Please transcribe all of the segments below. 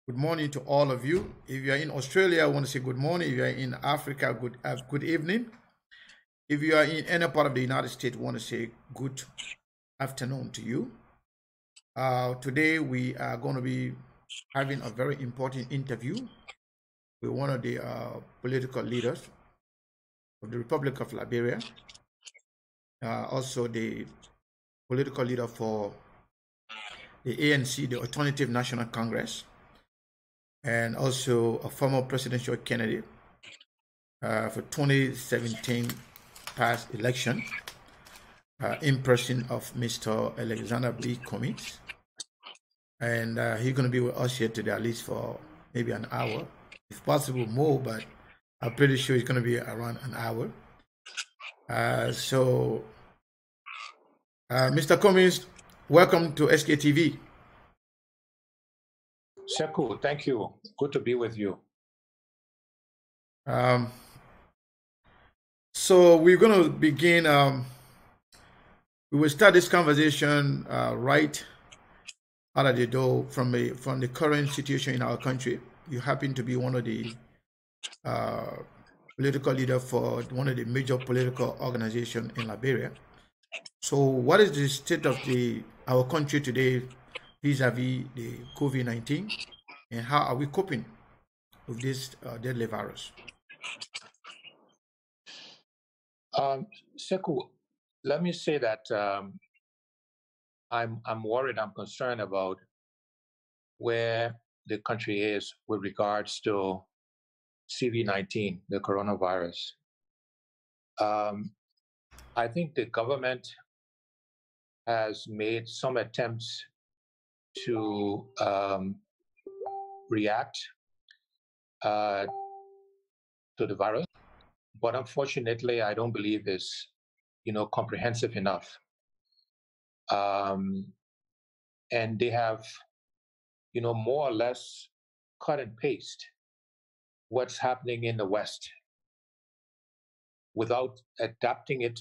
Good morning to all of you. If you are in Australia, I want to say good morning. If you are in Africa, good evening. If you are in any part of the United States, I want to say good afternoon to you. Today we are going to be having a very important interview with one of the political leaders of the Republic of Liberia, also the political leader for the ANC, the Alternative National Congress, and also a former presidential candidate for 2017 past election, in person of Mr. Alexander B. Cummings. And he's going to be with us here today at least for maybe an hour, if possible more, but I'm pretty sure it's going to be around an hour. Mr. Cummings, welcome to SKTV. Sekou, thank you. Good to be with you. So we're going to begin. We will start this conversation right out of the door from the current situation in our country. You happen to be one of the political leader for one of the major political organizations in Liberia. So, what is the state of our country today vis-a-vis the COVID-19, and how are we coping with this deadly virus? Sekou, let me say that I'm worried, I'm concerned about where the country is with regards to CV-19, the coronavirus. I think the government has made some attempts to react to the virus, but unfortunately, I don't believe it's comprehensive enough. And they have, more or less cut and paste what's happening in the West without adapting it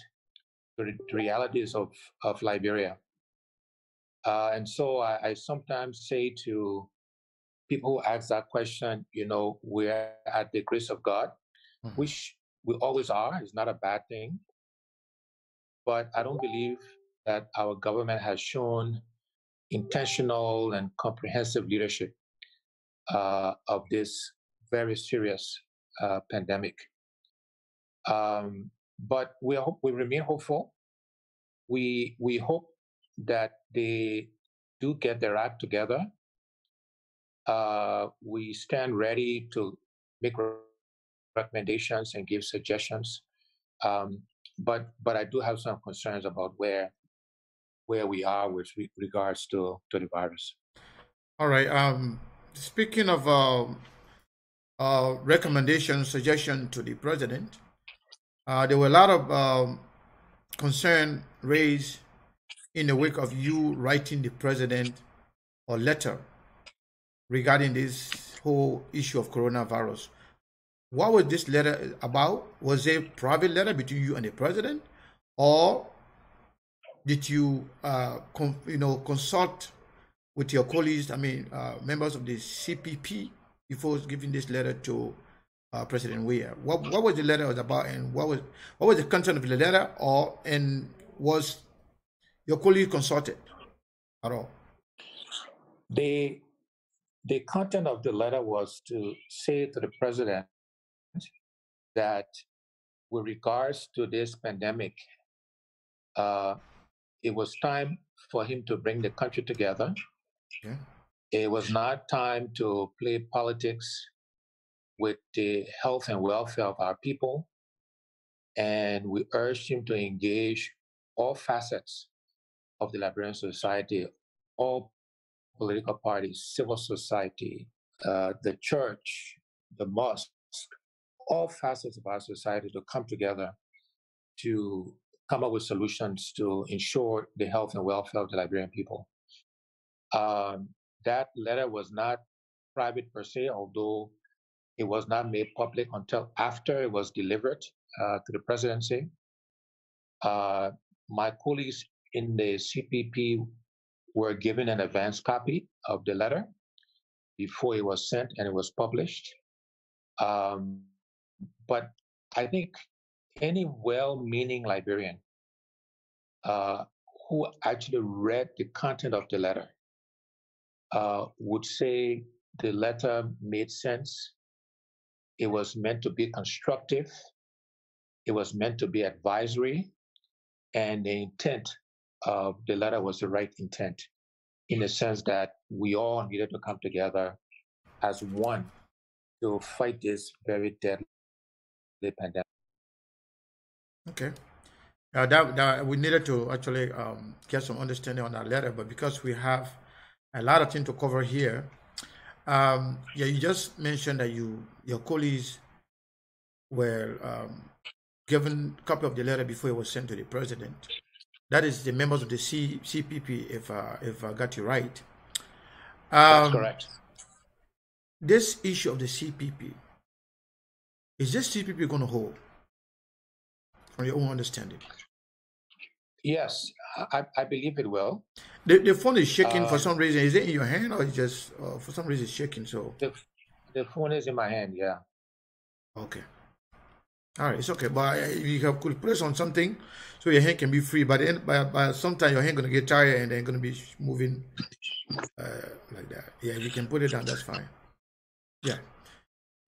to the realities of Liberia. And so I sometimes say to people who ask that question, we're at the grace of God, which we always are. It's not a bad thing. But I don't believe that our government has shown intentional and comprehensive leadership of this very serious pandemic. But we remain hopeful. We hope that they do get their act together. We stand ready to make recommendations and give suggestions. But I do have some concerns about where we are with regards to the virus. All right. Speaking of recommendation, suggestion to the president, there were a lot of concern raised in the wake of you writing the president a letter regarding this whole issue of coronavirus. What was this letter about? Was it a private letter between you and the president, or did you, consult with your colleagues? I mean, members of the CPP before giving this letter to President Weah. What was the letter about, and what was the content of the letter, and was your colleague consulted at all? The content of the letter was to say to the president that with regards to this pandemic, it was time for him to bring the country together. Yeah. It was not time to play politics with the health and welfare of our people. And we urged him to engage all facets of the Liberian society, all political parties, civil society, the church, the mosque, all facets of our society to come together to come up with solutions to ensure the health and welfare of the Liberian people. That letter was not private per se, although it was not made public until after it was delivered to the presidency. My colleagues in the CPP were given an advance copy of the letter, before it was sent and it was published. But I think any well-meaning Liberian who actually read the content of the letter would say the letter made sense. It was meant to be constructive. It was meant to be advisory. And the intent of the letter was the right intent, in the sense that we all needed to come together as one to fight this very deadly pandemic. Okay. That we needed to actually get some understanding on that letter, but because we have a lot of things to cover here, yeah, you just mentioned that your colleagues were given a copy of the letter before it was sent to the president. That is the members of the CPP, if I got you right. That's correct. This issue of the CPP, is this CPP going to hold? From your own understanding? Yes, I believe it will. The phone is shaking for some reason. Is it in your hand, or is just for some reason it's shaking? So the phone is in my hand. Yeah. Okay. All right, it's okay. But you could press on something so your hand can be free. But then, by sometime your hand gonna get tired and then gonna be moving like that. Yeah, you can put it down. That's fine. Yeah.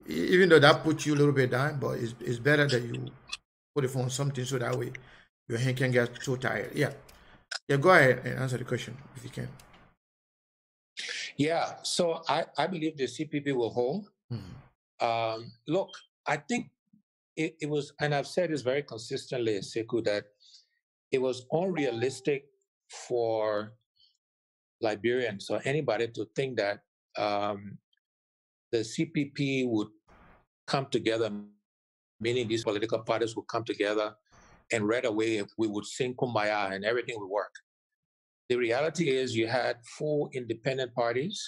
Even though that puts you a little bit down, but it's better that you put the phone on something so that way your hand can get so tired. Yeah. Yeah, go ahead and answer the question if you can. Yeah, so I believe the CPP will hold. Mm-hmm. Look, I think it was, and I've said this very consistently, Sekou, that it was unrealistic for Liberians or anybody to think that the CPP would come together, meaning these political parties would come together and right away we would sing Kumbaya and everything would work. The reality is you had 4 independent parties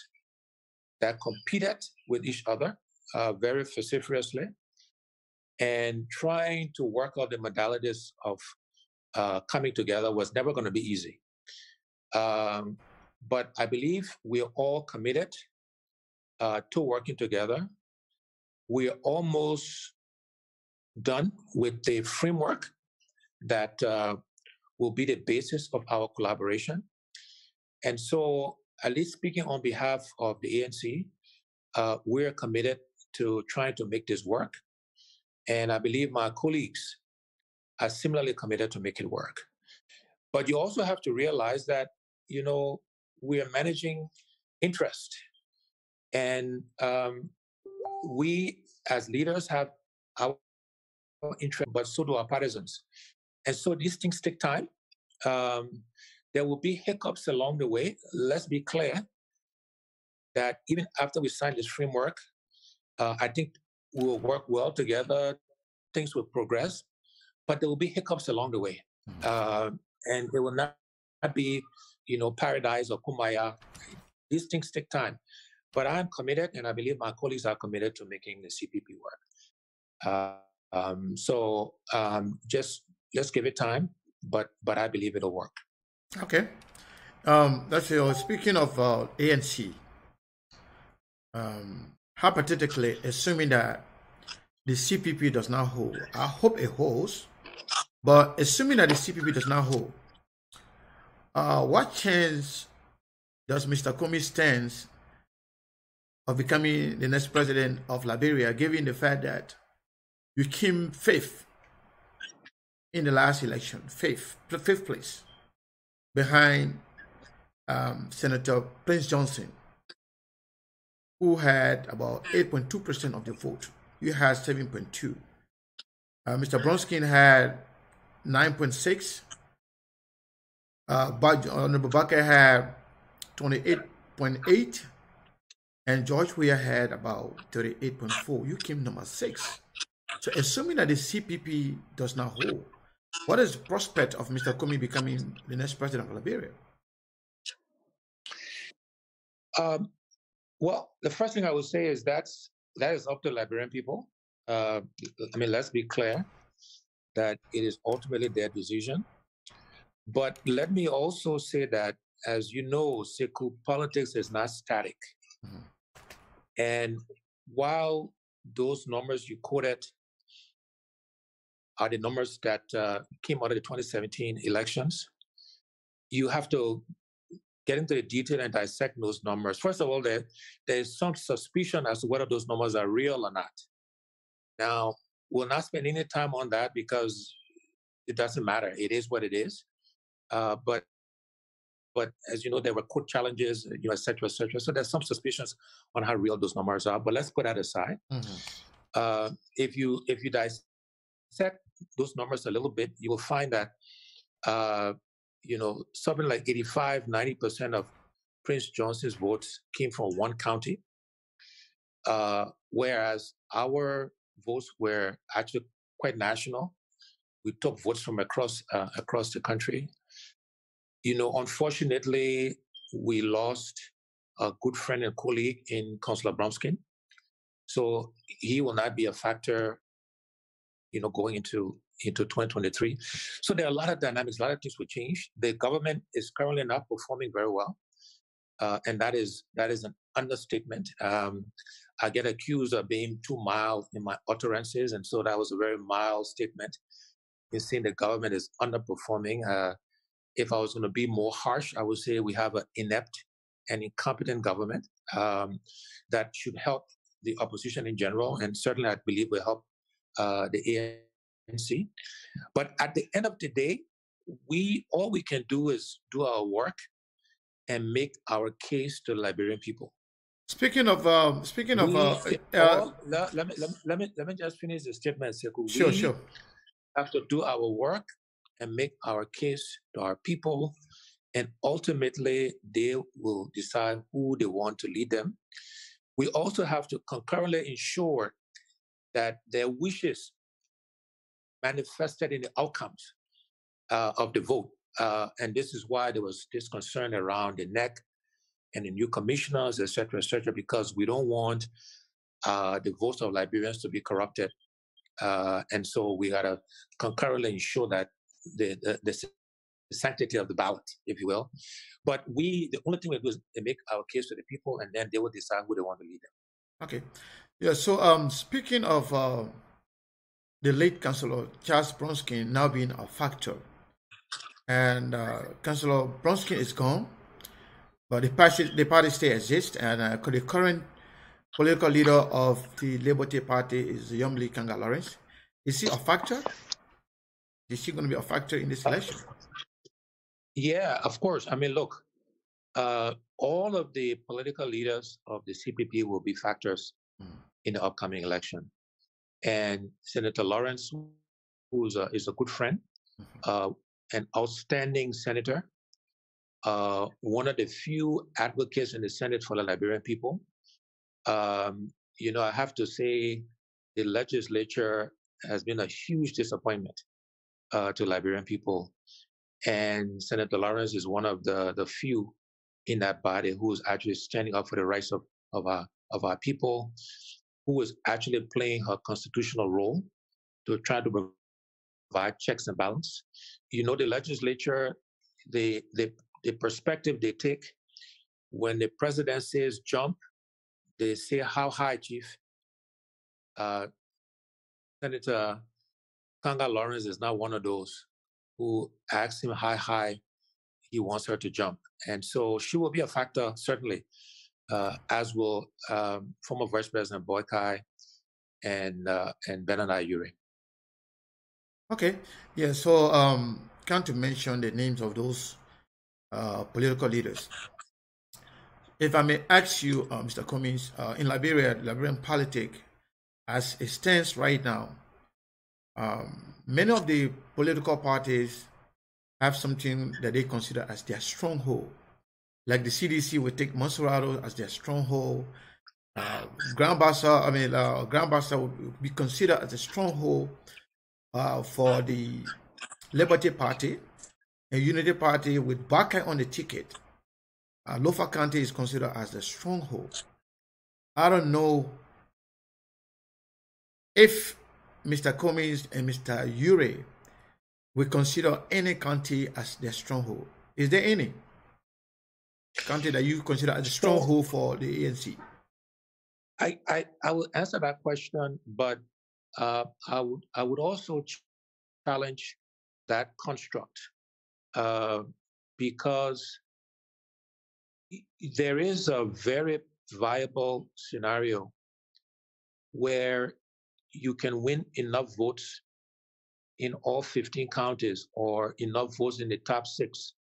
that competed with each other very vociferously and trying to work out the modalities of coming together was never going to be easy. But I believe we are all committed to working together. We are almost done with the framework that will be the basis of our collaboration. And so, at least speaking on behalf of the ANC, we're committed to trying to make this work. And I believe my colleagues are similarly committed to make it work. But you also have to realize that, you know, we are managing interest. And we as leaders have our interest, but so do our partisans. And so these things take time. There will be hiccups along the way. Let's be clear that even after we sign this framework, I think we'll work well together. Things will progress, but there will be hiccups along the way. And it will not be, you know, paradise or kumbaya. These things take time. But I'm committed, and I believe my colleagues are committed to making the CPP work. So just let's give it time, but I believe it'll work. Okay. That's speaking of ANC, hypothetically, assuming that the CPP does not hold, I hope it holds, but assuming that the CPP does not hold, what chance does Mr. Comey stand of becoming the next president of Liberia, given the fact that you came 5th in the last election, fifth place, behind Senator Prince Johnson, who had about 8.2% of the vote. You had 7.2. Mr. Bronskin had 9.6. Honorable Baka had 28.8. And George Weah had about 38.4. You came number 6. So assuming that the CPP does not hold, what is the prospect of Mr. Comey becoming the next president of Liberia? Well, the first thing I would say is that is up to Liberian people. I mean, let's be clear that it is ultimately their decision. But let me also say that, as you know, Sekou, politics is not static. Mm-hmm. And while those numbers you quoted are the numbers that came out of the 2017 elections, you have to get into the detail and dissect those numbers. First of all, there is some suspicion as to whether those numbers are real or not. Now, we'll not spend any time on that because it doesn't matter. It is what it is. But as you know, there were court challenges, et cetera, et cetera. So there's some suspicions on how real those numbers are. But let's put that aside. Mm-hmm. If you dissect those numbers a little bit, you will find that something like 85-90% of Prince Johnson's votes came from one county, whereas our votes were actually quite national. We took votes from across the country. Unfortunately, we lost a good friend and colleague in Councillor Bromskin. So he will not be a factor, going into 2023. So there are a lot of dynamics, a lot of things will change. The government is currently not performing very well. And that is an understatement. I get accused of being too mild in my utterances. And so that was a very mild statement in saying the government is underperforming. If I was going to be more harsh, I would say we have an inept and incompetent government that should help the opposition in general. And certainly I believe will help the ANC. But at the end of the day, all we can do is do our work and make our case to the Liberian people. Speaking of, let me just finish the statement. Sure. We have to do our work and make our case to our people, and ultimately they will decide who they want to lead them. We also have to concurrently ensure that their wishes manifested in the outcomes of the vote. And this is why there was this concern around the NEC and the new commissioners, et cetera, because we don't want the votes of Liberians to be corrupted. And so we got to concurrently ensure that the sanctity of the ballot, if you will. But the only thing we do is make our case to the people, and then they will decide who they want to lead them. Okay. Yeah, so speaking of the late Councillor Charles Bromskin now being a factor, and Councillor Bromskin is gone, but the party still exists, and the current political leader of the Labour Party is Yumli Kanga Lawrence. Is he a factor? Is he going to be a factor in this election? Yeah, of course. I mean, look, all of the political leaders of the CPP will be factors in the upcoming election. And Senator Lawrence, who is a good friend, an outstanding senator, one of the few advocates in the Senate for the Liberian people. I have to say the legislature has been a huge disappointment to Liberian people. And Senator Lawrence is one of the few in that body who is actually standing up for the rights of our people, who is actually playing her constitutional role to try to provide checks and balance. The legislature, the perspective they take when the president says jump, they say how high, Chief. Senator Kanga Lawrence is not one of those who asks him how high he wants her to jump. And so she will be a factor, certainly, as will former Vice President Boykai and Benani Ure. Okay. Yeah, so can't you mention the names of those political leaders? If I may ask you, Mr. Cummings, in Liberia, Liberian politics, as it stands right now, many of the political parties have something that they consider as their stronghold. Like the CDC would take Monserrato as their stronghold. Grand Bassa would be considered as a stronghold for the Liberty Party and Unity Party with Bakai on the ticket. Lofa County is considered as the stronghold. I don't know if Mr. Cummings and Mr. Ure will consider any county as their stronghold. Is there any county that you consider as a stronghold for the ANC? I will answer that question, but I would also challenge that construct because there is a very viable scenario where you can win enough votes in all 15 counties or enough votes in the top 6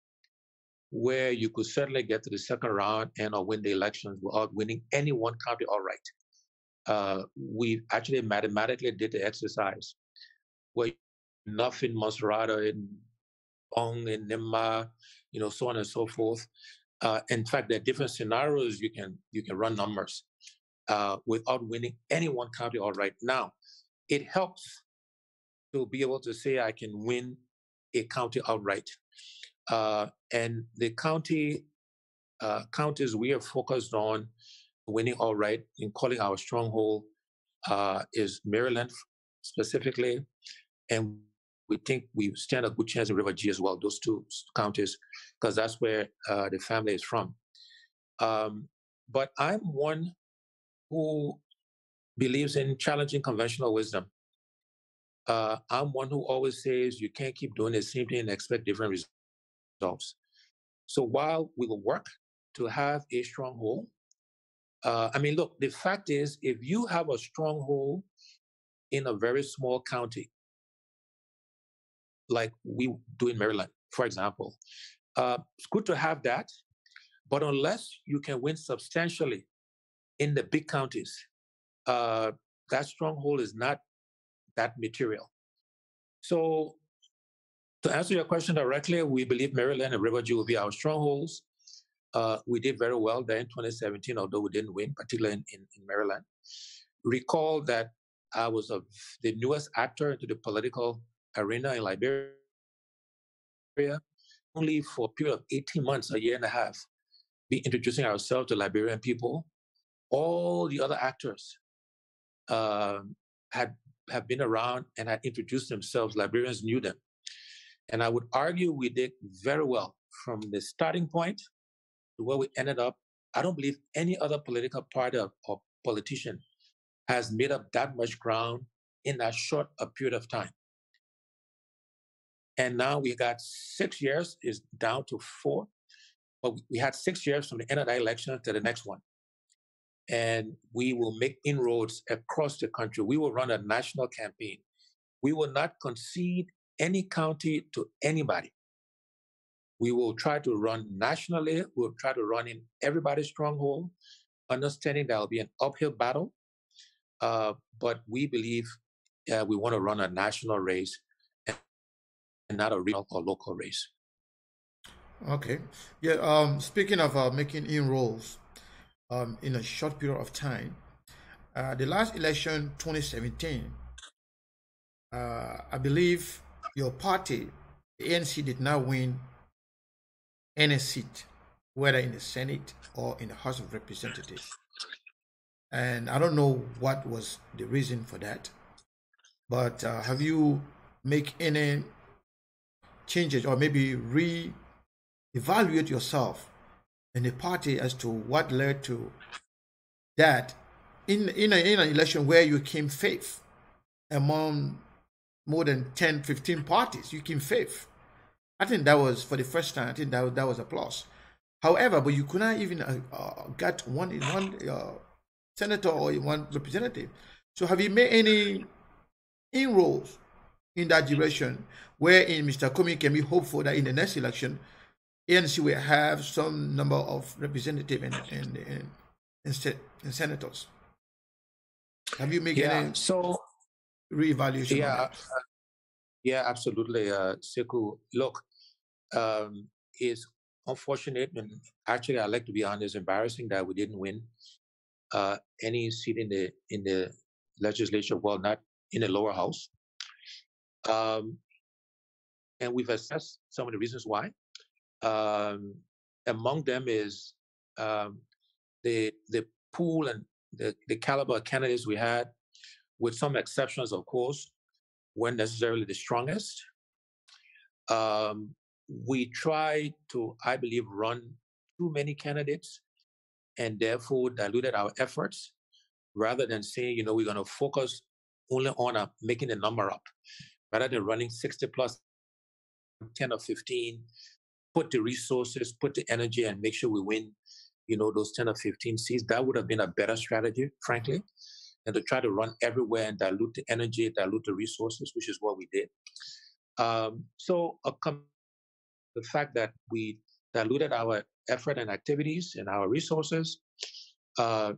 where you could certainly get to the second round and or win the elections without winning any one county outright. We actually mathematically did the exercise where enough in Monserrate, in Bong, in Nimba, so on and so forth. In fact, there are different scenarios you can run numbers without winning any one county outright. Now, it helps to be able to say I can win a county outright. And the counties we are focused on winning outright in calling our stronghold is Maryland specifically, and we think we stand a good chance in River G as well, those 2 counties, because that's where the family is from. But I'm one who believes in challenging conventional wisdom. I'm one who always says you can't keep doing the same thing and expect different results. So while we will work to have a stronghold, look, the fact is, if you have a stronghold in a very small county, like we do in Maryland, for example, it's good to have that, but unless you can win substantially in the big counties, that stronghold is not that material. So to answer your question directly, we believe Maryland and River G will be our strongholds. We did very well there in 2017, although we didn't win, particularly in Maryland. Recall that I was the newest actor into the political arena in Liberia, only for a period of 18 months, a year and a half, be introducing ourselves to Liberian people. All the other actors have been around and had introduced themselves. Liberians knew them. And I would argue we did very well from the starting point to where we ended up. I don't believe any other political party or politician has made up that much ground in that short a period of time. And now we got 6 years, is down to 4. But we had 6 years from the end of the election to the next one. And we will make inroads across the country. We will run a national campaign. We will not concede any county to anybody. We will try to run nationally. We'll try to run in everybody's stronghold, understanding there will be an uphill battle. But we believe we want to run a national race and not a regional or local race. Okay. Yeah. Speaking of making inroads in a short period of time, the last election, 2017, I believe your party, the ANC, did not win any seat, whether in the Senate or in the House of Representatives. And I don't know what was the reason for that. But have you make any changes or maybe re-evaluate yourself in the party as to what led to that in an election where you came fifth among more than 10, 15 parties? You came fifth. I think that was for the first time. I think that was a plus. However, but you could not even get one senator or one representative. So have you made any inroads in that direction, wherein Mr. Kumi can be hopeful that in the next election, ANC will have some number of representatives and senators? Have you made any re-evaluation? Yeah, absolutely, Sekou. Look, it's unfortunate, and actually, I'd like to be honest, embarrassing that we didn't win any seat in the legislature. Well, not in the lower house. And we've assessed some of the reasons why. Among them is the pool and the caliber of candidates we had, with some exceptions, of course, weren't necessarily the strongest. We tried to, I believe, run too many candidates and therefore diluted our efforts. rather than saying, we're going to focus only on making the number up, rather than running 60 plus 10 or 15, put the resources, put the energy, and make sure we win, those 10 or 15 seats. That would have been a better strategy, frankly, than to try to run everywhere and dilute the energy, dilute the resources, which is what we did. So the fact that we diluted our effort and activities and our resources, the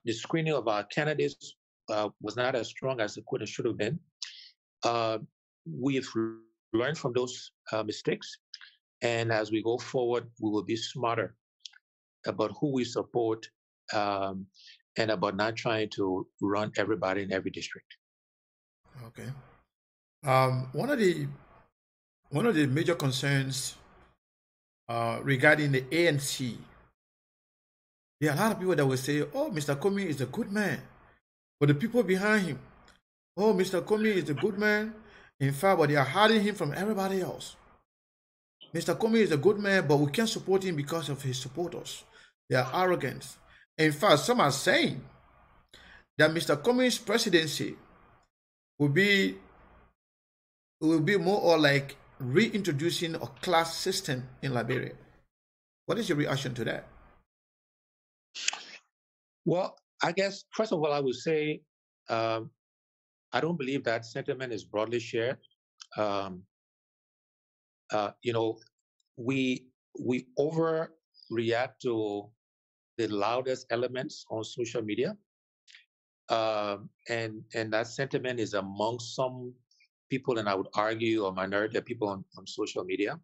screening of our candidates was not as strong as it could and should have been. We've learned from those mistakes. And as we go forward, we will be smarter about who we support and about not trying to run everybody in every district. Okay. One of the major concerns regarding the ANC, there are a lot of people that will say, "Oh, Mr. Comey is a good man," but the people behind him, "Oh, Mr. Comey is a good man." In fact, but they are hiding him from everybody else. Mr. Comey is a good man, but we can't support him because of his supporters. They are arrogant. In fact, some are saying that Mr. Comey's presidency will be more or like reintroducing a class system in Liberia. What is your reaction to that? Well, I guess, first of all, I would say I don't believe that sentiment is broadly shared. We overreact to the loudest elements on social media. And that sentiment is among some people, and I would argue a minority of people on social media.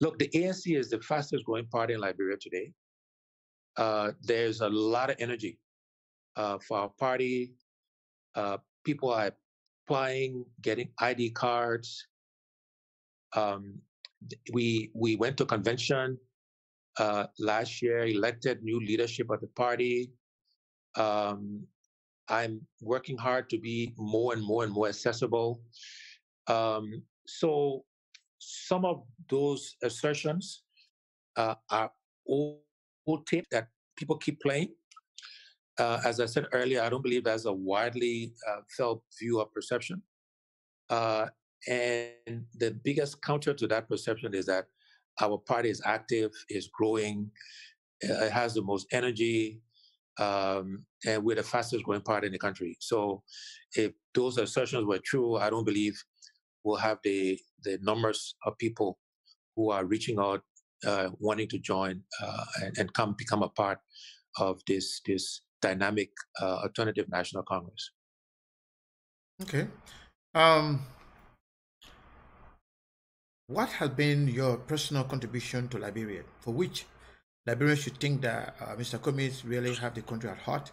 Look, the ANC is the fastest growing party in Liberia today. There's a lot of energy for our party. People are applying, getting ID cards. We went to convention last year, elected new leadership of the party. I'm working hard to be more and more accessible. So some of those assertions are old tape that people keep playing. As I said earlier, I don't believe that's a widely felt view or perception. And the biggest counter to that perception is that our party is active, is growing, it has the most energy, and we're the fastest growing party in the country. So if those assertions were true, I don't believe we'll have the numbers of people who are reaching out, wanting to join and become a part of this dynamic alternative national Congress. Okay. What has been your personal contribution to Liberia, for which Liberians should think that Mr. Comey really have the country at heart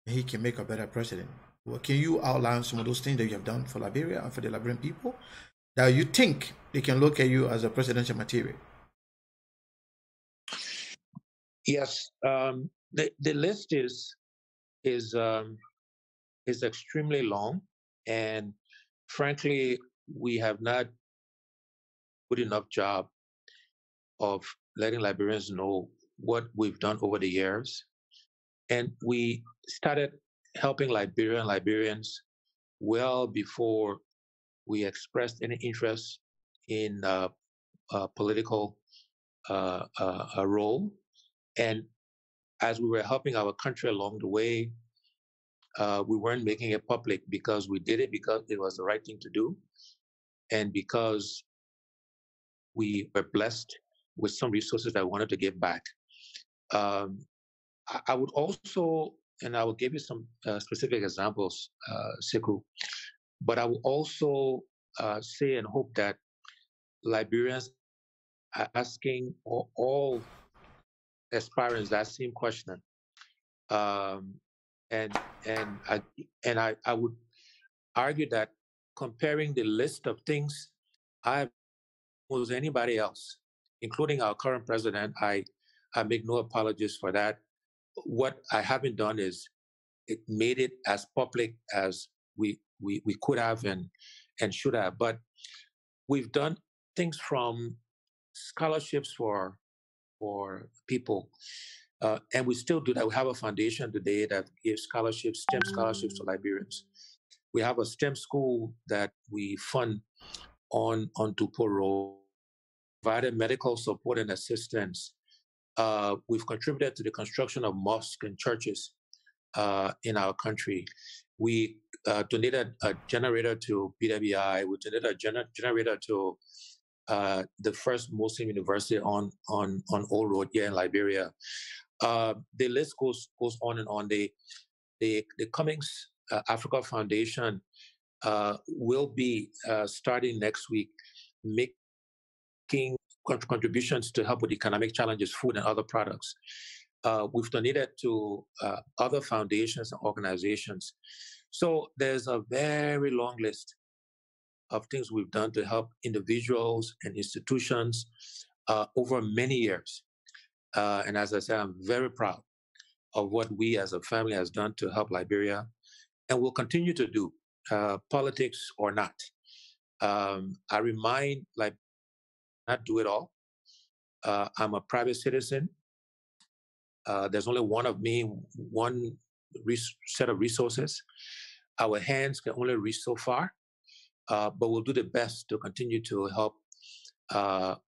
and he can make a better president? Well, can you outline some of those things that you have done for Liberia and for the Liberian people that you think they can look at you as a presidential material? Yes, the list is extremely long, and frankly, we have not good enough job of letting Liberians know what we've done over the years. And we started helping Liberians well before we expressed any interest in a political role. And as we were helping our country along the way, we weren't making it public because we did it because it was the right thing to do. And because we were blessed with some resources that we wanted to give back. I would also, and I will give you some specific examples, Sekou, but I will also say and hope that Liberians are asking all aspirants that same question. And I would argue that comparing the list of things I've was anybody else, including our current president, I make no apologies for that. What I haven't done is it made it as public as we could have and should have. But we've done things from scholarships for people, And we still do that. We have a foundation today that gives scholarships, STEM scholarships to Liberians. We have a STEM school that we fund on Dupo Road, provided medical support and assistance. We've contributed to the construction of mosques and churches in our country. We donated a generator to BWI. We donated a generator to the first Muslim university on Old Road here in Liberia. The list goes on and on. The Cummings Africa Foundation will be starting next week, making contributions to help with economic challenges, food and other products. We've donated to other foundations and organizations. So there's a very long list of things we've done to help individuals and institutions over many years. And as I said, I'm very proud of what we as a family has done to help Liberia, and will continue to do, politics or not. I remind, like, not do it all. I'm a private citizen. There's only one of me, one set of resources. Our hands can only reach so far, but we'll do the best to continue to help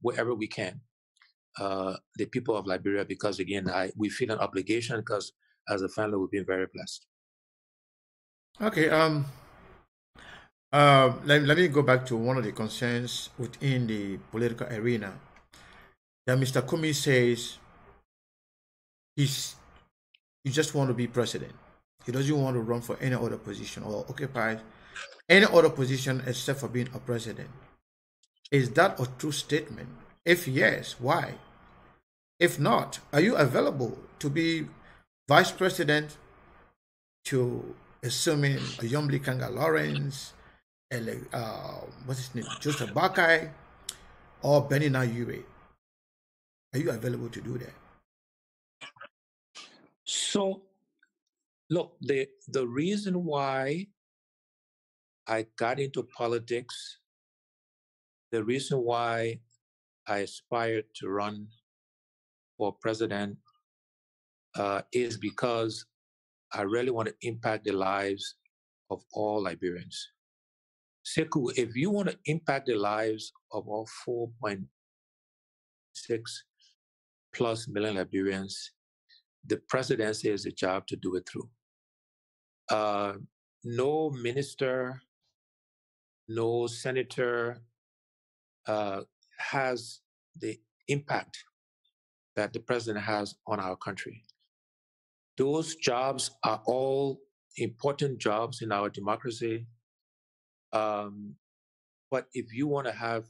wherever we can the people of Liberia, because again, we feel an obligation, because as a family, we've been very blessed. Okay. Let me go back to one of the concerns within the political arena. That Mr. Kumi says he just want to be president. He doesn't want to run for any other position or occupy any other position except for being a president. Is that a true statement? If yes, why? If not, are you available to be vice president to, assuming a Yomli Kanga Lawrence, what's his name, Joseph Bakai, or Benina Yure? Are you available to do that? So, look, the reason why I got into politics, the reason why I aspired to run for president is because I really want to impact the lives of all Liberians. Sekou, if you want to impact the lives of all 4.6 plus million Liberians, the presidency is the job to do it through. No minister, no senator has the impact that the president has on our country. Those jobs are all important jobs in our democracy. But if you want to have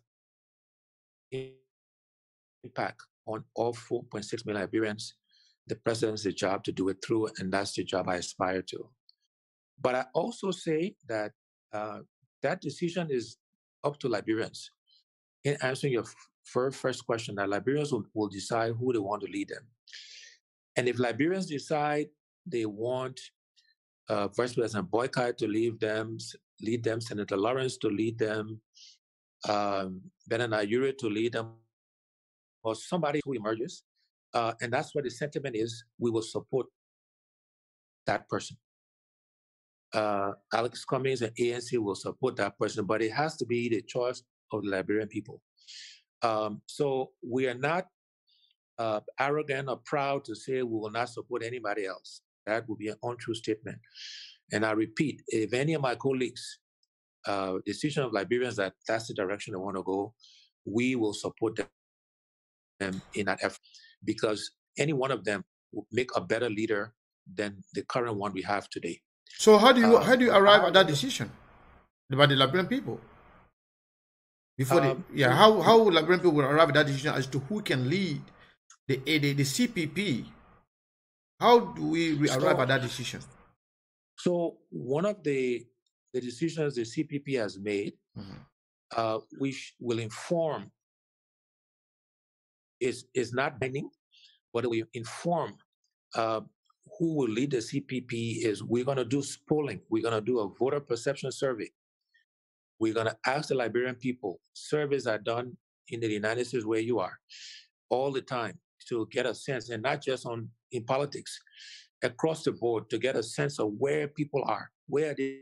impact on all 4.6 million Liberians, the president's the job to do it through, and that's the job I aspire to. But I also say that that decision is up to Liberians. In answering your first question, that Liberians will decide who they want to lead them. And if Liberians decide they want Vice President Boykai to lead them, Senator Lawrence to lead them, Benina Yure to lead them, or somebody who emerges, and that's what the sentiment is, we will support that person. Alex Cummings and ANC will support that person, but it has to be the choice of the Liberian people. So we are not arrogant or proud to say we will not support anybody else. That would be an untrue statement. And I repeat, if any of my colleagues, decision of Liberians that that's the direction they want to go, we will support them in that effort, because any one of them will make a better leader than the current one we have today. So how do you arrive at that decision about the Liberian people? Before how Liberian people will arrive at that decision as to who can lead the CPP? How do we arrive at that decision? So one of the decisions the CPP has made, which will inform, is not binding, but it will inform who will lead the CPP. Is we're going to do polling. We're going to do a voter perception survey. We're going to ask the Liberian people. Surveys are done in the United States where you are all the time to get a sense, and not just in politics, across the board, to get a sense of where people are, where are they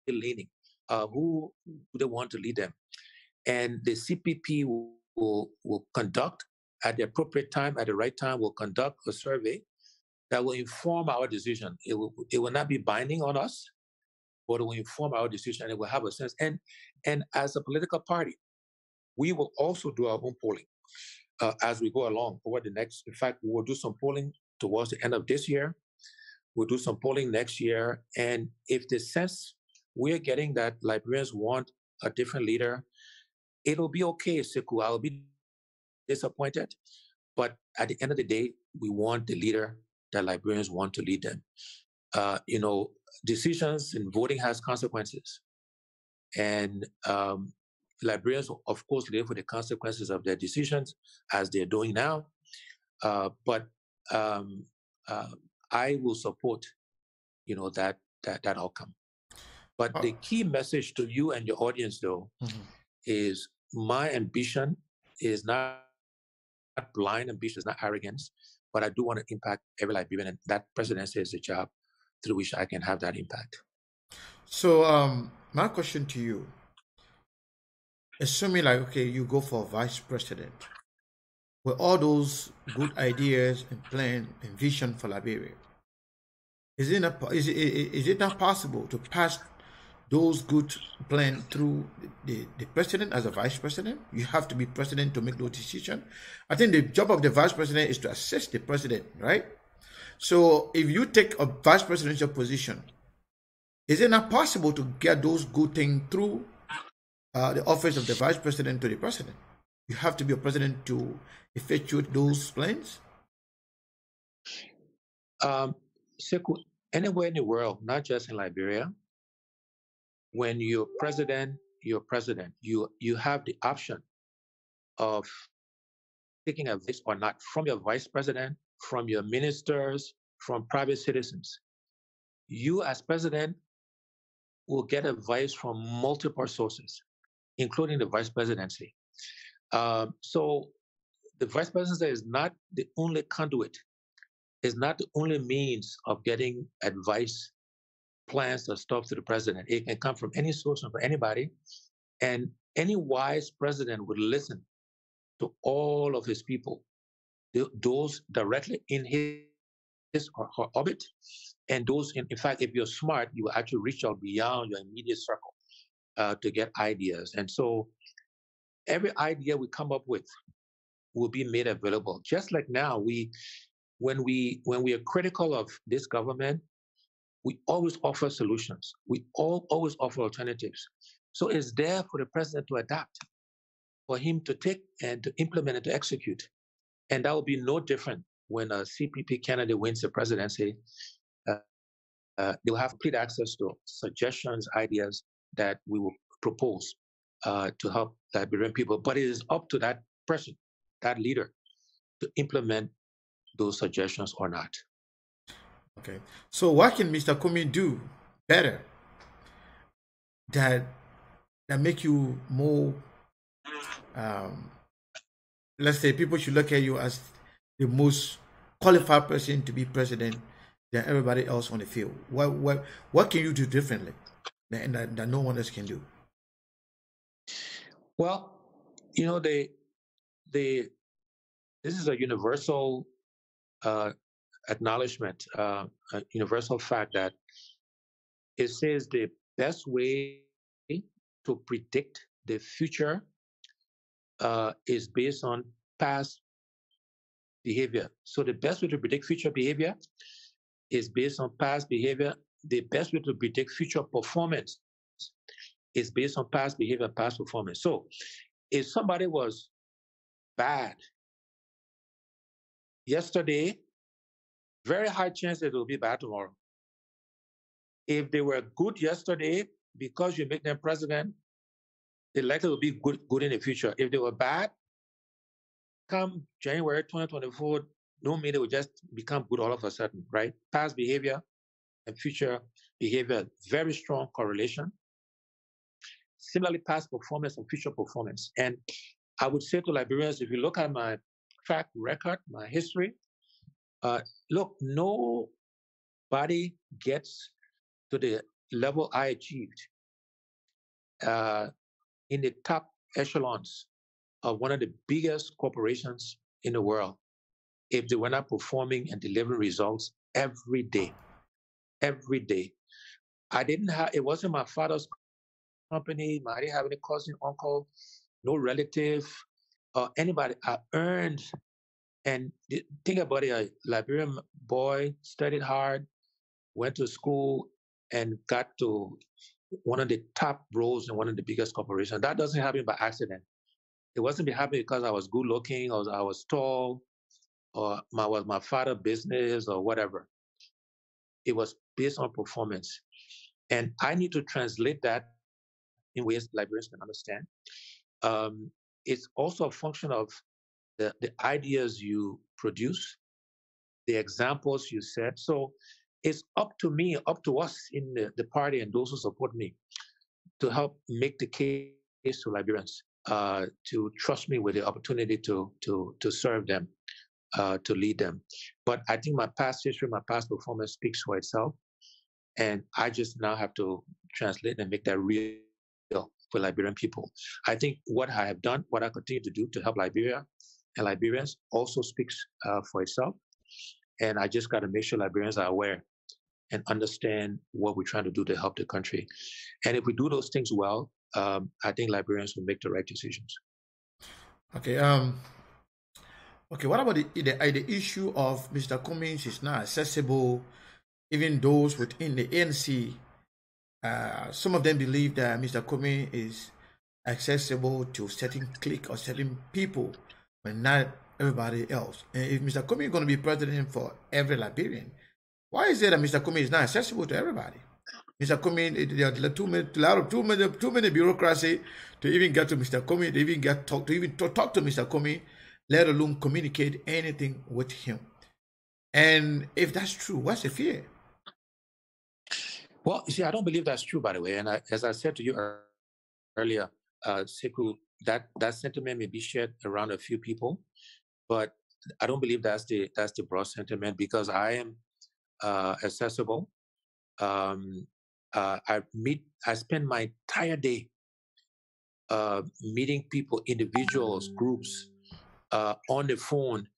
leaning, who do they want to lead them. And the CPP will conduct at the appropriate time, at the right time, will conduct a survey that will inform our decision. It will not be binding on us, but it will inform our decision, and it will have a sense. And as a political party, we will also do our own polling as we go along over the next. In fact, we'll do some polling towards the end of this year. We'll do some polling next year. And if the sense we're getting that Liberians want a different leader, it'll be okay, Sekou. I'll be disappointed. But at the end of the day, we want the leader that Liberians want to lead them. Decisions in voting has consequences. And Liberians, of course, live with the consequences of their decisions, as they're doing now. But I will support, that outcome. But the key message to you and your audience, though, is my ambition is not blind ambition, is not arrogance, but I do want to impact every Liberian, and that presidency is a job through which I can have that impact. So my question to you, assuming you go for vice president, with all those good ideas and plan and vision for Liberia, is it not possible to pass those good plans through the president as a vice president? You have to be president to make those decisions. I think the job of the vice president is to assist the president, right? So if you take a vice presidential position, is it not possible to get those good things through the office of the vice president to the president? You have to be a president to effectuate those plans? Sekou, anywhere in the world, not just in Liberia, when you're president, you have the option of taking advice or not from your vice president, from your ministers, from private citizens. You as president will get advice from multiple sources, including the vice presidency. So the vice presidency is not the only conduit, is not the only means of getting advice, plans, or stuff to the president. It can come from any source or from anybody. And any wise president would listen to all of his people, those directly in his or her orbit, and those, in fact, if you're smart, you will actually reach out beyond your immediate circle to get ideas. And so every idea we come up with will be made available. Just like now, when we are critical of this government, we always offer solutions. We always offer alternatives. So it's there for the president to adapt, for him to take and to implement and to execute. And that will be no different when a CPP candidate wins the presidency. They will have complete access to suggestions, ideas that we will propose to help Liberian people. But it is up to that person, that leader, to implement those suggestions or not. Okay. So what can Mr. Kumi do better that make you more, let's say people should look at you as the most qualified person to be president than everybody else on the field? What can you do differently that no one else can do? Well, this is a universal acknowledgement, a universal fact that it says the best way to predict the future is based on past behavior. So the best way to predict future behavior is based on past behavior. The best way to predict future performance is based on past behavior, past performance. So if somebody was bad yesterday, very high chance that it will be bad tomorrow. If they were good yesterday, because you make them president, they likely will be good in the future. If they were bad, come January 2024, don't mean they will just become good all of a sudden, right? Past behavior and future behavior, very strong correlation. Similarly, past performance and future performance. And I would say to Liberians, if you look at my track record, my history, look, nobody gets to the level I achieved in the top echelons of one of the biggest corporations in the world if they were not performing and delivering results every day. Every day. It wasn't my father's company. I didn't have any cousin, uncle, no relative, or anybody. I earned, and think about it, a Liberian boy, studied hard, went to school, and got to one of the top roles in one of the biggest corporations. That doesn't happen by accident. It wasn't happening because I was good looking, or I was tall, or was my father's business, or whatever. It was based on performance. And I need to translate that in ways Liberians can understand. It's also a function of the ideas you produce, the examples you set. So it's up to me, up to us in the party and those who support me to help make the case to Liberians to trust me with the opportunity to serve them, to lead them. But I think my past history, my past performance speaks for itself. And I just now have to translate and make that real for Liberian people. I think what I have done, what I continue to do to help Liberia and Liberians also speaks for itself. And I just got to make sure Liberians are aware and understand what we're trying to do to help the country. And if we do those things well, I think Liberians will make the right decisions. Okay. Okay. What about the issue of Mr. Cummings is not accessible? Even those within the ANC, some of them believe that Mr. Cummings is accessible to certain clique or certain people, but not everybody else. And if Mr. Cummings is going to be president for every Liberian, why is it that Mr. Cummings is not accessible to everybody? Mr. Cummings, there are too many bureaucracy to even get to Mr. Cummings, to even talk to Mr. Cummings, let alone communicate anything with him. And if that's true, what's the fear? Well, you see, I don't believe that's true, by the way. And as I said to you earlier, Sekou, that sentiment may be shared around a few people, but I don't believe that's the broad sentiment because I am accessible. I spend my entire day meeting people, individuals, groups, on the phone.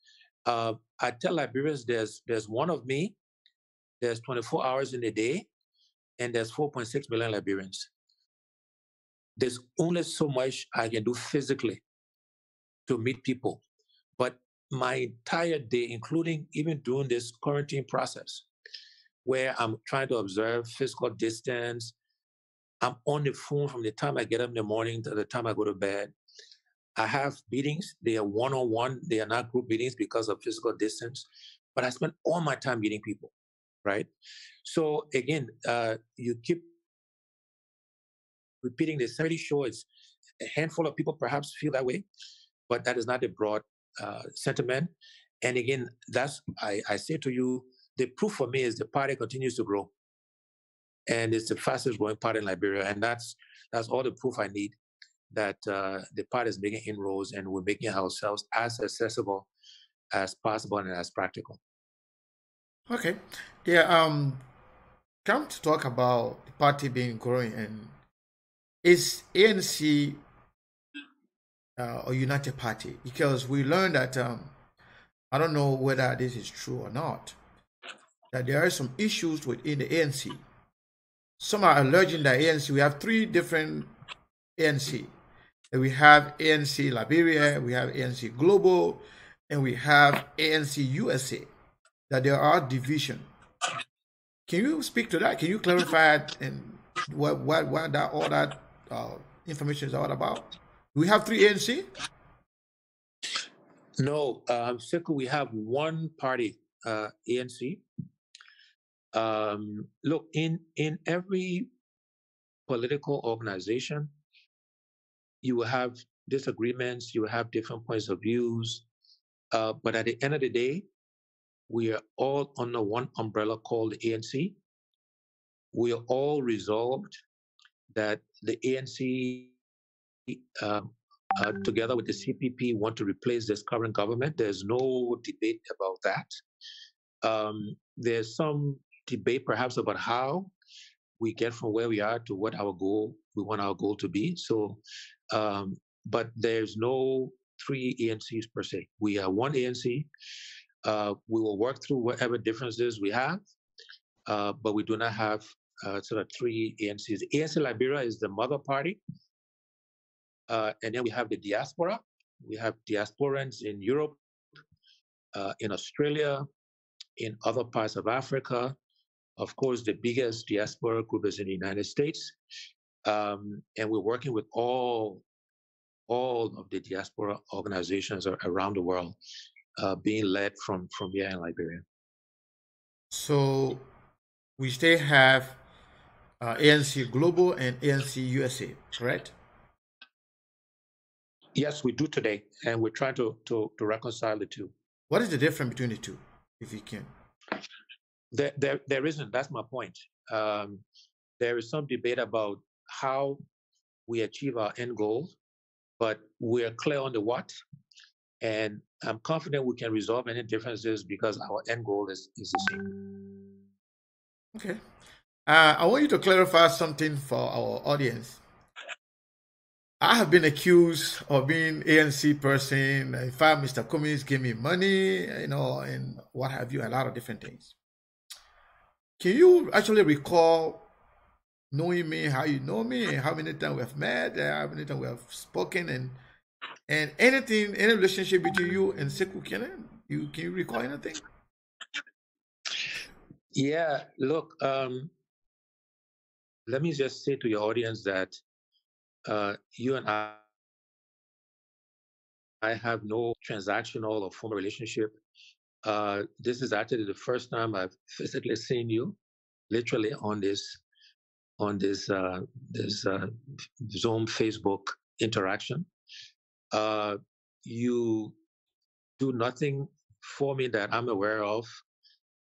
I tell Liberians there's one of me, there's 24 hours in a day, and there's 4.6 million Liberians. There's only so much I can do physically to meet people. But my entire day, including even during this quarantine process, where I'm trying to observe physical distance, I'm on the phone from the time I get up in the morning to the time I go to bed. I have meetings. They are one-on-one. They are not group meetings because of physical distance. But I spend all my time meeting people, right? So again, you keep repeating this. I'm pretty sure it's a handful of people perhaps feel that way, but that is not the broad sentiment. And again, I say to you, the proof for me is the party continues to grow. And it's the fastest growing party in Liberia. And that's all the proof I need that the party is making inroads and we're making ourselves as accessible as possible and as practical. Okay. Yeah, come to talk about the party being growing, and is ANC a united party? Because we learned that, I don't know whether this is true or not, that there are some issues within the ANC. Some are alleging that ANC, we have three different ANC. We have ANC Liberia, we have ANC Global, and we have ANC USA, that there are divisions. Can you speak to that? Can you clarify and what all that information is all about? Do we have three ANC? No, Sekou, we have one party, ANC. Look, in every political organization, you will have disagreements, you will have different points of views, but at the end of the day, we are all under one umbrella called the ANC. We are all resolved that the ANC together with the CPP, want to replace this current government. There's no debate about that. There's some debate perhaps about how we get from where we are to what we want our goal to be. So, but there's no three ANCs per se. We are one ANC. We will work through whatever differences we have, but we do not have sort of three ANCs. ANC Liberia is the mother party. And then we have the diaspora. We have diasporans in Europe, in Australia, in other parts of Africa. Of course, the biggest diaspora group is in the United States. And we're working with all of the diaspora organizations around the world, being led from here in Liberia. So we still have ANC Global and ANC USA, correct? Yes, we do today, and we're trying to reconcile the two. What is the difference between the two, if you can? There isn't. That's my point. There is some debate about how we achieve our end goal, but we're clear on the what. And I'm confident we can resolve any differences because our end goal is the same. Okay. I want you to clarify something for our audience. I have been accused of being ANC person. In fact, Mr. Cummings gave me money, and what have you, a lot of different things. Can you actually recall knowing me, how you know me, and how many times we have met, how many times we have spoken, and anything, any relationship between you and Sekou Kene? Can you recall anything? Yeah, look, let me just say to your audience that you and I have no transactional or formal relationship. This is actually the first time I've physically seen you, literally on this Zoom Facebook interaction. You do nothing for me that I'm aware of.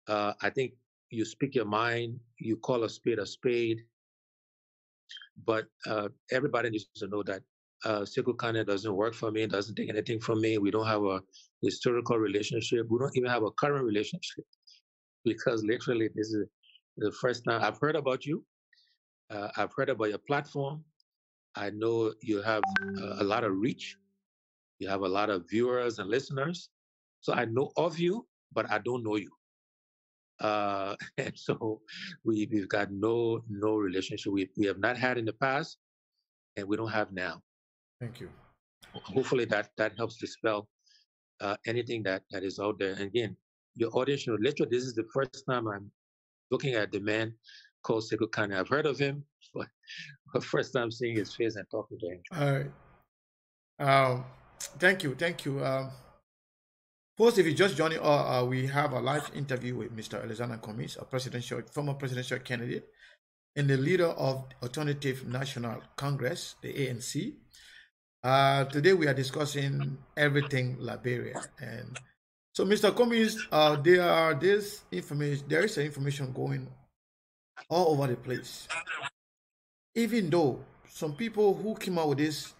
I think you speak your mind, you call a spade, but everybody needs to know that Sekou Kane doesn't work for me, doesn't take anything from me. We don't have a historical relationship. We don't even have a current relationship because literally this is the first time I've heard about you. I've heard about your platform. I know you have a lot of reach. You have a lot of viewers and listeners. So I know of you, but I don't know you. And so we've got no relationship. We have not had in the past, and we don't have now. Thank you. Hopefully that helps dispel anything that is out there. And again, your audience, literally, this is the first time I'm looking at the man called Sekou Kane. I've heard of him, but the first time seeing his face and talking to him. All right. Thank you. First, if you just joining, we have a live interview with Mr. Alexander Cummings, a former presidential candidate and the leader of Alternative National Congress, the ANC. Today we are discussing everything Liberia, and so Mr. Cummings, there is information going all over the place. Even though some people who came out with this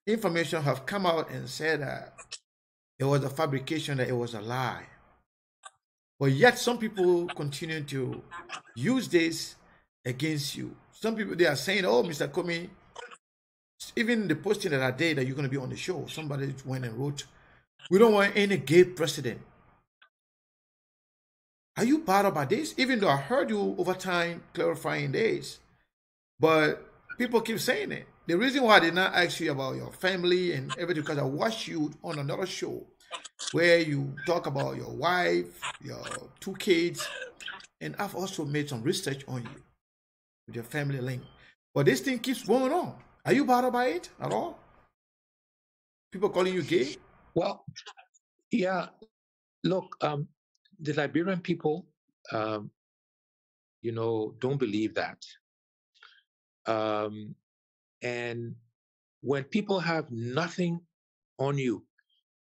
information have come out and said that it was a fabrication, that it was a lie. But yet some people continue to use this against you. Some people, they are saying, oh, Mr. Cummings, even the posting that I did that you're going to be on the show, somebody went and wrote, we don't want any gay president. Are you bothered by this? Even though I heard you over time clarifying this, but people keep saying it. The reason why I did not ask you about your family and everything, because I watched you on another show where you talk about your wife, your 2 kids, and I've also made some research on you with your family link. But this thing keeps going on. Are you bothered by it at all? People calling you gay? Well, yeah. Look, the Liberian people, don't believe that. And when people have nothing on you,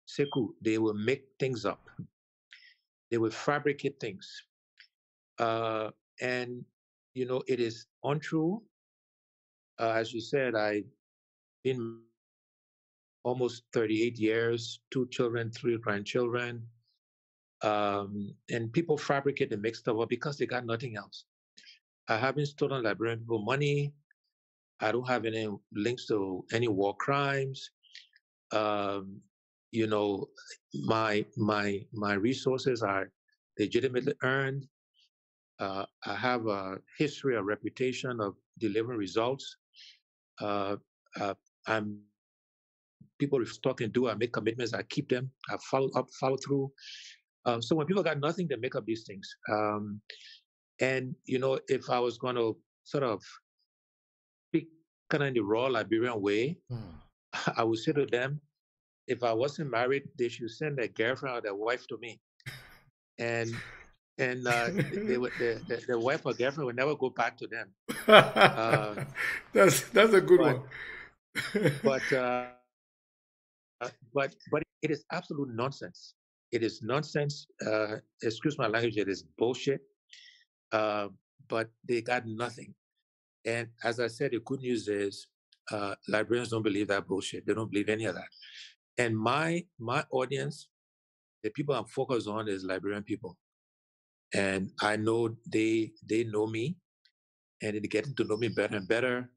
Sekou, they will make things up. They will fabricate things. And, it is untrue. As you said, I've been almost 38 years, 2 children, 3 grandchildren. And people fabricate the mixed stuff up because they got nothing else. I haven't stolen Liberian people money. I don't have any links to any war crimes. You know, my resources are legitimately earned. I have a history, a reputation of delivering results. I'm people talk and do. I make commitments. I keep them. I follow through. So when people got nothing, they make up these things. And you know, if I was going to sort of speak kind of in the raw Liberian way, I would say to them, if I wasn't married, they should send their girlfriend or their wife to me, and the wife or girlfriend would never go back to them. That's a good one. But it is absolute nonsense. It is nonsense. Excuse my language. It is bullshit. But they got nothing. And as I said, the good news is Liberians don't believe that bullshit. They don't believe any of that. And my audience, the people I'm focused on is Liberian people. And I know they know me, and they're getting to know me better and better.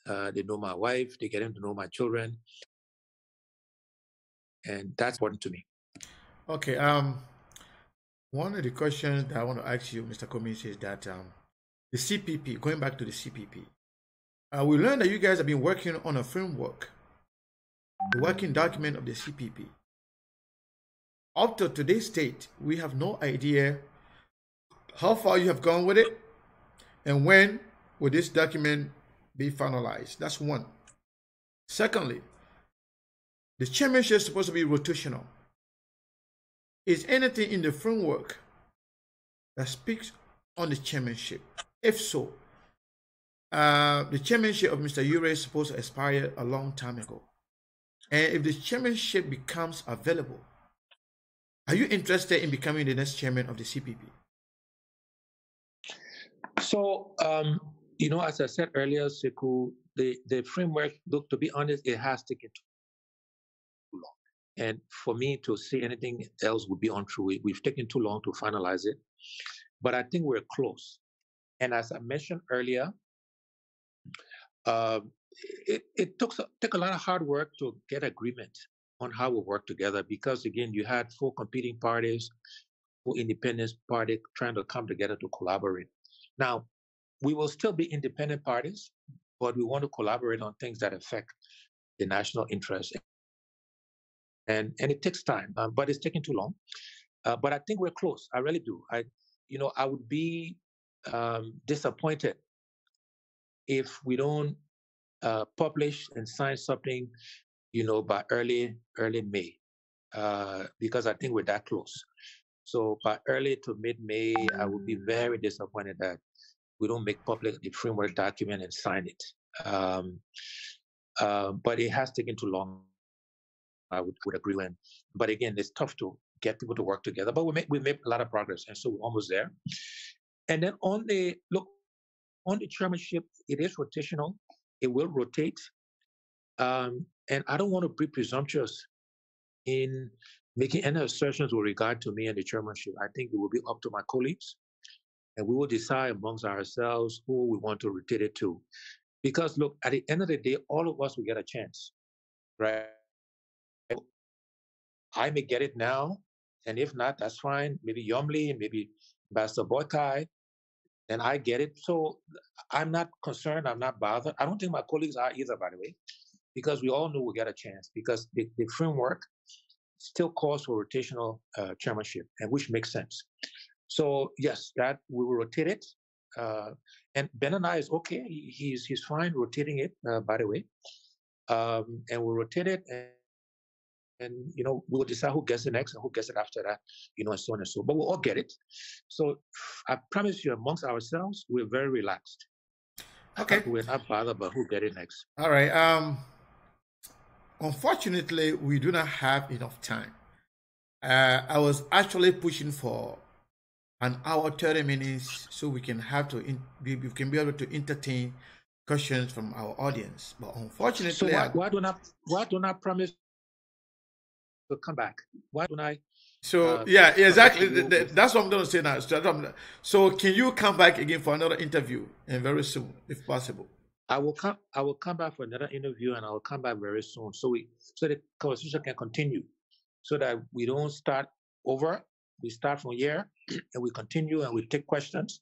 They know my wife. They're getting to know my children. And that's important to me. Okay. One of the questions that I want to ask you, Mr. Commings, is that the CPP, going back to the CPP, we learned that you guys have been working on a framework, the working document of the CPP. Up to today's date, we have no idea how far you have gone with it and when will this document be finalized. That's one. Secondly, the chairmanship is supposed to be rotational. Is anything in the framework that speaks on the chairmanship? If so, the chairmanship of Mr. Ure is supposed to expire a long time ago. And if the chairmanship becomes available, are you interested in becoming the next chairman of the CPP? So, you know, as I said earlier, Sekou, the framework, look, to be honest, it has taken too long. And for me to say anything else would be untrue. We've taken too long to finalize it. But I think we're close. And as I mentioned earlier, it took a lot of hard work to get agreement on how we work together because, again, you had 4 competing parties, 4 independent parties trying to come together to collaborate. Now, we will still be independent parties, but we want to collaborate on things that affect the national interest. And it takes time, but it's taking too long. But I think we're close. I really do. I would be disappointed if we don't publish and sign something, by early May, because I think we're that close. So by early to mid-May, I would be very disappointed that we don't make public the framework document and sign it. But it has taken too long. I would agree with. But again, it's tough to get people to work together. But we made a lot of progress, and so we're almost there. And then on the chairmanship, it is rotational. It will rotate. And I don't want to be presumptuous in making any assertions with regard to me and the chairmanship. I think it will be up to my colleagues, and we will decide amongst ourselves who we want to rotate it to. Because look, at the end of the day, all of us will get a chance, right? I may get it now, and if not, that's fine. Maybe Yomli, maybe Ambassador Boykai, and I get it. So I'm not concerned. I'm not bothered. I don't think my colleagues are either, by the way, because we all know we'll get a chance because the framework still calls for rotational chairmanship, and which makes sense. So yes, that we will rotate it. And Ben and I is okay. He's fine rotating it, by the way. And we'll rotate it, and we'll decide who gets it next and who gets it after that, and so on and so. But we'll all get it. So I promise you, amongst ourselves, we're very relaxed. Okay. We're not bothered about who get it next. All right. Unfortunately, we do not have enough time. I was actually pushing for an hour, 30 minutes, so we can be able to entertain questions from our audience. But unfortunately, so why don't I promise to come back? Why don't I? So yeah, exactly. That's what I'm going to say now. So can you come back again for another interview, and very soon, if possible? I will come back for another interview, and I will come back very soon, so the conversation can continue, so that we don't start over. We start from here, and we continue, and we take questions.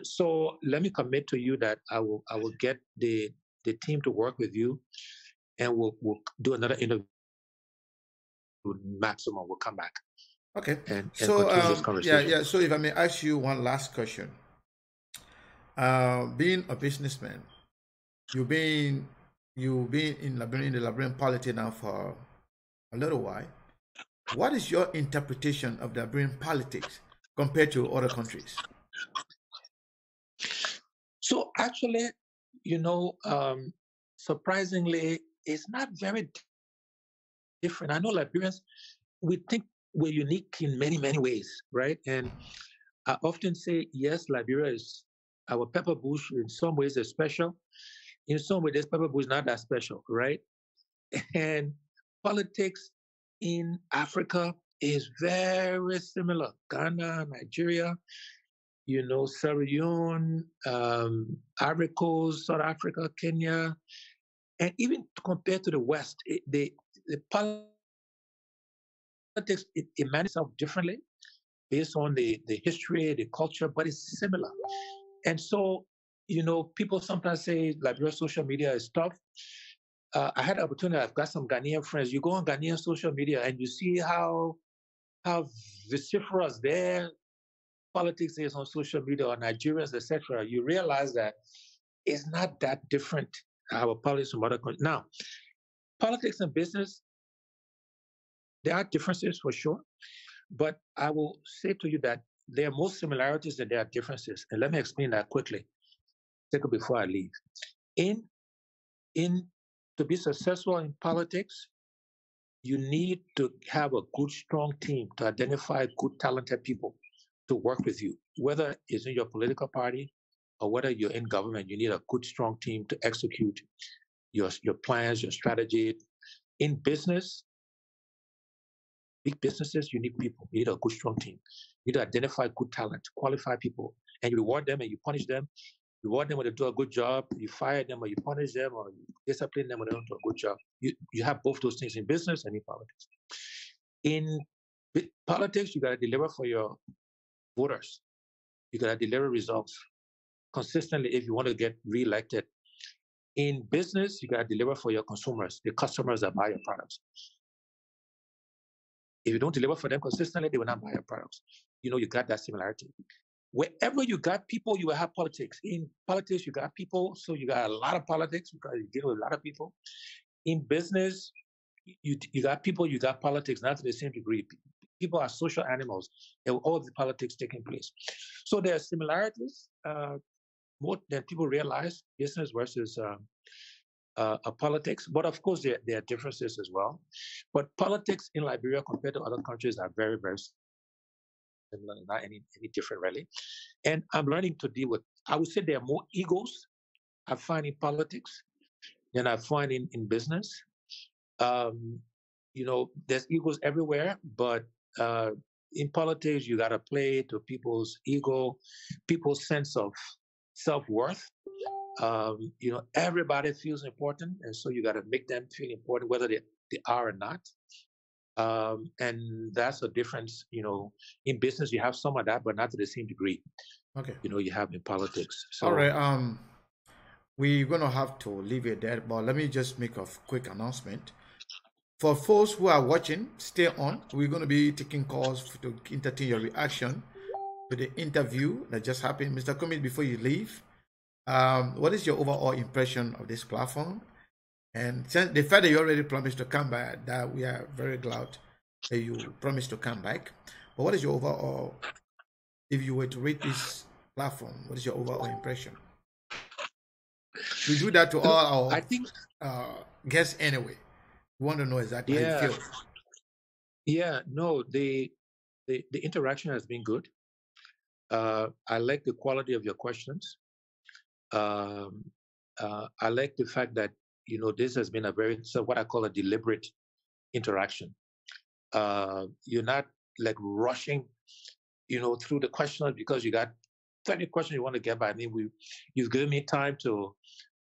So let me commit to you that I will get the team to work with you, and we'll do another interview. Maximum, we'll come back. Okay. And so continue this conversation. Yeah. So if I may ask you one last question. Being a businessman, you've been in the Liberian polity now for a little while. What is your interpretation of the Liberian politics compared to other countries? So actually, surprisingly, it's not very different. I know Liberians, we think we're unique in many, many ways, right? And I often say, yes, Liberia is, our pepper bush in some ways is special. In some ways, this pepper bush is not that special, right? And politics in Africa is very similar. Ghana, Nigeria, Sierra Leone, Ivory Coast, South Africa, Kenya, and even compared to the West, the politics, it manifests itself differently based on the history, the culture, but it's similar. And so, people sometimes say Liberia social media is tough. I had the opportunity, I've got some Ghanaian friends. You go on Ghanaian social media and you see how vociferous their politics is on social media, or Nigerians, etc. You realize that it's not that different, our politics from other countries. Now, politics and business, there are differences for sure, but I will say to you that there are more similarities than there are differences. And let me explain that quickly, before I leave. To be successful in politics, you need to have a good, strong team to identify good, talented people to work with you. Whether it's in your political party or whether you're in government, you need a good, strong team to execute your plans, your strategy. In business, big businesses, you need people. You need a good, strong team. You need to identify good talent, qualify people, and you reward them and you punish them. You reward them when they do a good job. You fire them or you punish them or you discipline them when they don't do a good job. You have both those things in business and in politics. In politics, you got to deliver for your voters. You got to deliver results consistently if you want to get reelected. In business, you got to deliver for your consumers, the customers that buy your products. If you don't deliver for them consistently, they will not buy your products. You got that similarity. Wherever you got people, you will have politics. In politics, you got people, so you got a lot of politics because you deal with a lot of people. In business, you got people, you got politics, not to the same degree. People are social animals. There will always be politics taking place. So there are similarities, more than people realize, business versus politics. But of course, there are differences as well. But politics in Liberia compared to other countries are very, very similar, not any different really. And I'm learning to deal with, I would say there are more egos I find in politics than I find in business. There's egos everywhere, but in politics, you got to play to people's ego, people's sense of self-worth. Everybody feels important, and so you got to make them feel important, whether they are or not. And that's a difference. In business, you have some of that, but not to the same degree. Okay. You have in politics. So, all right. We're gonna have to leave it there, but let me just make a quick announcement. For folks who are watching, stay on. We're going to be taking calls to entertain your reaction to the interview that just happened. Mr. Commit, before you leave, what is your overall impression of this platform? And the fact that you already promised to come back, that we are very glad that you promised to come back. But what is your overall, if you were to rate this platform, what is your overall impression? We do that to all our guests anyway. We want to know exactly how you feel. Yeah, no, the interaction has been good. I like the quality of your questions. I like the fact that, this has been what I call a deliberate interaction. You're not like rushing, through the questions because you got 30 questions you want to get by. I mean, you've given me time to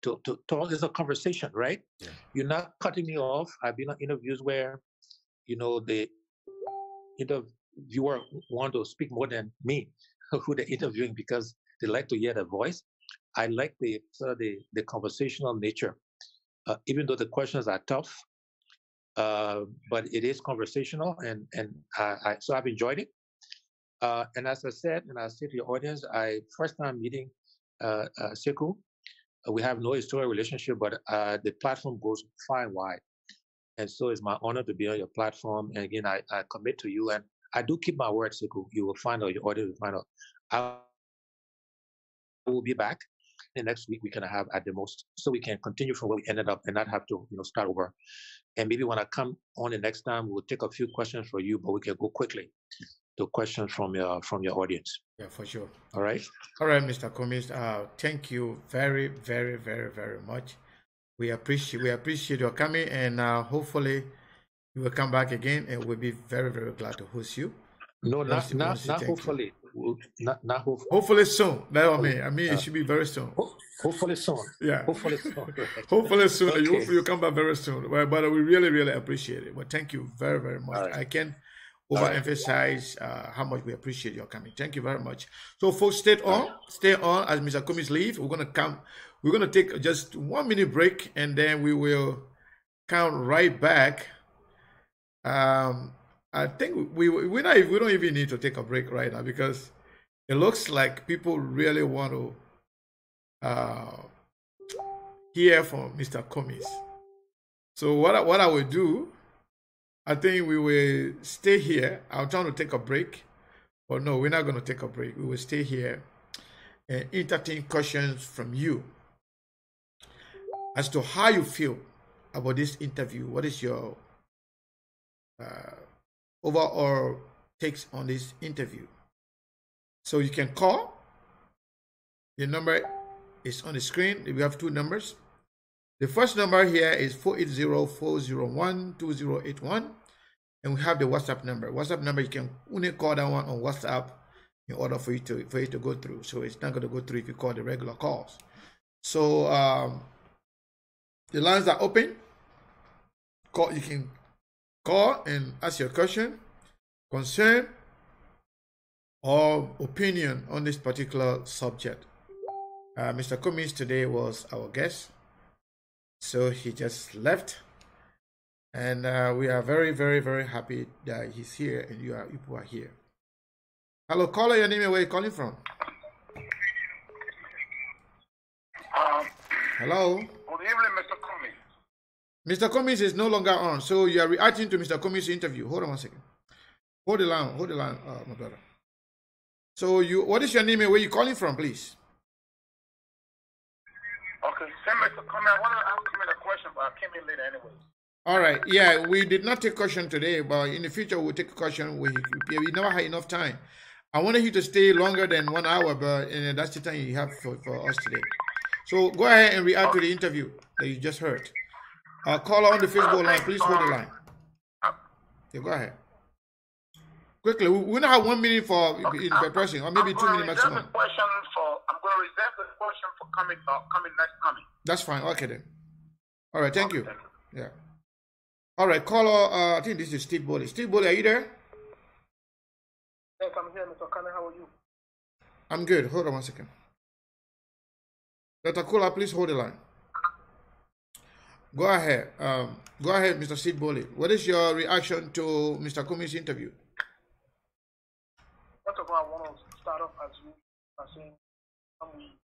talk. There's a conversation, right? Yeah. You're not cutting me off. I've been on interviews where, the interviewer want to speak more than me, who they're interviewing, because they like to hear their voice. I like the conversational nature, even though the questions are tough, but it is conversational, and so I've enjoyed it. And as I said, and I said to your audience, first time meeting Sekou. We have no historical relationship, but the platform goes far and wide. And so it's my honor to be on your platform. And again, I commit to you, and I do keep my word, Sekou. You will find out, your audience will find out. I will be back. And next week we can have at the most, so we can continue from where we ended up and not have to, start over. And maybe when I come on the next time, we'll take a few questions for you, but we can go quickly to questions from your audience. Yeah, for sure. All right. All right, Mr. Cummings. Thank you very, very, very, very much. We appreciate your coming, and hopefully you will come back again, and we'll be very, very glad to host you. No, not hopefully. Not hopefully. Hopefully soon. That's what I mean. It should be very soon. Hopefully soon. Yeah. Hopefully soon. Hopefully soon. Okay. Hopefully you come back very soon. But we really, really appreciate it. But thank you very, very much. Right. I can't overemphasize how much we appreciate your coming. Thank you very much. So folks, stay on as Mr. Cummings leaves. We're gonna take just 1 minute break, and then we will come right back. I think we don't even need to take a break right now, because it looks like people really want to hear from Mr. Cummings. So what I will do, I think we will stay here. I'm trying to take a break, but no, we're not going to take a break. We will stay here and entertain questions from you as to how you feel about this interview. What is your overall takes on this interview? So you can call. The number is on the screen. We have two numbers. The first number here is 480-401-2081. And we have the WhatsApp number. WhatsApp number, you can only call that one on WhatsApp in order for it to go through. So it's not going to go through if you call the regular calls. So the lines are open. You can call and ask your question, concern, or opinion on this particular subject. Mr. Cummings today was our guest, so he just left, and we are very, very, very happy that he's here and you are here. Hello, caller, your name and where you calling from? Hello. Good evening, Mr. Cummings. Mr. Cummings is no longer on, so you are reacting to Mr. Cummings' interview. Hold on 1 second. Hold the line, my brother. So what is your name and where you calling from, please? Okay, Mr. Cummings, I want to ask him a question, but I came in late anyway. All right, yeah, we did not take question today, but in the future we'll take a question. We never had enough time. I wanted you to stay longer than 1 hour, but that's the time you have for us today. So go ahead and react to the interview that you just heard. Caller on the Facebook line, please hold the line. Okay, go ahead. Quickly, we now have 1 minute for per person, or maybe 2 minutes maximum. I'm going to reserve the question for coming next coming. That's fine. Okay then. All right, thank you. Yeah. All right, caller. I think this is Steve Boley. Steve Boley, are you there? Yes, I'm here, Mr. Cummings. How are you? I'm good. Hold on 1 second. Dr. Kula, please hold the line. Go ahead. Go ahead, Mr. Steve Boley. What is your reaction to Mr. Cummings' interview? First of all, I want to start off as you are saying, when we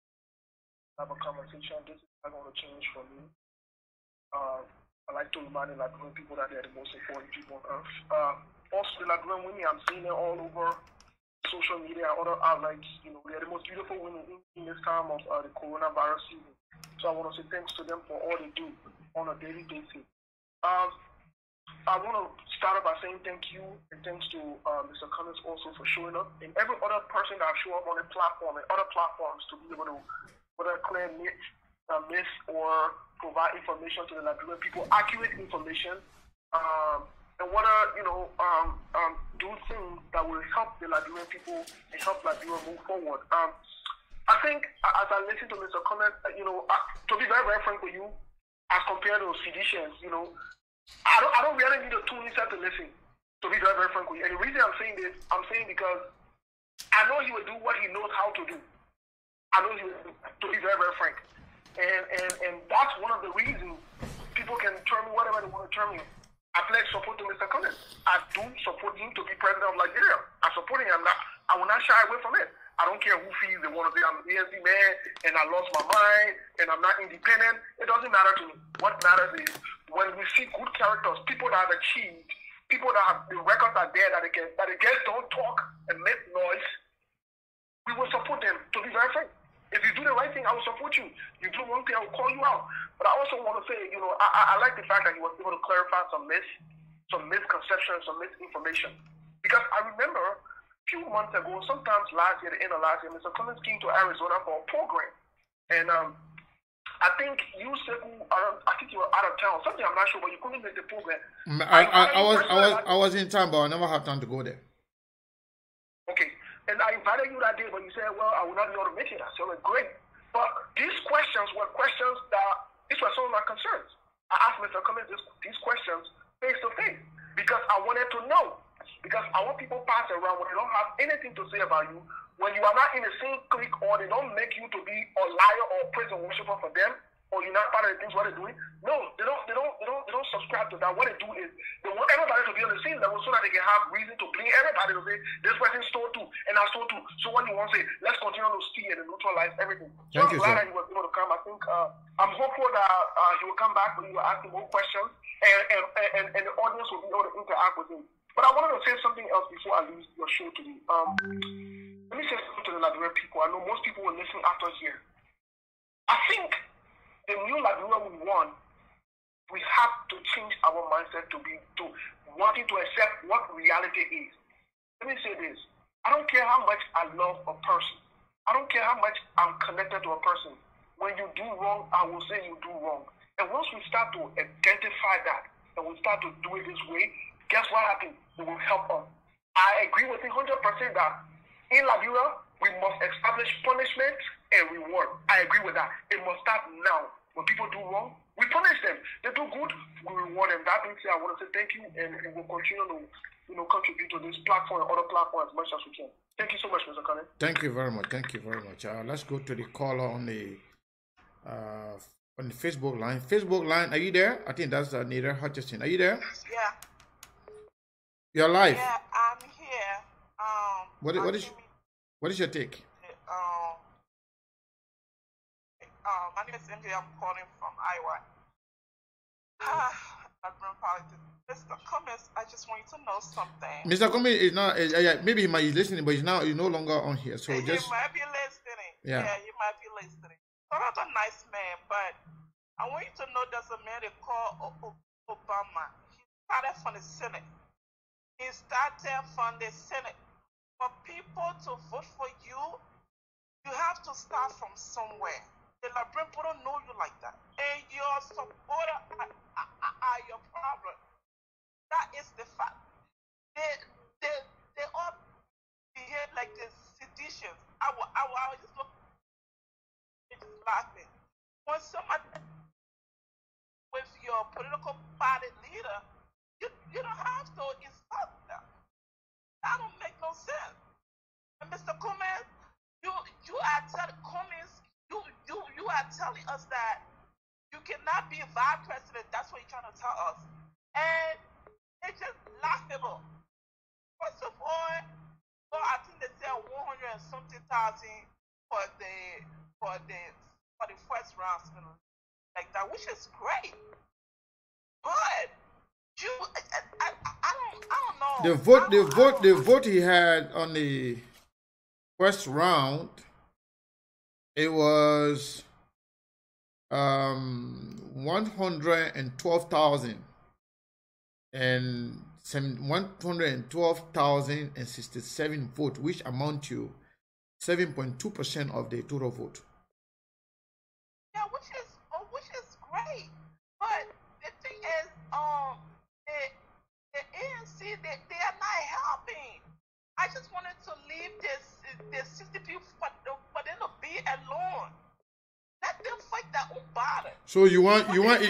have a conversation, this is not going to change for me. I like to remind the Lagrange people that they're the most important people on earth. Also, the Lagrange women, I'm seeing it all over social media and other outlets. They're the most beautiful women in this time of the coronavirus season. So I want to say thanks to them for all they do on a daily basis. I want to start off by saying thank you and thanks to Mr. Cummings also for showing up, and every other person that show up on the platform and other platforms to be able to, with a clear niche, miss or provide information to the Liberian people, accurate information, and want to, do things that will help the Liberian people and help Liberia move forward. I think as I listen to Mr. Comment, to be very, very frank with you, as compared to seditious, I don't really need a tune inside to listen. To be very, very frank with you, and the reason I'm saying this, because I know he will do what he knows how to do. I know he will do, to be very, very frank, and that's one of the reasons people can term me whatever they want to term me. I pledge support to Mr. Collins. I do support him to be president of Nigeria. I support him. I will not shy away from it. I don't care who feels they want to say I'm an ANC man and I lost my mind and I'm not independent. It doesn't matter to me. What matters is when we see good characters, people that have achieved, people that have the records are there that they just don't talk and make noise, we will support them, to be very frank. If you do the right thing, I will support you. You do one thing, I will call you out. But I also want to say, I like the fact that he was able to clarify some misconceptions, some misinformation. Because I remember a few months ago, sometimes last year, the end of last year, Mr. Clemens came to Arizona for a program. And I think you said, I think you were out of town. Something I'm not sure, but you couldn't make the program. I was in town, but I never had time to go there. Okay. And I invited you that day, but you said, well, I will not be able to make it. I said, well, great. But these questions were questions these were some of my concerns. I asked Mr. Cummings these questions face to face because I wanted to know. Because I want people pass around when they don't have anything to say about you, when you are not in the same clique or they don't make you to be a liar or a praise and worshiper for them, or you're not part of the things what they're doing. No, they don't subscribe to that. What they do is they want everybody to be on the same level so that they can have reason to blame everybody to say this person stole too and I stole too. So what you want to say, let's continue to see and neutralize everything. So I'm glad that he was able to come. I think I'm hopeful that he will come back when you ask him more questions and the audience will be able to interact with him. But I wanted to say something else before I leave your show today. Let me say something to the Liberian people. I know most people will listen after here. I think the new Liberia we want, we have to change our mindset to wanting to accept what reality is. Let me say this. I don't care how much I love a person. I don't care how much I'm connected to a person. When you do wrong, I will say you do wrong. And once we start to identify that and we start to do it this way, guess what happens? It will help us. I agree with you 100% that in Liberia, we must establish punishment and reward. I agree with that. It must start now. When people do wrong, we punish them. They do good, we reward them. That being said, I want to say thank you, and we'll continue to contribute to this platform and other platforms as much as we can. Thank you so much, Mr. Kane. Thank you very much. Thank you very much. Let's go to the caller on the Facebook line. Facebook line, are you there? I think that's Nita Hutchison. Are you there? Yeah. You're live. Yeah, I'm here. What is your take? My name is India. I'm calling from Iowa. Mr. Cummings, I just want you to know something. Mr. Cummings is not. Maybe he might be listening, but he's no longer on here. So he might be listening. Yeah, you might be listening. So that's a nice man, but I want you to know there's a man they call Obama. He started from the Senate. For people to vote for you, you have to start from somewhere. The Liberian people don't know you like that. And your supporters are your problem. That is the fact. They all behave like the seditious. I was just laughing. When somebody with your political party leader, you don't have to insult them. That don't make no sense. And Mr. Cummings, you are telling Cummings, you are telling us that you cannot be vice president. That's what you're trying to tell us. And it's just laughable. First of all, I think they said 100 and something thousand for the first round, like that, which is great. But I don't know. The vote he had on the first round, it was 112,000 and 112,067 votes, which amount to 7.2% of the total vote. Yeah, which is right. But the thing is, the ANC, they are not helping. I just wanted to leave this 60 people for them to be alone. Let them fight their own battle. So you recommend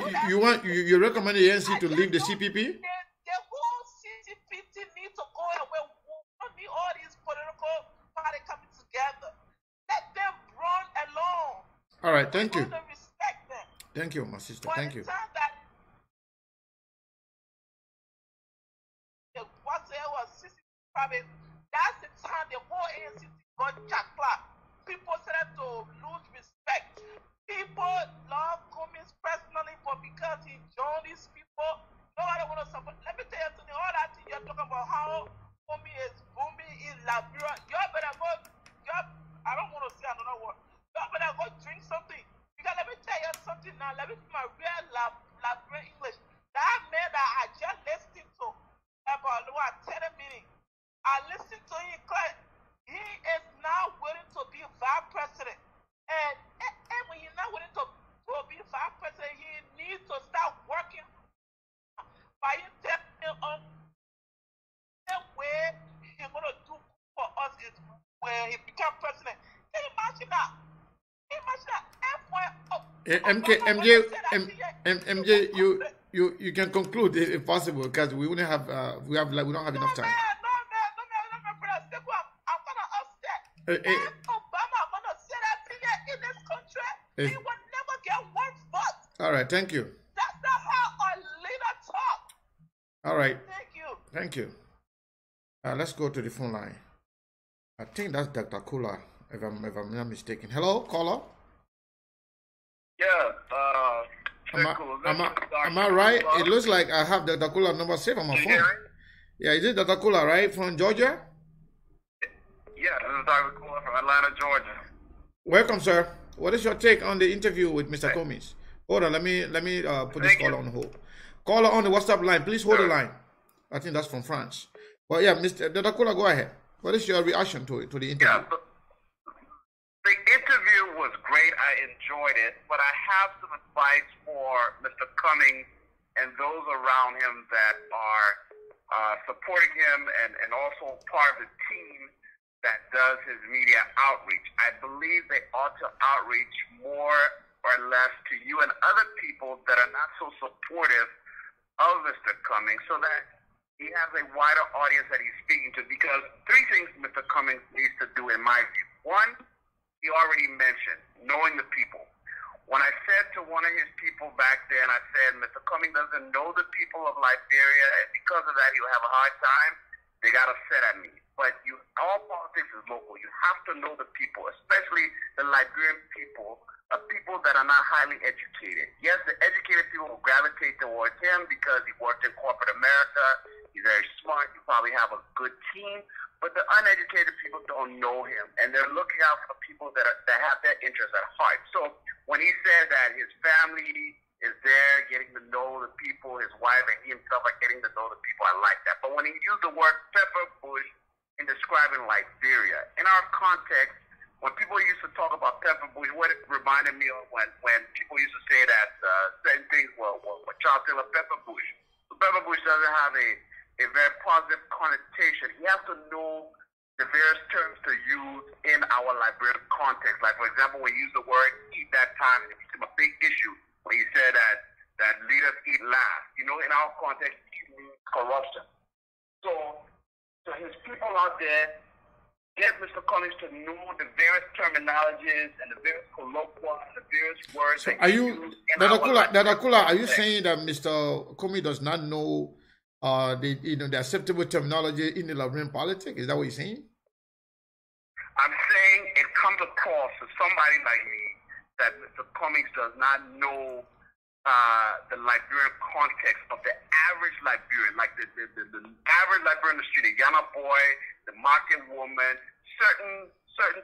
the ANC to leave the CPP? The whole CPP needs to go away. We don't need all these political parties coming together. Let them run alone. All right, thank you. Respect them. Thank you, my sister. Thank you. That's the time the whole ANC got jackpot. People started to lose respect. People love Cummings personally, but because he joined these people, nobody want to support. Let me tell you something. All that thing you're talking about, how Cummings is booming in Liberia, you better go. I don't want to say another word. You better go drink something. Because let me tell you something now. Let me put my real Liberian English. That man that I just listened to about 10 minutes. I listened to him because he is now willing to be vice president. And when he's not willing to be vice president, he needs to start working by him telling on the way he's going to do for us is when he become president. Can you imagine that? MJ, you can conclude if possible because we don't have enough time. If Obama gonna say that thing in this country, he will never get one vote. All right, thank you. That's not how a leader talk. All right. Thank you. Thank you. Let's go to the phone line. I think that's Dr. Kula, if I'm not mistaken. Hello, caller. Yeah. Am I right? It looks like I have Dr. Kula number saved on my phone. Yeah, is it Dr. Kula, right, from Georgia? Yeah, this is Dr. Kula from Atlanta, Georgia. Welcome, sir. What is your take on the interview with Mr. Cummings? Hold on, let me put this caller on hold. Caller on the WhatsApp line, please hold the line. I think that's from France. Well, yeah, Mr. Dr. Kula, go ahead. What is your reaction to the interview? Yeah, the interview was great. I enjoyed it, but I have some advice for Mr. Cummings and those around him that are supporting him and also part of the team that does his media outreach. I believe they ought to outreach more or less to you and other people that are not so supportive of Mr. Cummings so that he has a wider audience that he's speaking to, because three things Mr. Cummings needs to do in my view. One, he already mentioned, knowing the people. When I said to one of his people back then, I said, Mr. Cummings doesn't know the people of Liberia, and because of that, he'll have a hard time. They got upset at me. But all politics is local. You have to know the people, especially the Liberian people, people that are not highly educated. Yes, the educated people will gravitate towards him because he worked in corporate America. He's very smart. You probably have a good team. But the uneducated people don't know him, and they're looking out for people that have their interests at heart. So when he said that his family is there getting to know the people, his wife and he himself are getting to know the people, I like that. But when he used the word pepper bush in describing Liberia, in our context, when people used to talk about pepper bush, what it reminded me of when people used to say that certain things were Charles Taylor pepper bush. So pepper bush doesn't have a very positive connotation. You have to know the various terms to use in our Liberian context. Like, for example, when you use the word eat that time, it became a big issue when you said that leaders eat last. You know, in our context, it means corruption. So his people out there, get Mr. Cummings to know the various terminologies and the various colloquia and the various words. So are you, Dr. Kula, are you saying that Mr. Cummings does not know the acceptable terminology in the Liberian politics? Is that what you're saying? I'm saying it comes across to somebody like me that Mr. Cummings does not know the Liberian context of the average Liberian, like the average Liberian in the street, the Yana boy, the market woman, certain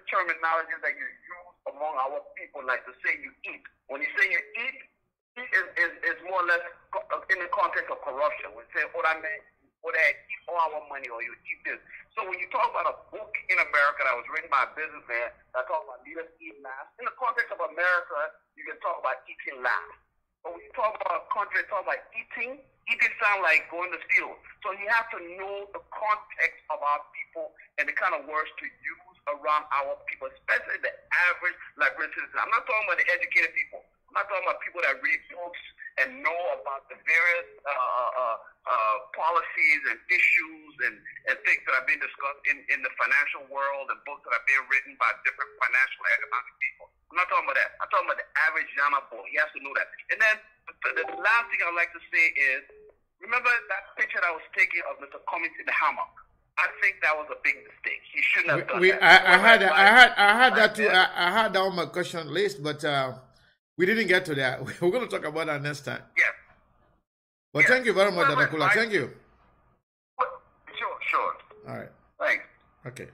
terminologies that you use among our people, like to say you eat. When you say you eat is more or less in the context of corruption. We say, oh, that man, oh, they eat all our money, or you eat this. So when you talk about a book in America that was written by a businessman that talks about leaders eat last, in the context of America, you can talk about eating last. But when you talk about country, talk about eating. Eating sounds like going to the field. So you have to know the context of our people and the kind of words to use around our people, especially the average Liberian citizen. I'm not talking about the educated people. I'm not talking about people that read books and know about the various policies and issues and things that are being discussed in the financial world and books that are being written by different financial and economic people. I'm not talking about that. I'm talking about the average Yana boy. He has to know that. And then the last thing I'd like to say is, remember that picture that I was taking of Mr. Cummings in the hammock? I think that was a big mistake. He shouldn't have done that. I had that too. I had that on my question list, but we didn't get to that. We're going to talk about that next time. Yes. But thank you very much, Dr. Kula. Thank you. Sure. All right. Thanks. Okay.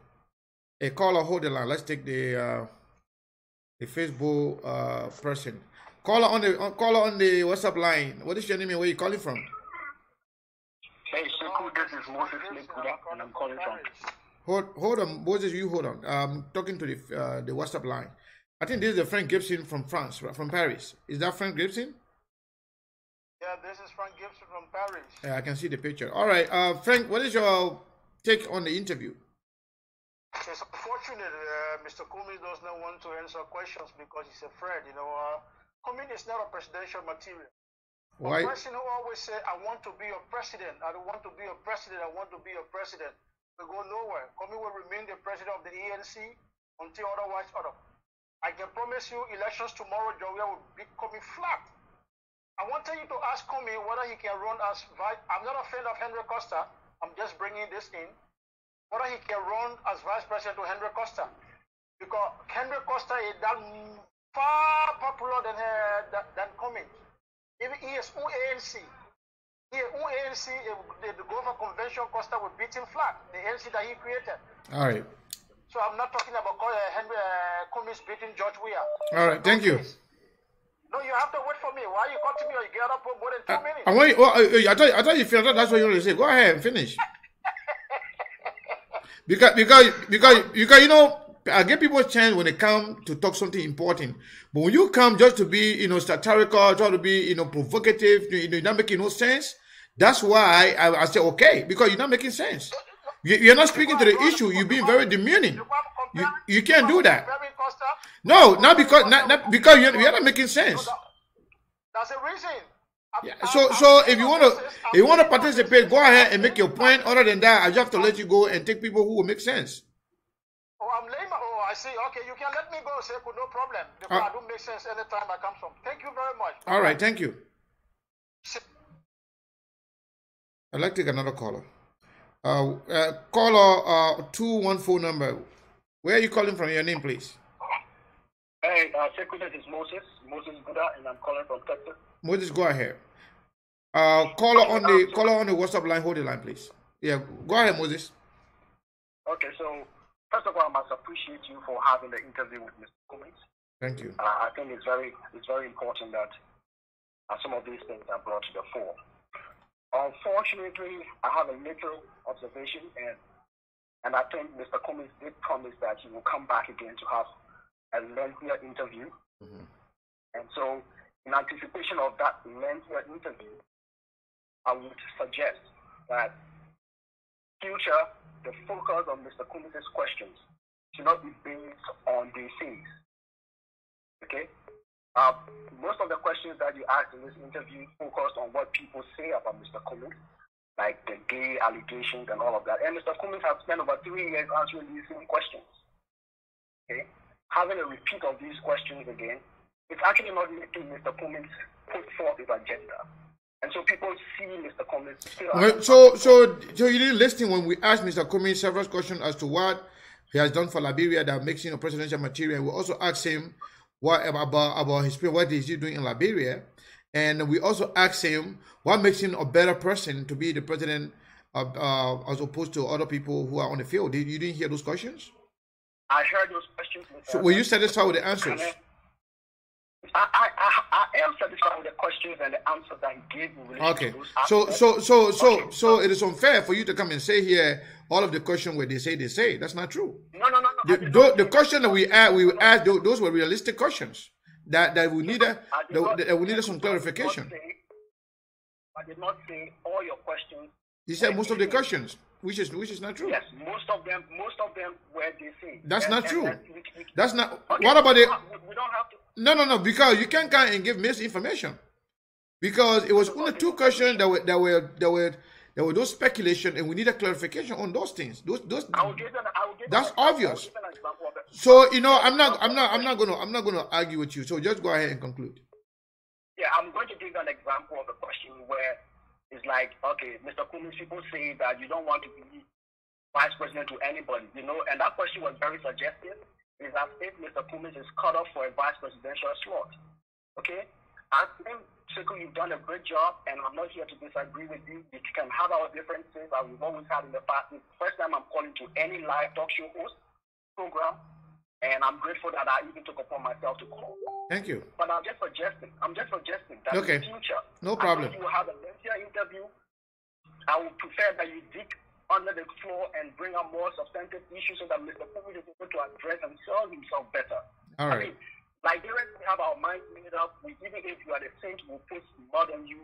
A caller, hold the line. Let's take the Facebook person. Caller on the WhatsApp line. What is your name and where are you calling from? Hey, Sekou, this is Moses Lekuda, and I'm calling from. Hold on, Moses. You hold on. I'm talking to the WhatsApp line. I think this is Frank Gibson from France, from Paris. Is that Frank Gibson? Yeah, this is Frank Gibson from Paris. Yeah, I can see the picture. All right, Frank, what is your take on the interview? It's unfortunate Mr. Cummings does not want to answer questions because he's afraid. Cummings is not a presidential material. Why? A person who always say, I want to be a president, I don't want to be a president, I want to be a president, will go nowhere. Cummings will remain the president of the ANC until otherwise ordered. I can promise you elections tomorrow, Georgia will be coming flat. I wanted you to ask Cummings whether he can run as vice. I'm not a fan of Henry Costa. I'm just bringing this in. Whether he can run as vice president to Henry Costa. Because Henry Costa is that far popular than Cummings. Even he is ANC. The Gova Convention, Costa will beat him flat. The ANC that he created. All right. So I'm not talking about Henry Cummings beating George Weah. All right, thank you. No, you have to wait for me. Why you come to me or you get up for more than 2 minutes? I thought you finished. That's what you want to say. Go ahead and finish. because I give people a chance when they come to talk something important. But when you come just to be, satirical, try to be, provocative, you're not making no sense. That's why I say, okay, because you're not making sense. You're not speaking to the issue. You're being very demeaning. You can't do that. No, not because you're not making sense. That's a reason. Yeah. So if you want to participate, go ahead and make your point. Other than that, I just have to let you go and take people who will make sense. Oh, I'm lame. Oh, I see. Okay, you can let me go, Sekou. No problem. Because I don't make sense anytime I come from. Thank you very much. All right, thank you. I'd like to take another caller. Caller 214 number. Where are you calling from? Your name, please. Hey, Sekou, this is Moses Buddha, and I'm calling from Texas. Moses, go ahead. Caller on the WhatsApp line. Hold the line, please. Yeah, go ahead, Moses. Okay, so first of all, I must appreciate you for having the interview with Mr. Cummings. Thank you. I think it's very important that some of these things are brought to the fore. Unfortunately, I have a little observation, and I think Mr. Cummings did promise that he will come back again to have a lengthier interview. Mm-hmm. And so, in anticipation of that lengthier interview, I would suggest that future, the focus on Mr. Cummings' questions should not be based on these things. Okay? Most of the questions that you asked in this interview focused on what people say about Mr. Cummings, like the gay allegations and all of that. And Mr. Cummings has spent over 3 years answering these same questions. Okay? Having a repeat of these questions again, it's actually not making Mr. Cummings put forth his agenda. And so people see Mr. Cummings still. So you didn't listen when we asked Mr. Cummings several questions as to what he has done for Liberia that makes him a presidential material. We also asked him what about his what is he doing in Liberia, and we also asked him what makes him a better person to be the president as opposed to other people who are on the field. You didn't hear those questions? I heard those questions. So were you satisfied with the answers? I am satisfied with the questions and the answers that he gave me. Okay. So it is unfair for you to come and say here all of the questions where they say. That's not true. No. The question that we asked, those were realistic questions. that we needed some clarification. I did not say all your questions. He said most of the questions, which is not true. Yes, most of them were the same. That's not true. That's not. Okay, what about it? We don't have to. No, because you can't come and give misinformation. Because it was only two questions that were those speculation, and we need a clarification on those things. Those. That's obvious. So I'm not going to argue with you. So just go ahead and conclude. Yeah, I'm going to give you an example of a question where it's like, okay, Mr. Cummings, people say that you don't want to be vice president to anybody, and that question was very suggestive. Is that if Mr. Cummings is cut off for a vice presidential slot, okay? I think, Sekou, you've done a great job, and I'm not here to disagree with you. We can have our differences, as we've always had in the past. It's the first time I'm calling to any live talk show host program, and I'm grateful that I even took upon myself to call. Thank you. But I'm just suggesting that okay. in the future, no problem. You will have a lengthier interview. I would prefer that you dig under the floor and bring up more substantive issues so that Mr. Cummings is able to address and sell himself better. All right. I mean, Liberians, we have our minds made up. Even if you are the saint, we'll put mud on you.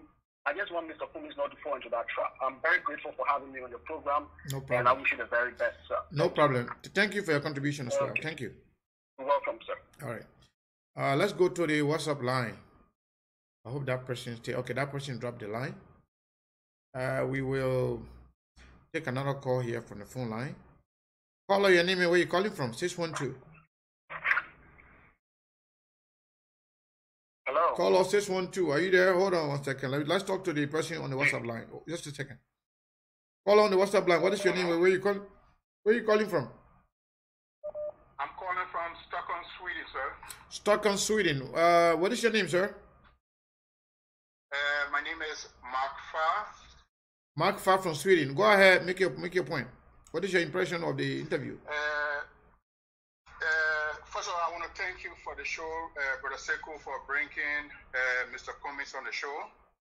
I just want Mr. Cummings not to fall into that trap. I'm very grateful for having me on your program. No problem. And I wish you the very best, sir. No problem. Thank you for your contribution as well. Okay. Thank you. You're welcome, sir. All right. Let's go to the WhatsApp line. I hope that person stay. Okay, that person dropped the line. We will take another call here from the phone line. Caller, your name and where you calling from? 612. Hello. Caller 612. Are you there? Hold on 1 second. Let's talk to the person on the WhatsApp line. Just a second. Caller on the WhatsApp line. What is your name? Where you calling? Where are you calling from? I'm calling from Stockholm, Sweden, sir. Stockholm, Sweden. What is your name, sir? My name is Mark Farr. Mark Farr from Sweden. Go ahead, make your point. What is your impression of the interview? First of all, I want to thank you for the show, Brother Sekou, for bringing Mr. Cummings on the show.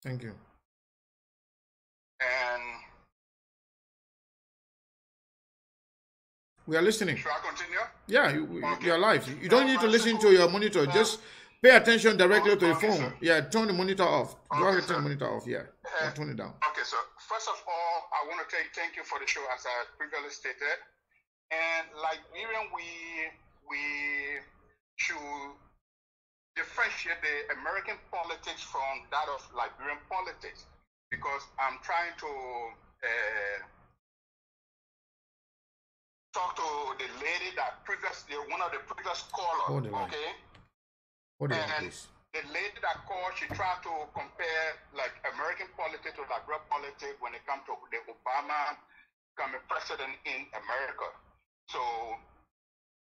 Thank you. And we are listening. Should I continue? Yeah, you are live. You don't need to listen to your monitor. Just pay attention directly to the phone. Sir. Yeah, turn the monitor off. Go ahead, sir. turn the monitor off. Yeah, turn it down. Okay, sir. First of all, I want to thank you for the show, as I previously stated. And Liberian, we should differentiate the American politics from that of Liberian politics, because I'm trying to talk to the lady that one of the previous callers. Hold the line. Okay. Hold the line, And please. the lady that called, she tried to compare like American politics to Liberian politics when it comes to the Obama becoming president in America. So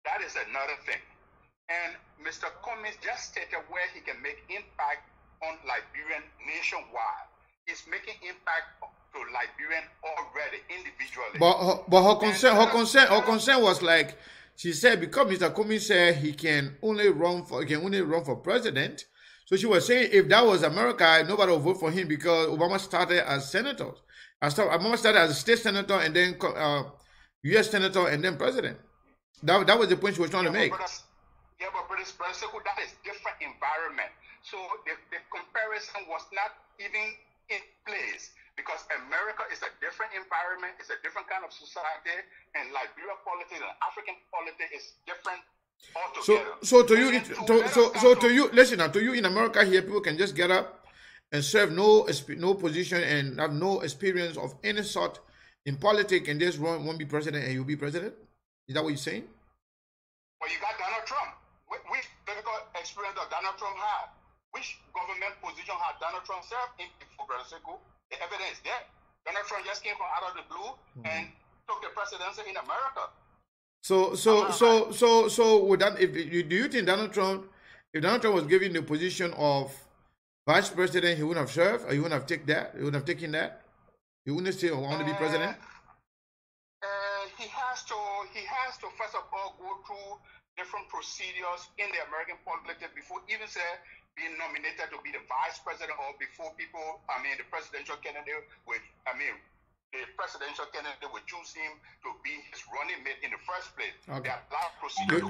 that is another thing. And Mr. Cummings just stated where he can make impact on Liberian nationwide. He's making impact to Liberian already individually. But her concern was like, she said, because Mr. Cummings said he can only run for president. So she was saying if that was America, nobody would vote for him because Obama started as senators. Obama started as a state senator and then U.S. senator and then president. That was the point she was trying to make. But Brother Sekou, that is different environment. So the comparison was not even in place, because America is a different environment, it's a different kind of society, and Liberian politics and African politics is different altogether. To you, listen now, to you in America here, people can just get up and serve no position and have no experience of any sort in politics and just won't be president and you'll be president? Is that what you're saying? Well, you got Donald Trump. Which political experience does Donald Trump have? Which government position had Donald Trump served in for Brother Sekou? The evidence is there. Donald Trump just came from out of the blue and took the presidency in America. So with that, do you think Donald Trump, if Donald Trump was given the position of vice president, he wouldn't have served, or he wouldn't have taken that? He wouldn't have taken that? He wouldn't say, I want to be president? He has to first of all go through different procedures in the American politics before even being nominated to be the vice president, or before the presidential candidate the presidential candidate would choose him to be his running mate in the first place. Okay. There are a lot of procedures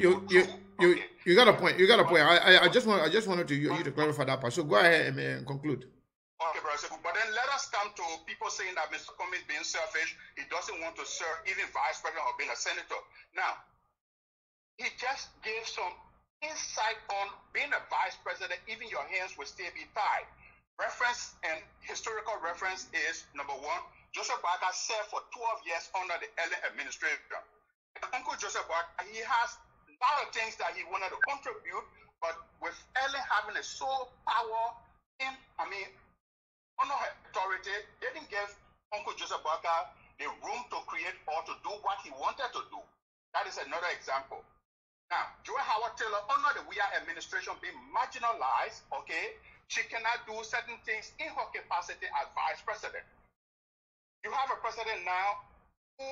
you got a point. You got a point. I just wanted you to clarify that part. So go ahead and conclude. Okay, brother. But then let us come to people saying that Mr. Cummings is being selfish. He doesn't want to serve even vice president or being a senator. Now, he just gave some insight on being a vice president. Even your hands will still be tied. Reference and historical reference is number one. Joseph Boakai served for 12 years under the Ellen administration. And Uncle Joseph Boakai, he has a lot of things that he wanted to contribute, but with Ellen having a sole power under her authority, they didn't give Uncle Joseph Boakai the room to create or to do what he wanted to do. That is another example. Now, Joy Howard Taylor, under the Weah administration, being marginalized, okay, she cannot do certain things in her capacity as vice president. You have a president now who,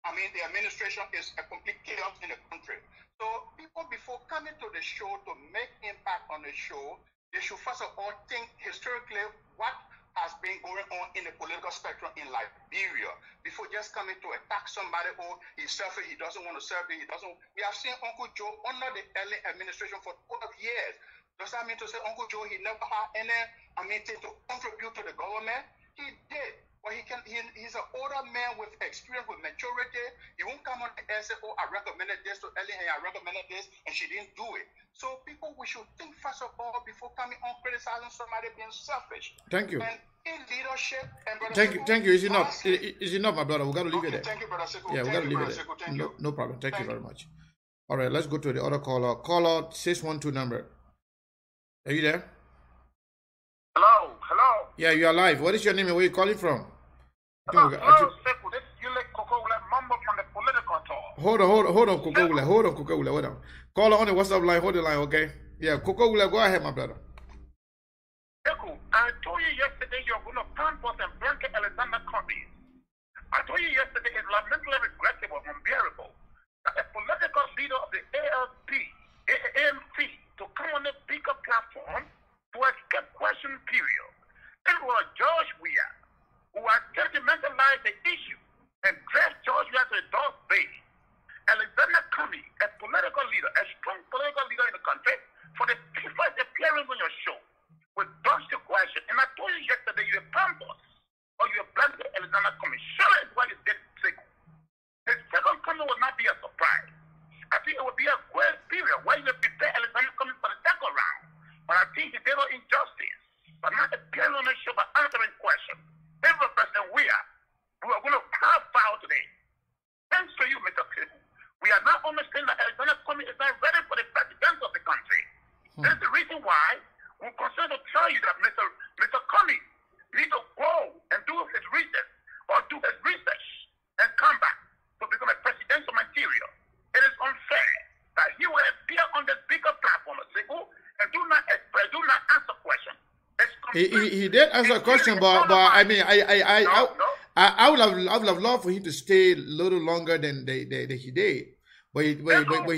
the administration is a complete chaos in the country. So people, before coming to the show to make impact on the show, they should first of all think historically what has been going on in the political spectrum in Liberia before just coming to attack somebody. Oh, he's selfish, he doesn't want to serve it, We have seen Uncle Joe under the Ellen administration for 12 years. Does that mean to say Uncle Joe, he never had any thing to contribute to the government? He did. But he's an older man with experience, with maturity. He won't come on and say, oh, I recommended this to Ellen, and I recommended this, and she didn't do it. So people, we should think first of all before coming on criticizing somebody being selfish. Thank you. And in leadership, and thank you. Is enough, my brother? We got to leave it there. Thank you, Brother Sekou. Yeah, we got to leave it there. No problem. Thank you very much. All right, let's go to the other caller. Caller 612 number. Are you there? Hello. Yeah, you are live. What is your name and where you calling from? Hello, Sekou. This is Yule Kokowule, member from the political talk. Hold on, Kokowule. Hold on. Caller on the WhatsApp line. Hold the line, okay? Yeah, Kokowule, go ahead, my brother. Sekou, I told you yesterday you're going to pamper and blanket Alexander Cummings. I told you yesterday it's lamentably regrettable, unbearable, that a political leader of the ANC to come on a bigger platform to escape question period. It was George Weah who has sentimentalized the issue and dressed George Weah to a dog bait. Alexander Cummings, a political leader, a strong political leader in the country, for the first appearance on your show, would dodge the question. And I told you yesterday you're a pampas or you're a blanket Alexander Cummings. Surely it's what you did, Sekou. The second coming will not be a surprise. I think it would be a great period where you prepare Alexander Cummings for the second round. But I think he did no injustice. But not appearing on the show, but answering questions. Every President Weah, we are going to carve foul today. Thanks to you, Mr. Sekou. We are now understanding that Alexander Cummings is not ready for the presidency of the country. This is the reason why we consider to tell you that Mr. Cummings needs to go and do his research and come back to become a presidential material. It is unfair that he will appear on the bigger platform of Sekou and do not answer questions. He did answer a question, but I would have loved for him to stay a little longer than he did, but he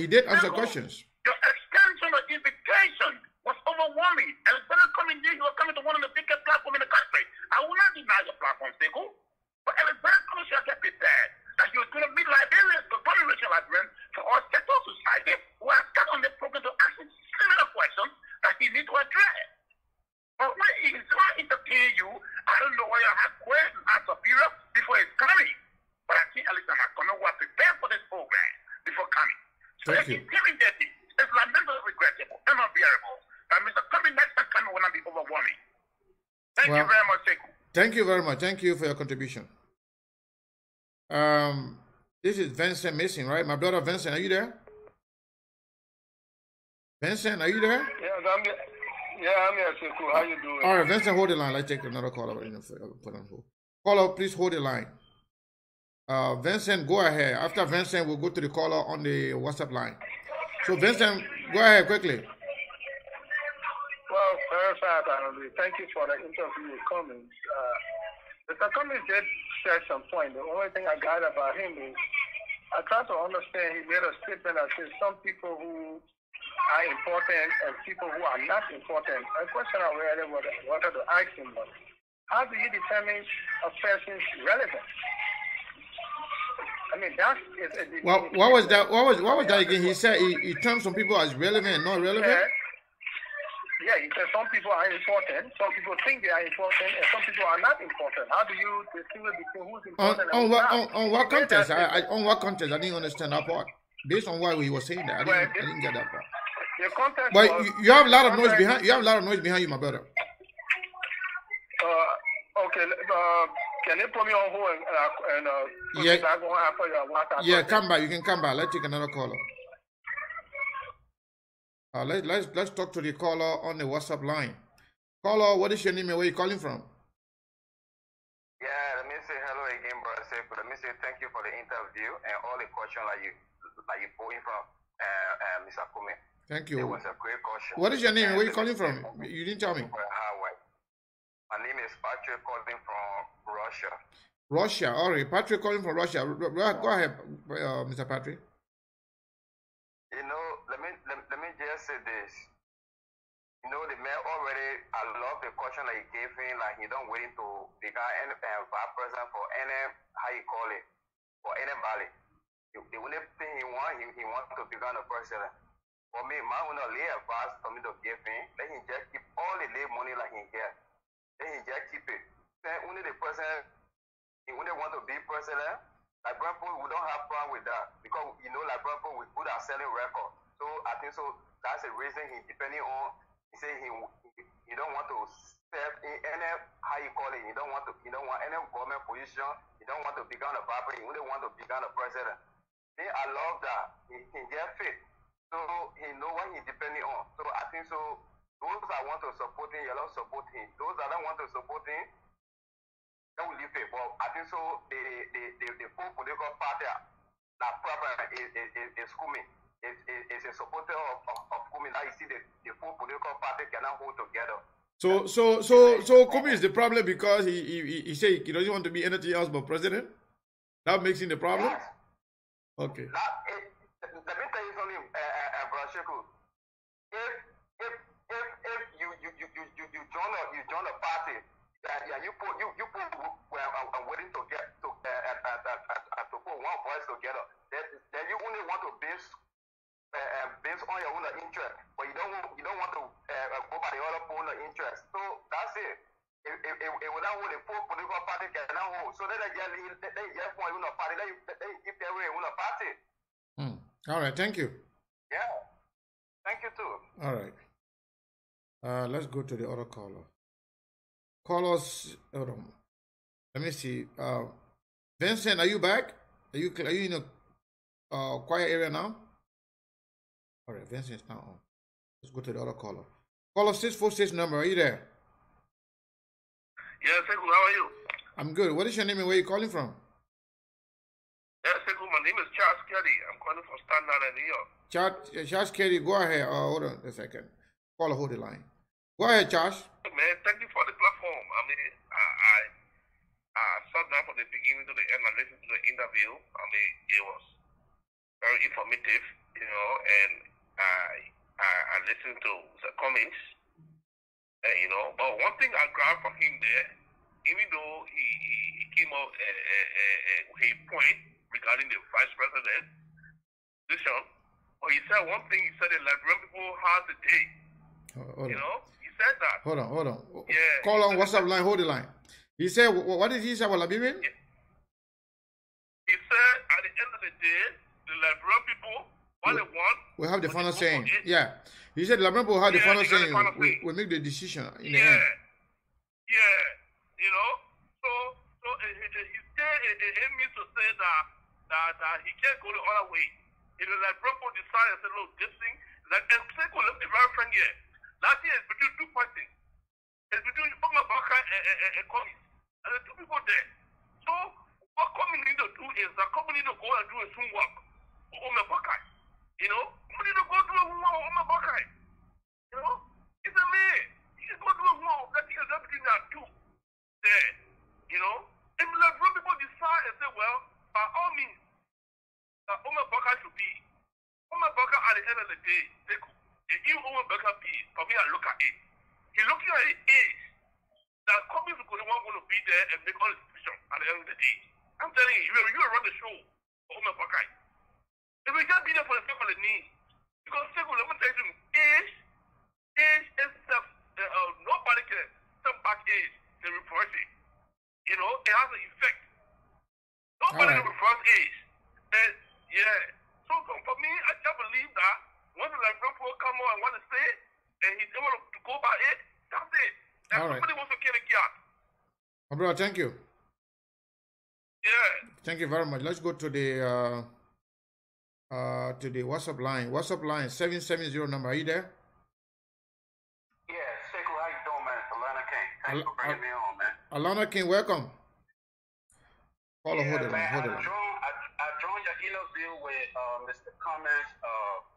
did answer questions. Your extension of invitation was overwhelming. Alexander Cummings knew he was coming to one of the biggest platforms in the country. I will not deny the platform, Sekou, but Alexander Cummings should get prepared that he was going to meet Liberians, the population Liberians, for our sector society who are stuck on the program to ask him similar questions that he needs to address. But when he's not entertaining you, I don't know why you have questions as superior before he's coming. But I think Alexander Cummings was prepared for this program before coming. So if he's giving that, it's lamentably regrettable and unbearable that Mr. Cummings next time coming will not be overwhelming. Thank you very much, Sekou. Thank you very much. Thank you for your contribution. This is Vincent Mason, right? My brother Vincent, are you there? Vincent, are you there? Yes, I'm here. Yeah, I'm here, Sekou. How you doing? All right, Vincent, hold the line. Let's take another caller. Put on hold. Caller, please hold the line. Vincent, go ahead. After Vincent, we'll go to the caller on the WhatsApp line. So, Vincent, go ahead quickly. Well, very fast, thank you for the interview with Cummings. Mr. Cummings did share some point. The only thing I got about him is I try to understand. He made a statement that says some people who are important and people who are not important. A question I really wanted to ask him was, how do you determine a person's relevance? I mean, that's... Well, what was that? What was that again? He said he termed some people as relevant and not relevant? Yeah, he said some people are important, some people think they are important, and some people are not important. How do you distinguish between who's important and who's not? On what context? On what context? I didn't understand that part. Based on why he was saying that, I didn't get that part. The context. But you have a lot of noise behind. You have a lot of noise behind you, my brother. Okay. Can you put me on hold and yeah. Back on after your WhatsApp? Yeah, come back. You can come back. Let's take another caller. Let's talk to the caller on the WhatsApp line. Caller, what is your name and where you calling from? Yeah, let me say hello again, brother. Let me say thank you for the interview and all the questions that you put in from Mr. Kumi. Thank you. It was a great question. What is your name and where you calling from? You didn't tell me. My name is Patrick, calling from Russia. Russia, all right. Patrick calling from Russia. Go ahead, Mr. Patrick. You know, let me just say this. You know, the man already, I love the question that he gave him, like he don't waiting to become any vice president for any, how you call it, for anybody. The only thing he wants to become a president. For me, my only advice for me to give him, let him just keep all the little money like he get. Let him just keep it. Then only the president, he only want to be president. Like Brampo, we don't have problem with that because you know, like Brampo, we good at selling records. So I think so that's the reason he depending on. He say he don't want to serve in any, how you call it. He don't want any government position. He don't want to become a barber. He only want to become a president. Then I love that he get fit. So he know what he depending on. So I think so. Those that want to support him, you don't support him. Those that don't want to support him, they will leave it. But I think so. The full political party, that problem is Kumi. Is a supporter of Kumi. Now you see the full political party cannot hold together. So Kumi is the problem because he say he doesn't want to be anything else but president. That makes him the problem. Yes. Okay. Let me tell you something, Brasheku. If you join a party, you put I'm waiting to get to put one voice together. Then you only want to base on your own interest, but you don't want to go by the other own interest. So that's it. It will not hold a full political party cannot hold. So they just want a party. They give their way a party. All right. Thank you. Yeah. Thank you too. All right. Let's go to the other caller. Callers, hold on. Let me see. Vincent, are you back? Are you in a quiet area now? All right, Vincent's not on. Let's go to the other caller. Caller 646 number. Are you there? Yes, Sekou, how are you? I'm good. What is your name and where are you calling from? Yes, Sekou, my name is Charles Kelly. I'm calling from Staten Island, New York. Charles Kelly, go ahead. Hold on a second. Caller, hold the line. Go ahead, Charles. Man, thank you for the platform. I mean, I sat down from the beginning to the end and listened to the interview. I mean, it was very informative, you know, and I listened to the comments, you know. But one thing I grabbed from him there, even though he came out with a point regarding the vice president position, but he said one thing. He said the Liberian people have the day. You know, he said that. Hold on. Yeah. Call on WhatsApp line. Hold the line. He said, what did he say about Liberian? Yeah. He said, at the end of the day, the Liberian people, what they want, we have the final saying. Yeah. He said the Liberian people have the final saying. We make the decision in the end. Yeah. You know, so he means to say that he can't go the other way. If the Liberian people decide and say, look, this thing, like, and Sekou, let me be very frank here. Last year is between two parties. It's between Omar Baka and Komis. And the two people there. So what Komis need to do is that Komis need to go and do a swing work for Omar Baka. You know? We need to go do a swing work for Omar Baka. You know? It's a man. He can go do a swing work. That is everything that do there. You know? If the people decide and say, well, by all means, Omar Baka should be. Omar Baka at the end of the day, Sekou. If Omar Baka be, for me, I look at it. He's looking at his age. that Cummings is the one going to be there and make all the decisions at the end of the day. I'm telling you, you will run the show for Omar Bakai. If we can't be there for the sake of the name, because let me tell you, age is stuff. Nobody can step back age to reverse it. You know, it has an effect. Nobody can reverse age. And yeah, so for me, I just believe that once the Liberian people come on and want to stay, and he's able to go by it, that's it. And somebody wants to kill a cat. My brother, thank you. Yeah. Thank you very much. Let's go to the WhatsApp line. WhatsApp line 770 number. Are you there? Yeah, Sekou, how you doing, man? Alana King. Thanks for bringing me on, man. Alana King, welcome. Hold on. I joined your interview with Mr. Cummings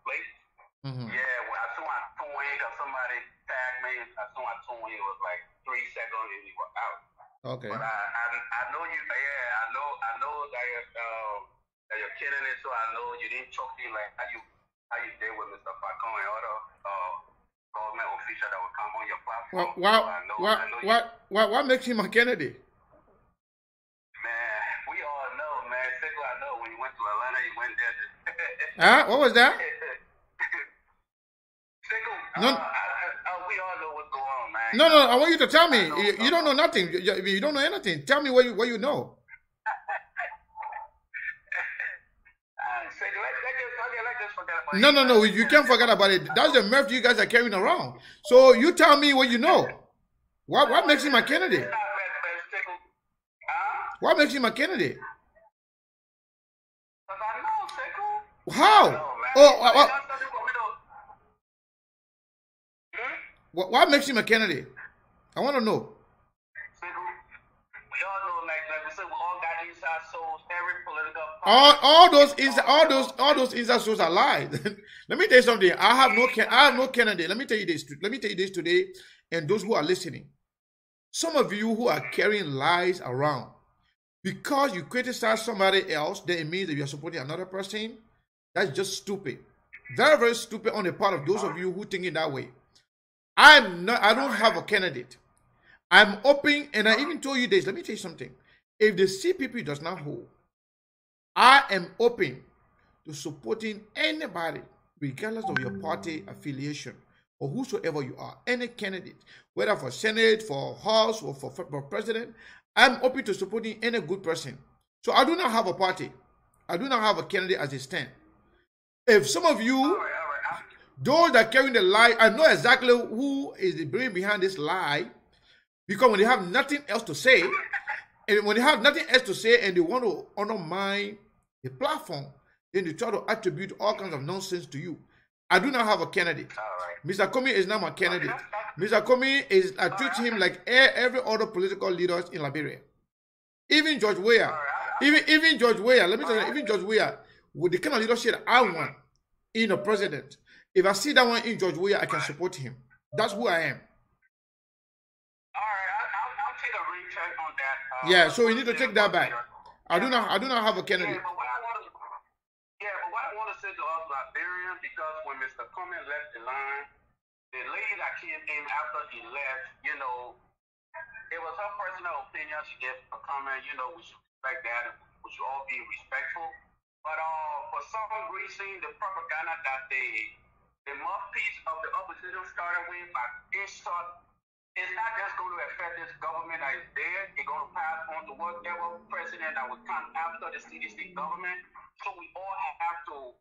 late. Mm-hmm. Yeah, well, I saw I tuned in because somebody tagged me. I saw I tuned in. It was like 3 seconds and we were out. Okay. But I know you. Yeah, I know that you're killing it. So I know you didn't choke me like how you did with Mr. Falcon and other government officials that will come on your platform. What makes him a candidate? Man, we all know, man. Sekou, I know when you went to Atlanta, you went there. What was that? Sekou, no. We all know what's going on, man. No, I want you to tell me. You don't know nothing. You don't know anything. Tell me what you know. No. You can't forget about it. That's the mess you guys are carrying around. So you tell me what you know. What makes him a candidate? What makes him a candidate? How? What makes him a candidate? I want to know. All those inside souls are lies. Let me tell you something. I have no candidate. Let me tell you this today, and those who are listening. Some of you who are carrying lies around, because you criticize somebody else, then it means that you are supporting another person. That's just stupid. Very, very stupid on the part of those of you who think it that way. I don't have a candidate. I'm open, and I even told you this. Let me tell you something. If the CPP does not hold, I am open to supporting anybody, regardless of your party affiliation or whosoever you are, any candidate, whether for Senate, for House, or for President. I'm open to supporting any good person. So I do not have a party. I do not have a candidate as a stand. If some of you, those that carrying the lie, I know exactly who is the brain behind this lie, because when they have nothing else to say, and when they have nothing else to say and they want to undermine the platform, then they try to attribute all kinds of nonsense to you. I do not have a candidate. Mr. Comey is not my candidate. Mr. Comey I treat him like every other political leaders in Liberia. Even George Weah. Even George Weah, let me tell you, even George Weah, with the kind of leadership I want in a president, if I see that one in George Weah, I can support him. That's who I am. I'll take a recheck on that. Yeah, so you need to take that back. I do not have a candidate. But what I want to say to us Liberians, because when Mr. Comey left the line, the lady that came in after he left, it was her personal opinion. She gave a comment, we should respect that and we should all be respectful. But for some reason, the propaganda that the mouthpiece of the opposition started with by insult, it's not just going to affect this government that is there. It's going to pass on to whatever president that will come after the CDC government. So we all have to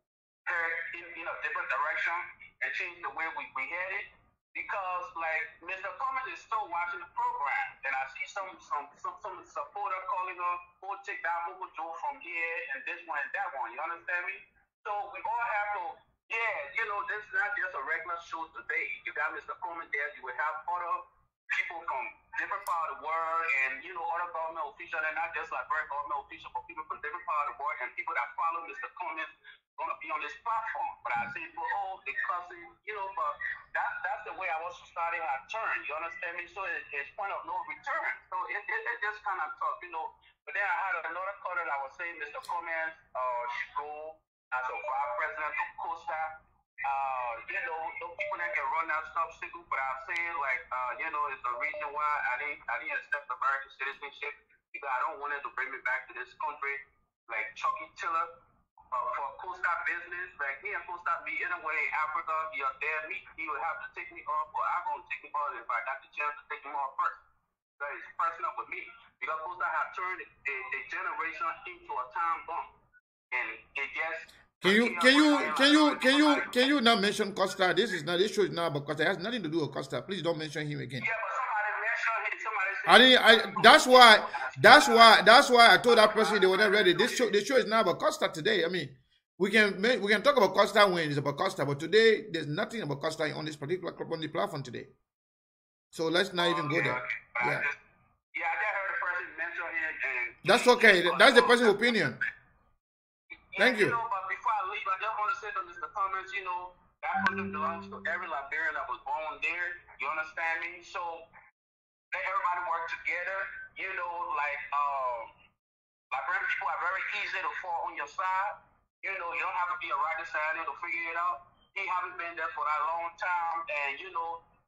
head in a different direction and change the way we headed. Because Mr. Cummings is still watching the program, and I see some supporter calling her, "Go take that Uncle Joe from here and this one and that one." You understand me? So we all have to, this is not just a regular show today. You got Mr. Cummings there. You will have other people from different parts of the world, and other government officials, and not just Liberian government officials, but people from different parts of the world, and people that follow Mr. Cummings going to be on this platform. But I say, they cussing, but that's the way our society has turned. You understand me? So it's point of no return. So it just kind of tough, But then I had another caller that was saying Mr. Cummings should go as a vice president to Costa. the people that can run that stuff, but I'm saying, like, it's the reason why I didn't accept American citizenship, because I don't want it to bring me back to this country, like Chucky Tiller, for Costa business. Like, he and Costa be anywhere in Africa, you're there, he would have to take me off, but I'm going to take him off if I got the chance to take him off first. That is personal with me, because Costa have turned the generation into a time bomb, and it just. Can you not mention Costa? This show is not about Costa. It has nothing to do with Costa. Please don't mention him again. Yeah, but somebody mentioned him. That's why I told that person they were not ready. The show is not about Costa today. I mean, we can talk about Costa when it's about Costa, but today there's nothing about Costa on this particular platform today. So let's not even go there. Yeah. I just heard a person mention him. That's okay. That's the person's opinion. Thank you. But before I leave, I just want to say to Mr. Cummings, that country belongs to every Liberian that was born there. You understand me? So let everybody work together. Liberian people are very easy to fall on your side. You don't have to be a rocket scientist to figure it out. He haven't been there for that long time, and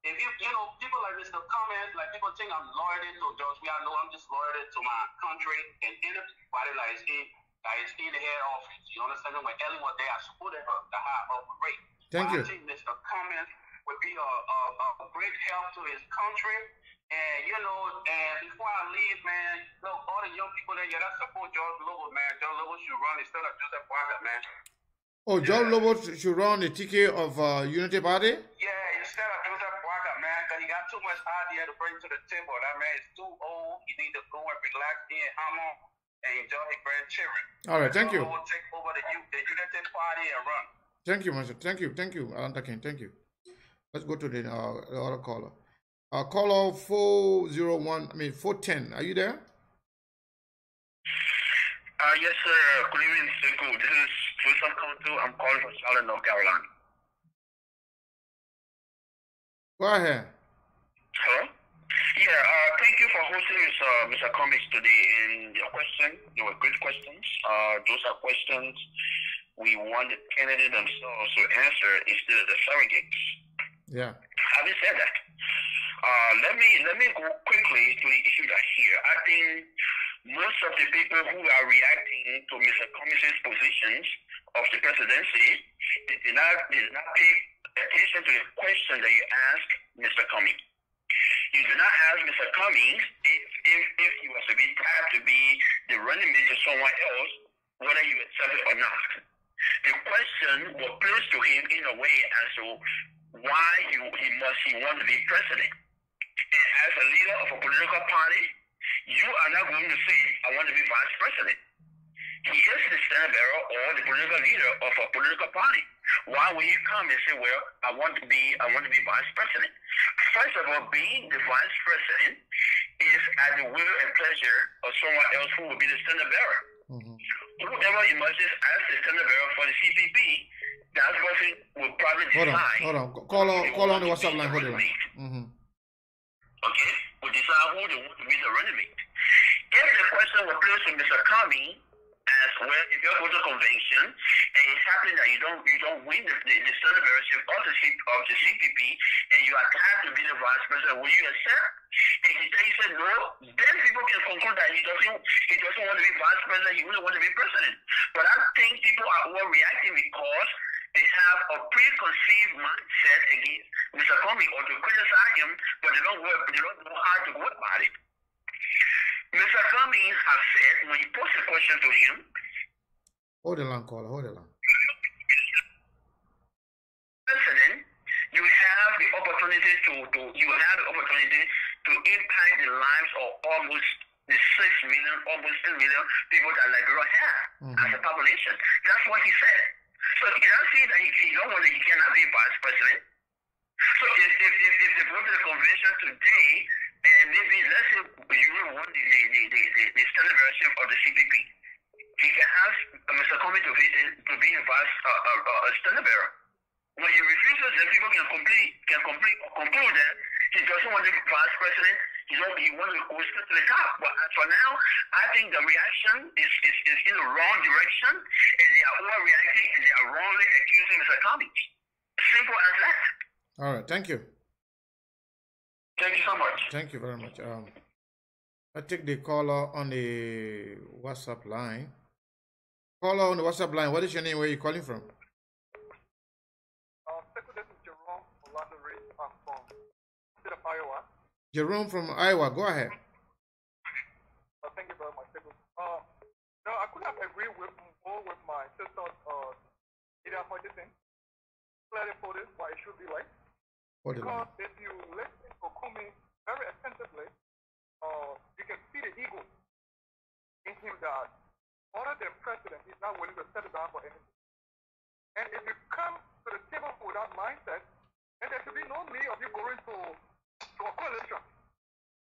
if people like Mr. Cummings, like people think I'm loyal to George, I know I'm just loyal to my country and anybody like is in the head office. You understand? When Ellen was there, I supported her the high rate. Thank you. I think Mr. Cummings would be a great help to his country. And and before I leave, man, look, all the young people there, that support George Lobo, man. George Lobo should run instead of Joseph Walker, man. Oh, George Lobo should run the ticket of Unity Party? Yeah, instead of Joseph Walker, man, because he got too much idea to bring to the table. That man is too old. He need to go and relax in Hamon and enjoy his grandchildren. All right, thank you. We'll take over the Unity Party and run. Thank you, Master. Thank you, Alanta King. Thank you. Let's go to the other caller. Caller 410. Are you there? Yes, sir. Good evening, Sekou. This is Joseph Council. I'm calling from Charlotte, North Carolina. Go ahead. Hello? Yeah, thank you for hosting Mr. Cummings today. And your question, they were great questions. Those are questions we want the candidate themselves to answer instead of the surrogates. Yeah. Having said that, let me go quickly to the issue that's here. I think most of the people who are reacting to Mr. Cummings' positions of the presidency, they did not pay attention to the question that you asked Mr. Cummings. You did not ask Mr. Cummings if he was to be tapped to be the running mate to someone else, whether you accept it or not. The question was placed to him in a way as to why he want to be president. And as a leader of a political party, you are not going to say, I want to be vice president. He is the standard bearer or the political leader of a political party. Why will you come and say, well, I want to be vice president? First of all, being the vice president is at the will and pleasure of someone else who will be the standard bearer. Mm-hmm. Whoever emerges as the standard bearer for the CPP, that person will probably decide. Hold on. Call on the WhatsApp line. Hold on. Mm-hmm. Okay? Will decide who they want to be the running mate. If the question was placed to Mr. Cummings as well, if you go to convention and it's happening that you don't win the standard bearership of the CPP and you are tapped to be the vice president, will you accept? And he said no, then people can conclude that he doesn't want to be vice president, he wouldn't want to be president. But I think people are overreacting because they have a preconceived mindset against Mr. Cummings or to criticize him, but they don't know how to go about it. Mr. Cummings has said, when you pose a question to him, hold the line, caller, hold the line. President, you have the opportunity to impact the lives of almost the 6 million, almost 10 million people that Liberia have as a population. That's what he said. So he doesn't say that he cannot be vice president. So if they go to the convention today, and maybe let's say you will won the standard bearership of the CPP, he can ask Mr. Cummings to be a vice standard bearer. When he refuses, then people can conclude that he doesn't want to be vice president. He wants to go straight to the top. But for now, I think the reaction is in the wrong direction, and they are overreacting and they are wrongly accusing Mr. Cummings. Simple as that. All right. Thank you. Thank you so much. Thank you very much. I take the caller on the WhatsApp line. Caller on the WhatsApp line. What is your name? Where are you calling from? This is Jerome Orlando Ray. I'm from the state of Iowa. Jerome from Iowa. Go ahead. Thank you very much. No, I could have agreed more with my sister's Ida Hodgson. Clearly for this, why it should be like. Because if you listen to Kumi very attentively, you can see the ego in him that other than president, he's not willing to settle down for anything. And if you come to the table with that mindset, then there should be no need of you going to a coalition.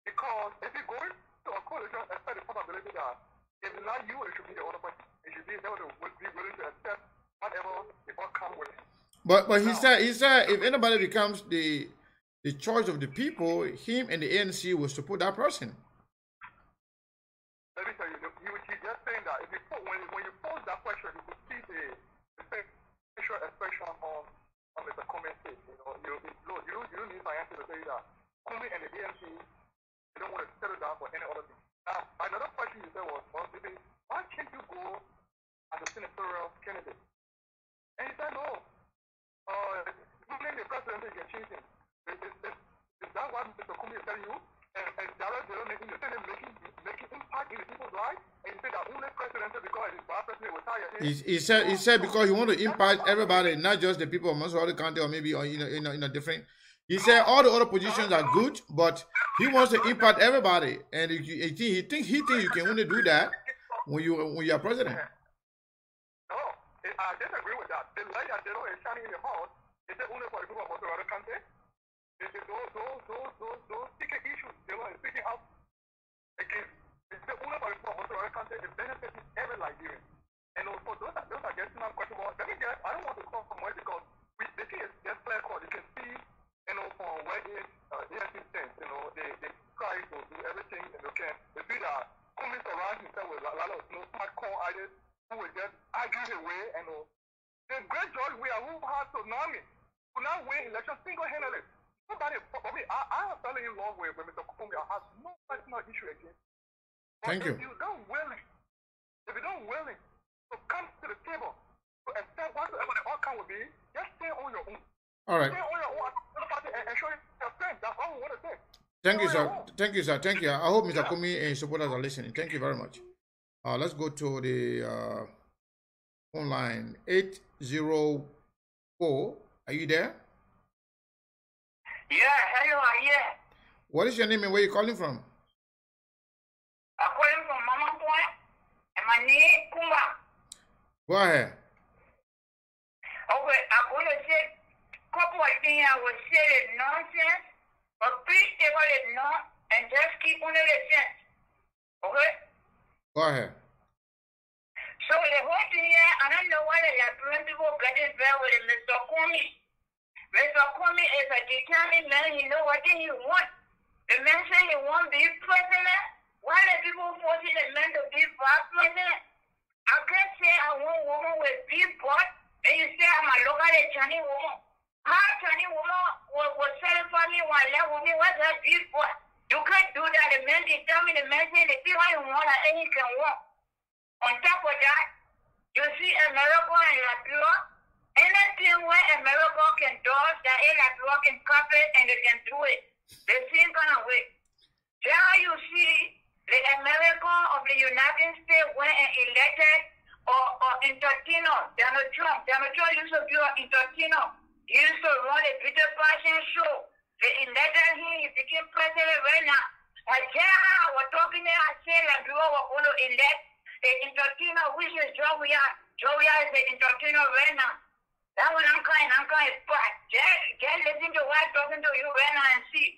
Because if you go into a coalition, expect the possibility that if it's not you, it should be the other person. It should be able to be willing to accept whatever the outcome will be. But he said if anybody becomes the choice of the people, him and the ANC will support that person. Let me tell you, he's just saying that if you put, when you pose that question, you could see the facial expression on Mr. Kumi's face. You don't need science to say that Kumi and the ANC they don't want to settle down for any other thing. Now, another question you said was, why can't you go as a senatorial candidate? And he said, no. Even the president can change him. Is that what Mr. Kumi is telling you? And direct making impact in the people's lives? And you say that only president because his vice president was tired. He said because he want to impact everybody, not just the people of Monterey County or maybe in a different. He said all the other positions are good, but he wants to impact everybody, and he thinks you can only do that when you are president. No, I disagree with that. The light that they know is shining in the house. Is it only for the people of Monterey County? Those ticket issues they were speaking out against. It's the only for the people of Monterey County. The benefit is every Nigerian. And for those are getting not questionable. Let me guess. I don't want to call from where because the thing is just clear call. You can see. From where the ANC stands, they try to do everything they can. They see that Kumi surrounds himself with a lot of smart core ideas who will just argue away. And the great George Weah who has tsunami who now win election single-handedly. Nobody, for me, I am falling in love with Mr. Kumi. I have no personal issue against. Thank you. If you don't willing to come to the table to accept whatever the outcome will be, just stay on your own. All right. Stay on your own. Thank you, sir. Thank you, sir. Thank you. I hope Mr. Kumi and his supporters are listening. Thank you very much. Let's go to the phone line 804. Are you there? Yeah, hello, yeah. What is your name and where are you calling from? I'm calling from Mama Point, and my name Kumba. Go ahead. Okay, I'm going to say couple of things I would say is nonsense, but please take all it not and just keep on the sense. Okay? Go ahead. So the whole thing here, I don't know why the Liberian people getting bad with Mr. Kumi. Mr. Kumi is a determined man, he know what he wants. The man say he won't be president. Why the people forcing the man to be vice president? I can't say I want woman with big butt, and you say I'm a local Chinese woman. How Chinese woman will satisfy me one level with me? What's that deep for? You can't do that. The man determine the man say the people you want and he can walk. On top of that, you see America and Liberia. Anything where America can do that Liberia can copy and they can do it. The same kind of way. There you see the America of the United States went and elected or entertainer Donald Trump. Donald Trump used to do an entertainer. He used to run a Peter Passion show. They elected him, he became president right now. Like, yeah, we're talking there, I said that people were going to elect the entertainer, which is Joe Weah. Joe Weah is the entertainer right now. That's what I'm kind but just listen to what I'm talking to you right now and see.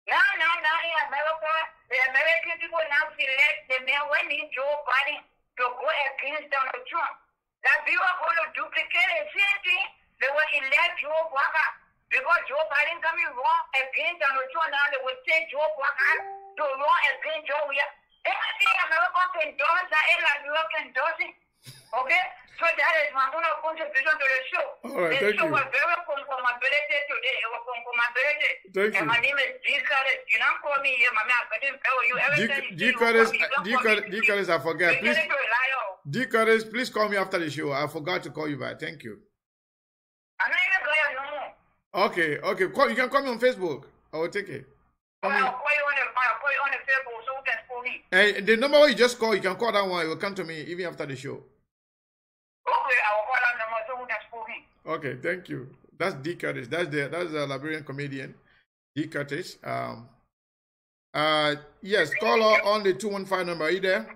Now in America, the American people now select the man when he Joe Biden to go against Donald Trump. That people are going to duplicate the same thing. They will elect Joe Walker because Joe Biden coming wrong against Donald Trump. Now they will take Joe Walker to run against Joe Weah. Everything America can do, that Liberia can do it. Okay? So that is my own contribution to the show. All right, the thank show you. was very comfortability today. It was comfortability. Thank and you. My name is D. Curtis. You don't call me here, my man. I couldn't tell you everything. D. Curtis, I forgot. Please, D. Curtis, please call me after the show. I forgot to call you back. Thank you. I'm not even going no more. Okay. You can call me on Facebook. I will take it. I'll call you on the Facebook so you can call me. Hey, the number you just call, you can call that one. It will come to me even after the show. Okay, I will call that number so you can call me. Okay, thank you. That's D. Curtis. That's the Liberian comedian, D. Curtis. Yes, caller on the 215 number. Are you there?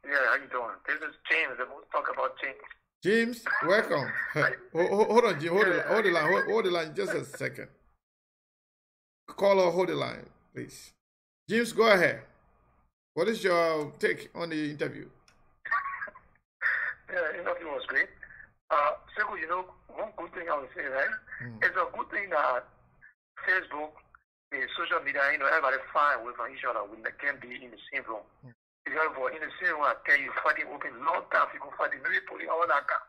Yeah, how you doing? This is James. We'll talk about James. James, welcome. Hold on, Jim. Hold the line just a second. Caller, hold the line, please. James, go ahead. What is your take on the interview? Yeah, the interview was great. Sekou, one good thing I would say, right? It's a good thing that Facebook, the social media, everybody far away from each other. We can be in the same room. Because in the same room, I tell you, fighting open, long time people fighting, maybe putting all that guy.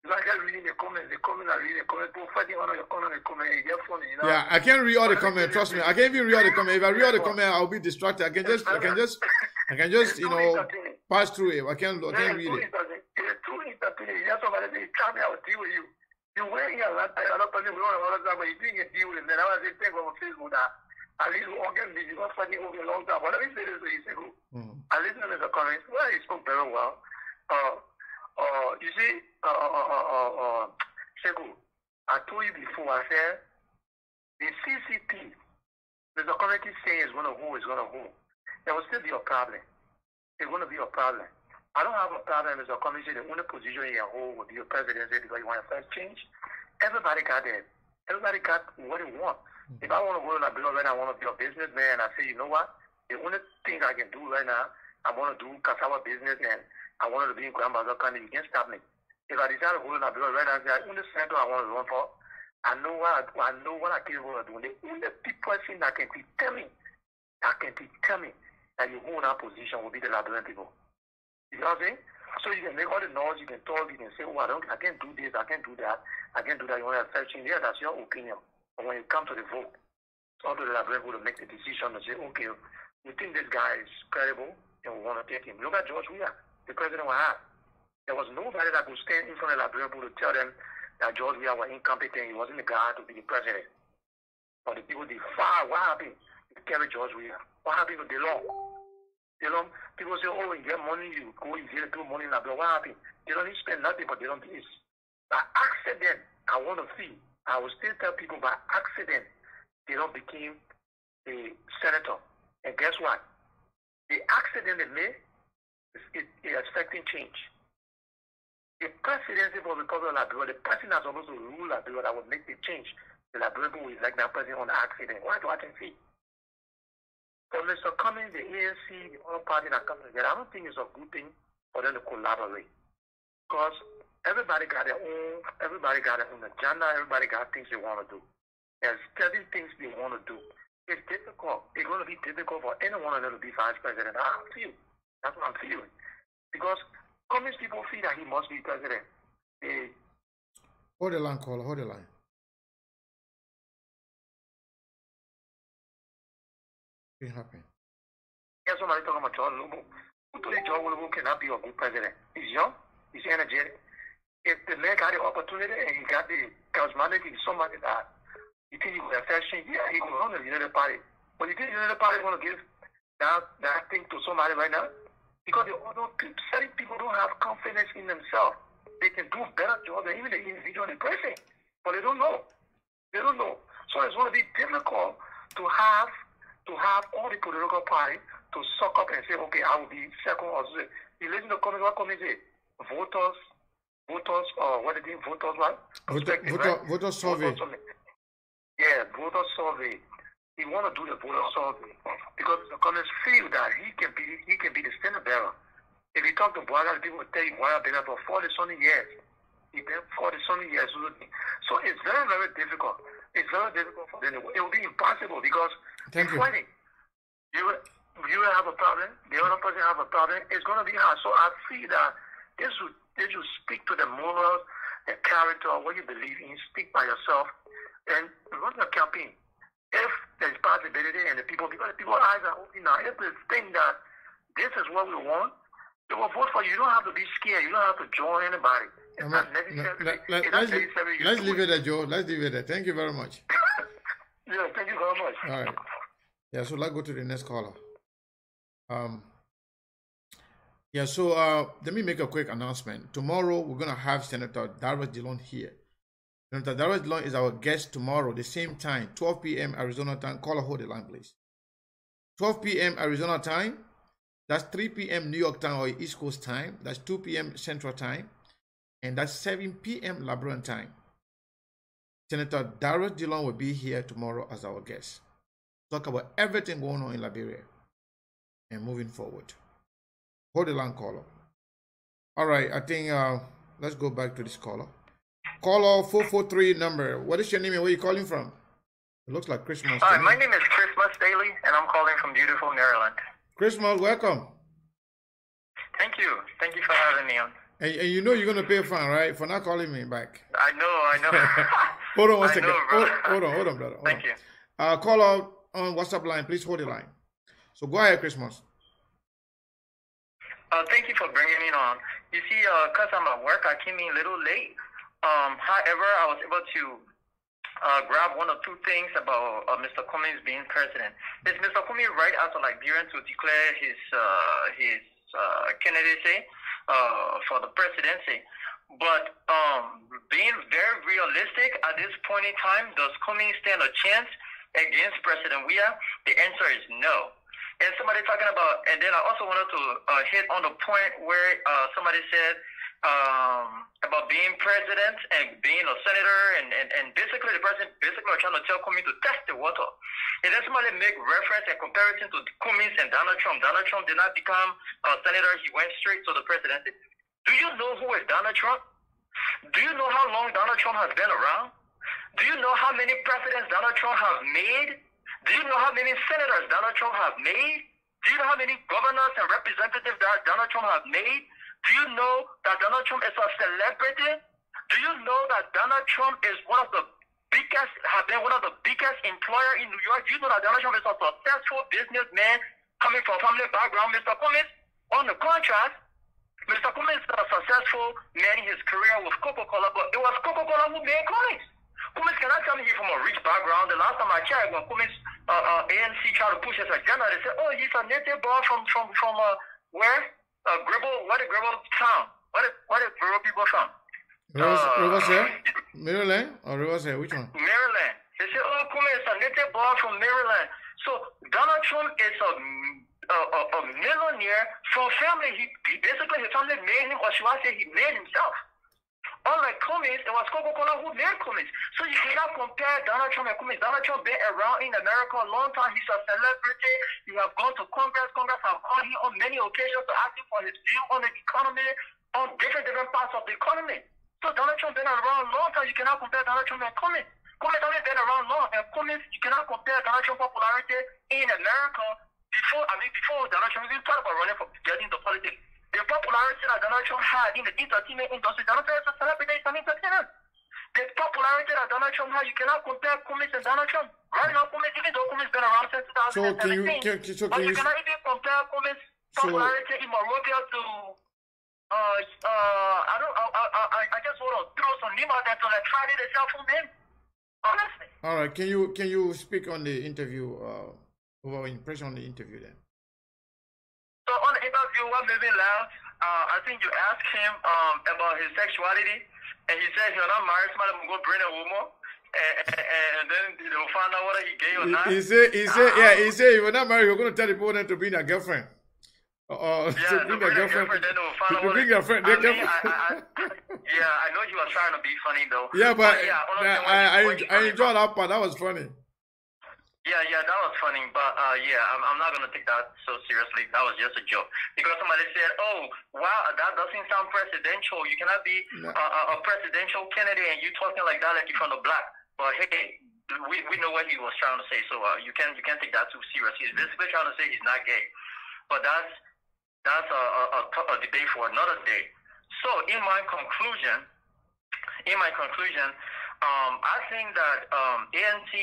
Like I reading the comments, I read the comments, people fighting on your comment, you get funny, Yeah, I can't read all the comments, trust me. I can't even read all the comments. If I read all the comments, I'll be distracted. I can just pass through it. I can't read it. It's too entertaining. You have somebody say, tell me I will deal with you. You went here last time, another person will all the time, but you didn't deal with it. Then I was saying, think on Facebook that at least we all get busy, not fighting over a long time. But let me say this to you, Sekou. I listened to the comments. Well, he spoke very well. You see, Sekou, I told you before, I said, the CCP, the community saying is going to hold, there will still be a problem. It's going to be a problem. I don't have a problem as a commission. The only position you can hold will be your presidency because you want to first change. Everybody got that. Everybody got what they want. If I want to go to a bill right now, I want to be a businessman, I say, you know what? The only thing I can do right now, I want to do cassava business and I wanted to be in grandmother country. You can't stop me. If I decide to go to a bill right now, I say, the only center I want to run for, I know what I can do. The only person that can tell me that you hold that position will be the Liberian people. You know what I'm saying? So you can make all the noise, you can talk, you can say, oh, I can't do this, I can't do that, you want to search in. Yeah, that's your opinion. But when you come to the vote, it's up to the Liberian people to make the decision to say, okay, we think this guy is credible and we want to take him. Look at George Weah, the president we had. There was nobody that could stand in front of the Liberian people to tell them that George Weah was incompetent, he wasn't the guy to be the president. But the people defy what happened to carry George Weah. What happened to the law? People say, oh, you get money, you go, you get money in the bill. What happened? They don't spend nothing, but they don't do this. By accident, I want to see. I will still tell people by accident, they don't become a senator. And guess what? The accident they made is affecting change. The presidency for the Republic of Liberia, the person that's supposed to rule Liberia that will make the change, the Liberian people is like that person on the accident. What do I can see? So Mr. Cummings, the ANC, the other party that comes together, I don't think it's a good thing for them to collaborate. Because everybody got their own agenda, everybody got things they want to do. There's certain things they want to do. It's difficult. It's going to be difficult for anyone of them to be vice president. I feel. That's what I'm feeling. Because Cummings people feel that he must be president. Hold the line, caller. Hold the line. It happened. Yeah, somebody talking about John Lubu. Who told you John Lubu cannot be a good president? He's young. He's energetic. If the man got the opportunity and he got the charismatic, he's somebody that you think he will affect change, yeah, he will run the United Party. But you think the United Party is going to give that thing to somebody right now? Because certain people don't have confidence in themselves. They can do a better job than even the individual in the person. But they don't know. They don't know. So it's going to be difficult to have all the political parties to suck up and say, okay, I will be second or third. You listen to comments, what comments say? Voters, what they think, voters, what? Voter survey. Yeah, voter survey. He want to do the voter survey because the comments feel that he can be the standard bearer. If you talk to Boaga, people will tell you Boaga been there for 40-something years. He been 40-something years. So it's very, very difficult. It's very difficult for them. It will be impossible because Thank you. You will have a problem. The other person have a problem. It's going to be hard. So I see that They should speak to the morals, the character, what you believe in. Speak by yourself and run your campaign. If there's possibility and because the people's eyes are open now, if they think that this is what we want, they will vote for you. You don't have to be scared. You don't have to join anybody. It's not necessary. Let's leave it at Joe. Let's leave it at. Thank you very much. Yeah, thank you very much. All right. Yeah, so let's go to the next caller. Yeah, so let me make a quick announcement. Tomorrow, we're going to have Senator Darius DeLong here. Senator Darius DeLong is our guest tomorrow, the same time, 12 p.m. Arizona time. Caller, hold the line, please. 12 p.m. Arizona time. That's 3 p.m. New York time or East Coast time. That's 2 p.m. Central time. And that's 7 p.m. LeBron time. Senator Darius DeLong will be here tomorrow as our guest. Talk about everything going on in Liberia and moving forward. Hold the line, caller. All right, I think let's go back to this caller. Caller 443 number. What is your name and where are you calling from? It looks like Christmas. Hi, my name is Christmas Daly, and I'm calling from beautiful Maryland. Christmas, welcome. Thank you. Thank you for having me on. And you know you're going to pay a fine, right? For not calling me back. I know. Hold on one second. Hold on, brother. Thank you. Call out on WhatsApp line. Please hold the line. So go ahead, Christmas. Thank you for bringing me on. You see, because I'm at work, I came in a little late. However, I was able to grab one or two things about Mr. Cummings being president. Is Mr. Cummings right after Liberian to declare his candidacy for the presidency? But being very realistic at this point in time, does Cummings stand a chance against President Weah? The answer is no. And somebody talking about, and then I also wanted to hit on the point where somebody said about being president and being a senator, and basically the president basically are trying to tell Cummings to test the water. And then somebody make reference and comparison to Cummings and Donald Trump. Donald Trump did not become a senator; he went straight to the presidency. Do you know who is Donald Trump? Do you know how long Donald Trump has been around? Do you know how many presidents Donald Trump has made? Do you know how many senators Donald Trump has made? Do you know how many governors and representatives that Donald Trump has made? Do you know that Donald Trump is a celebrity? Do you know that Donald Trump is has been one of the biggest employer in New York? Do you know that Donald Trump is a successful businessman coming from family background? Mr. Cummings, on the contrast, Mr. Cummings is a successful man in his career with Coca-Cola, but it was Coca-Cola who made Cummings. Cummings cannot tell me he's from a rich background. The last time I checked, when Cummings ANC tried to push his agenda, they said, "Oh, he's a native born from where? Gribble. What is Gribble town? What is Gribble people from? Riverside, Maryland, or Riverside? Which one? Maryland. They said, "Oh, Cummings is a native born from Maryland." So Donald Trump is a millionaire from family. He basically his family made him, or should I say, he made himself. Unlike Cummings, it was Coca-Cola who made Cummings. So you cannot compare Donald Trump and Cummings. Donald Trump been around in America a long time. He's a celebrity. He has gone to Congress. Congress have called him on many occasions to ask him for his view on the economy, on different parts of the economy. So Donald Trump been around a long time. You cannot compare Donald Trump and Cummings. Cummings only been around long, and Cummings, you cannot compare Donald Trump's popularity in America before Donald Trump even thought about running for getting into politics. The popularity that Donald Trump had in the entertainment industry, Donald Trump is a celebrity, he's an entertainer. The popularity that Donald Trump had, you cannot compare Cummings and Donald Trump. Right now, Cummings, even though Cummings been around since 2017, you cannot even compare Cummings' popularity in Monrovia to, I just want to throw some name out there to try to get yourself from him. Honestly. All right, can you speak on the interview, over impression on the interview then? So on the interview, what made me laugh, I think you asked him about his sexuality, and he said he'll not marry somebody who go bring a woman, and then they'll find out whether he gay or not. He said he will not marry. You're going to tell the woman to bring a girlfriend. To bring a girlfriend. Then they'll find out bring a friend. I know he was trying to be funny though. Yeah, but I enjoyed that part. That was funny. Yeah, that was funny, but I'm not gonna take that so seriously. That was just a joke because somebody said, "Oh, wow, that doesn't sound presidential. You cannot be a presidential candidate and you talking like that, like you're from the block." But hey, we know what he was trying to say, so you can't take that too serious. He's basically trying to say he's not gay, but that's a debate for another day. So in my conclusion, I think that ANC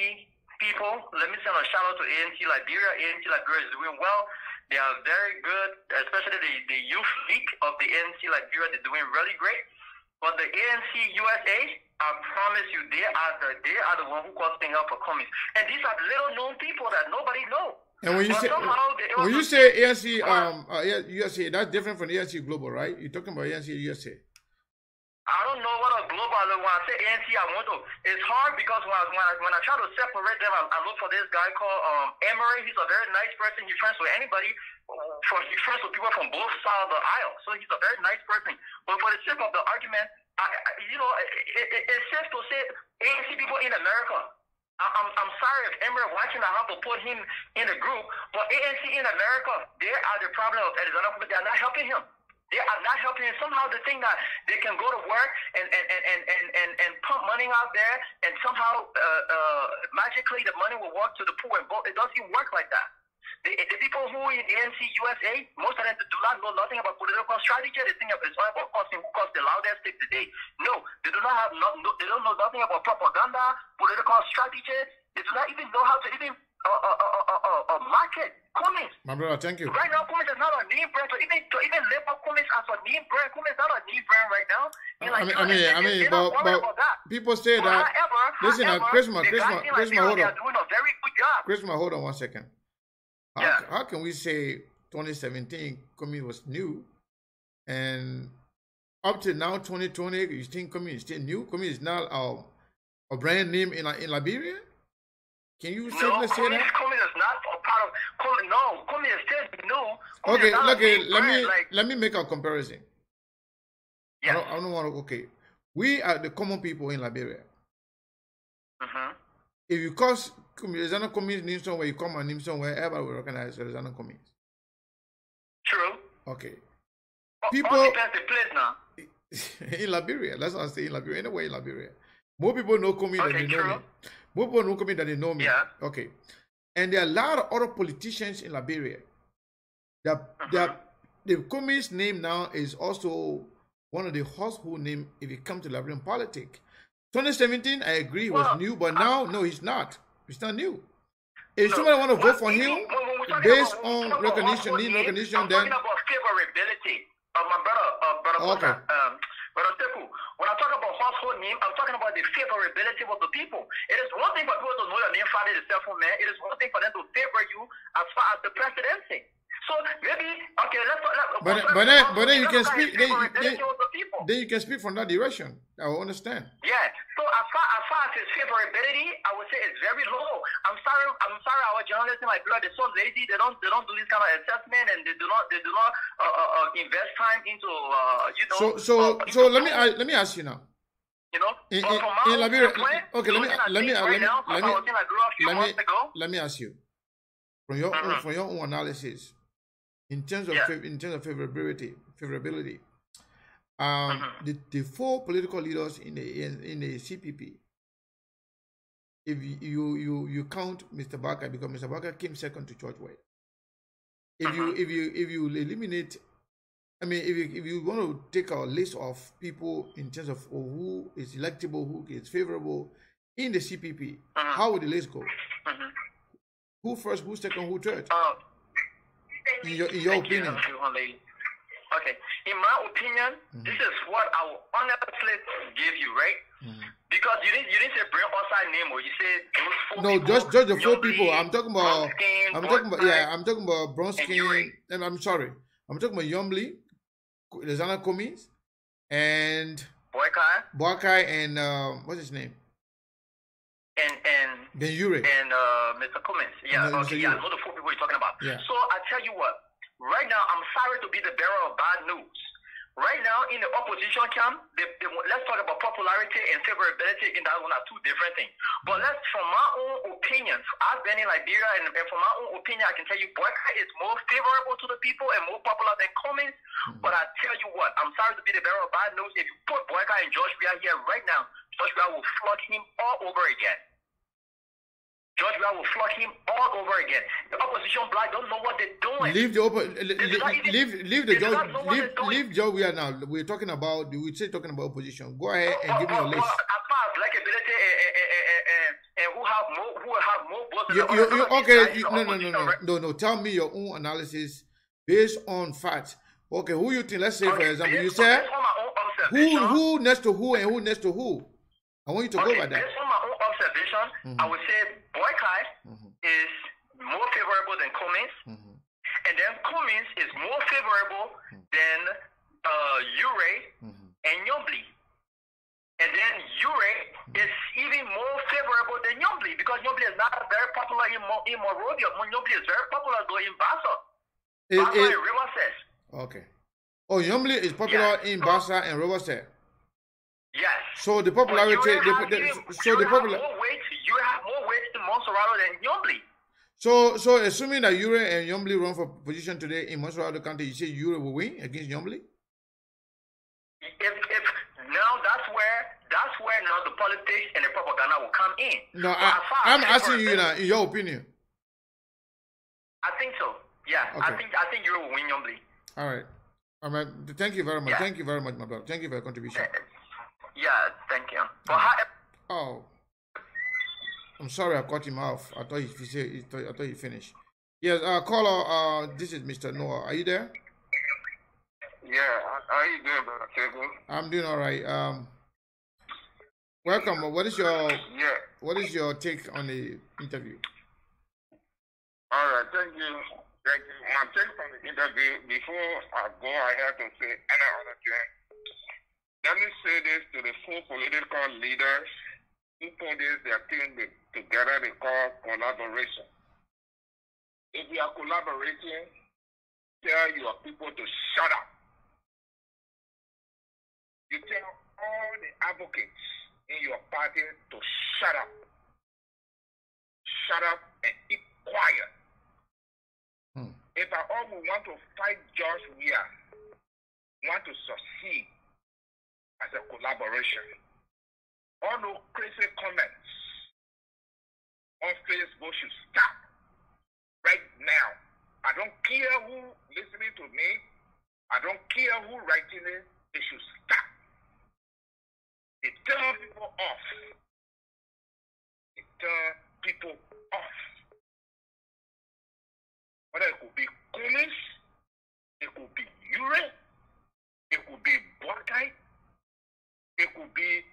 people, let me send a shout out to ANC Liberia. ANC Liberia is doing well. They are very good, especially the youth league of the ANC Liberia. They're doing really great. But the ANC USA, I promise you, they are the one who caused things up for commies. And these are little known people that nobody knows. And when you say ANC USA, that's different from ANC Global, right? You're talking about ANC USA. I don't know what a global. When I say ANC, it's hard because when I try to separate them, I look for this guy called Emery. He's a very nice person. He's friends with anybody. He's friends with people from both sides of the aisle. So he's a very nice person. But for the sake of the argument, it's safe to say ANC people in America. I'm sorry if Emery watching, I have to put him in the group. But ANC in America, they are the problem of Alexander, but they are not helping him. They are not helping him. Somehow they think that they can go to work and pump money out there, and somehow magically the money will work to the poor and both. It doesn't work like that. The people who in ANC USA, most of them do not know nothing about political strategy. They think it's all about who caused the loudest stick today. No, they do not have they don't know nothing about propaganda, political strategy. They do not even know how to even market Cummins. My brother, thank you. Right now, Cummins is not a name brand. To even label Cummins as a name brand, Cummins is not a name brand right now. But people say that. Listen, Christmas, hold on. Christmas, hold on 1 second. How can we say 2017 Cummins was new, and up to now 2020 you think Cummins is still new? Cummins is not a brand name in Liberia? Can you safely say that? Cummins is not a part of Cummins. No, Cummins is still new. Okay, let me make a comparison. Yeah. I don't want to. Okay, we are the common people in Liberia. If you cause Alexander Cummins name somewhere, you come and name somewhere, everybody will recognize Alexander Cummins. True. Okay. People depends the place now. In Liberia, that's what I say in Liberia. Anyway, in Liberia, more people know Cummins than they know me. More people know Cummins than they know me. Yeah. Okay. And there are a lot of other politicians in Liberia. The Cummins name now is also one of the household names if it comes to Liberian politics. 2017, I agree, was new, but now, no, he's not. It's not new. If somebody want to vote for him based on recognition, then... I'm talking about favorability. My brother, Brother Teku, when I talk about household name, I'm talking about the favorability of the people. It is one thing for people to know your name, Father, the cell phone man. It is one thing for them to favor you as far as the presidency. So maybe, okay, but then you can speak. Then you can speak from that direction. I will understand. Yeah. So as far as his favorability, I would say it's very low. I'm sorry. Our journalists in my blood, they're so lazy. They don't do this kind of assessment, and they do not invest time into So let me ask you now. You know, in Liberia. Okay, let me ask you from your own analysis. In terms of favorability, the four political leaders in the CPP, if you count Mr. Barker, because Mr. Barker came second to George Weah. If you eliminate, I mean, if you want to take a list of people in terms of who is electable, who is favorable in the CPP, how would the list go? Who first? Who second? Who third? In your opinion. Okay. In my opinion, this is what I will honestly give you, right? Because you didn't say bring outside name, or you said those four people. No, just the four people. I'm talking about Bronskin. And I'm sorry. I'm talking about Yumley, Alexander Cummins, and Boakai, and what's his name? And Ben-Ure. And Mr. Cummins. Yeah, okay, yeah, I know the four people you're talking about. Yeah. So I tell you what, right now, I'm sorry to be the bearer of bad news. Right now, in the opposition camp, let's talk about popularity and favorability, and that one are two different things. But from my own opinion, I've been in Liberia, and from my own opinion, I can tell you Boakai is more favorable to the people and more popular than Cummins. But I tell you what, I'm sorry to be the bearer of bad news. If you put Boakai and Josh Weah here right now, Josh Weah will flog him all over again. George Weah will flog him all over again. The opposition black don't know what they're doing. Leave George Weah now. We're talking about opposition. Go ahead and give me a list. As far as likability and who have more votes. No. Tell me your own analysis based on facts. Okay, who you think? Let's say, for example, you said who next to who and who next to who. I want you to go by that. Based on my own observation, I would say Boykai is more favorable than Cummings, and then Cummings is more favorable than Ure and Nyombli. And then Ure is even more favorable than Nyombli because Nyombli is not very popular in Monrovia. Nyombli is very popular though in Bassa. Bassa and Riverset. Okay. Oh, Nyombli is popular in Bassa and Riverset. Yes. So the popularity, you have more weight in Monserrado than Nyombli. So assuming that Ure and Nyombli run for position today in Monserrado County, you say Ure will win against Nyombli? If now that's where now the politics and the propaganda will come in. No, I'm asking you now, in your opinion. I think so. Yeah, okay. I think Ure will win Nyombli. All right. Thank you very much. Yeah. Thank you very much, my brother. Thank you for your contribution. Yeah, thank you. Oh, I'm sorry I cut him off. I thought he finished. Yes, caller. This is Mr. Noah. Are you there? Yeah. How are you doing, brother? I'm doing all right. Welcome. What is your take on the interview? All right. Thank you. My take on the interview, before I go ahead and say any other thing, let me say this to the four political leaders who put their thing together, they call collaboration. If you are collaborating, tell your people to shut up. You tell all the advocates in your party to shut up. Shut up and keep quiet. If I all we want to fight George Weah, want to succeed as a collaboration, all those crazy comments on Facebook should stop right now. I don't care who listening to me. I don't care who writing it. They should stop. They turn people off. They turn people off. Whether it could be Cummings, it could be Ure, it could be Boykai, it could be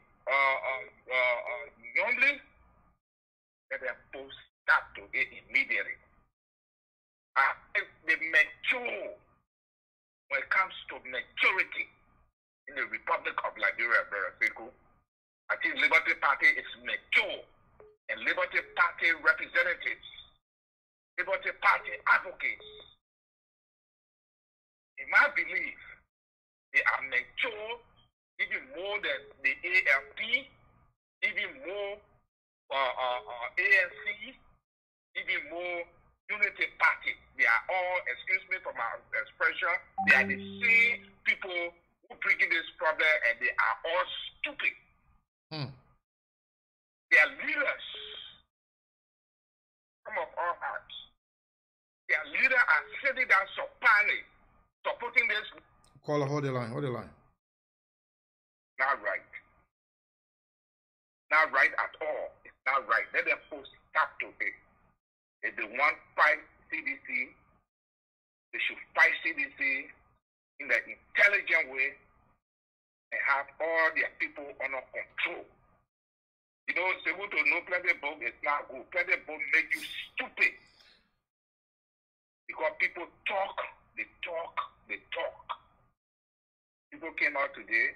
Nyombli, that they both stop to it immediately. If they mature, when it comes to maturity in the Republic of Liberia, I think Liberty Party is mature, and Liberty Party representatives, Liberty Party advocates, in my belief, they are mature even more than the ALP, even more ANC, even more Unity Party. They are all, excuse me for my expression, they are the same people who bring this problem, and they are all stupid. They are leaders, some of all hearts. Their leaders are sitting down supporting this. Caller, hold the line. Not right. Not right at all. It's not right. Let them post stop to it. If they want fight CDC, they should fight CDC in an intelligent way and have all their people under control. You know, it's able to know plenty book is not good. Plenty book make you stupid. Because people talk. People came out today,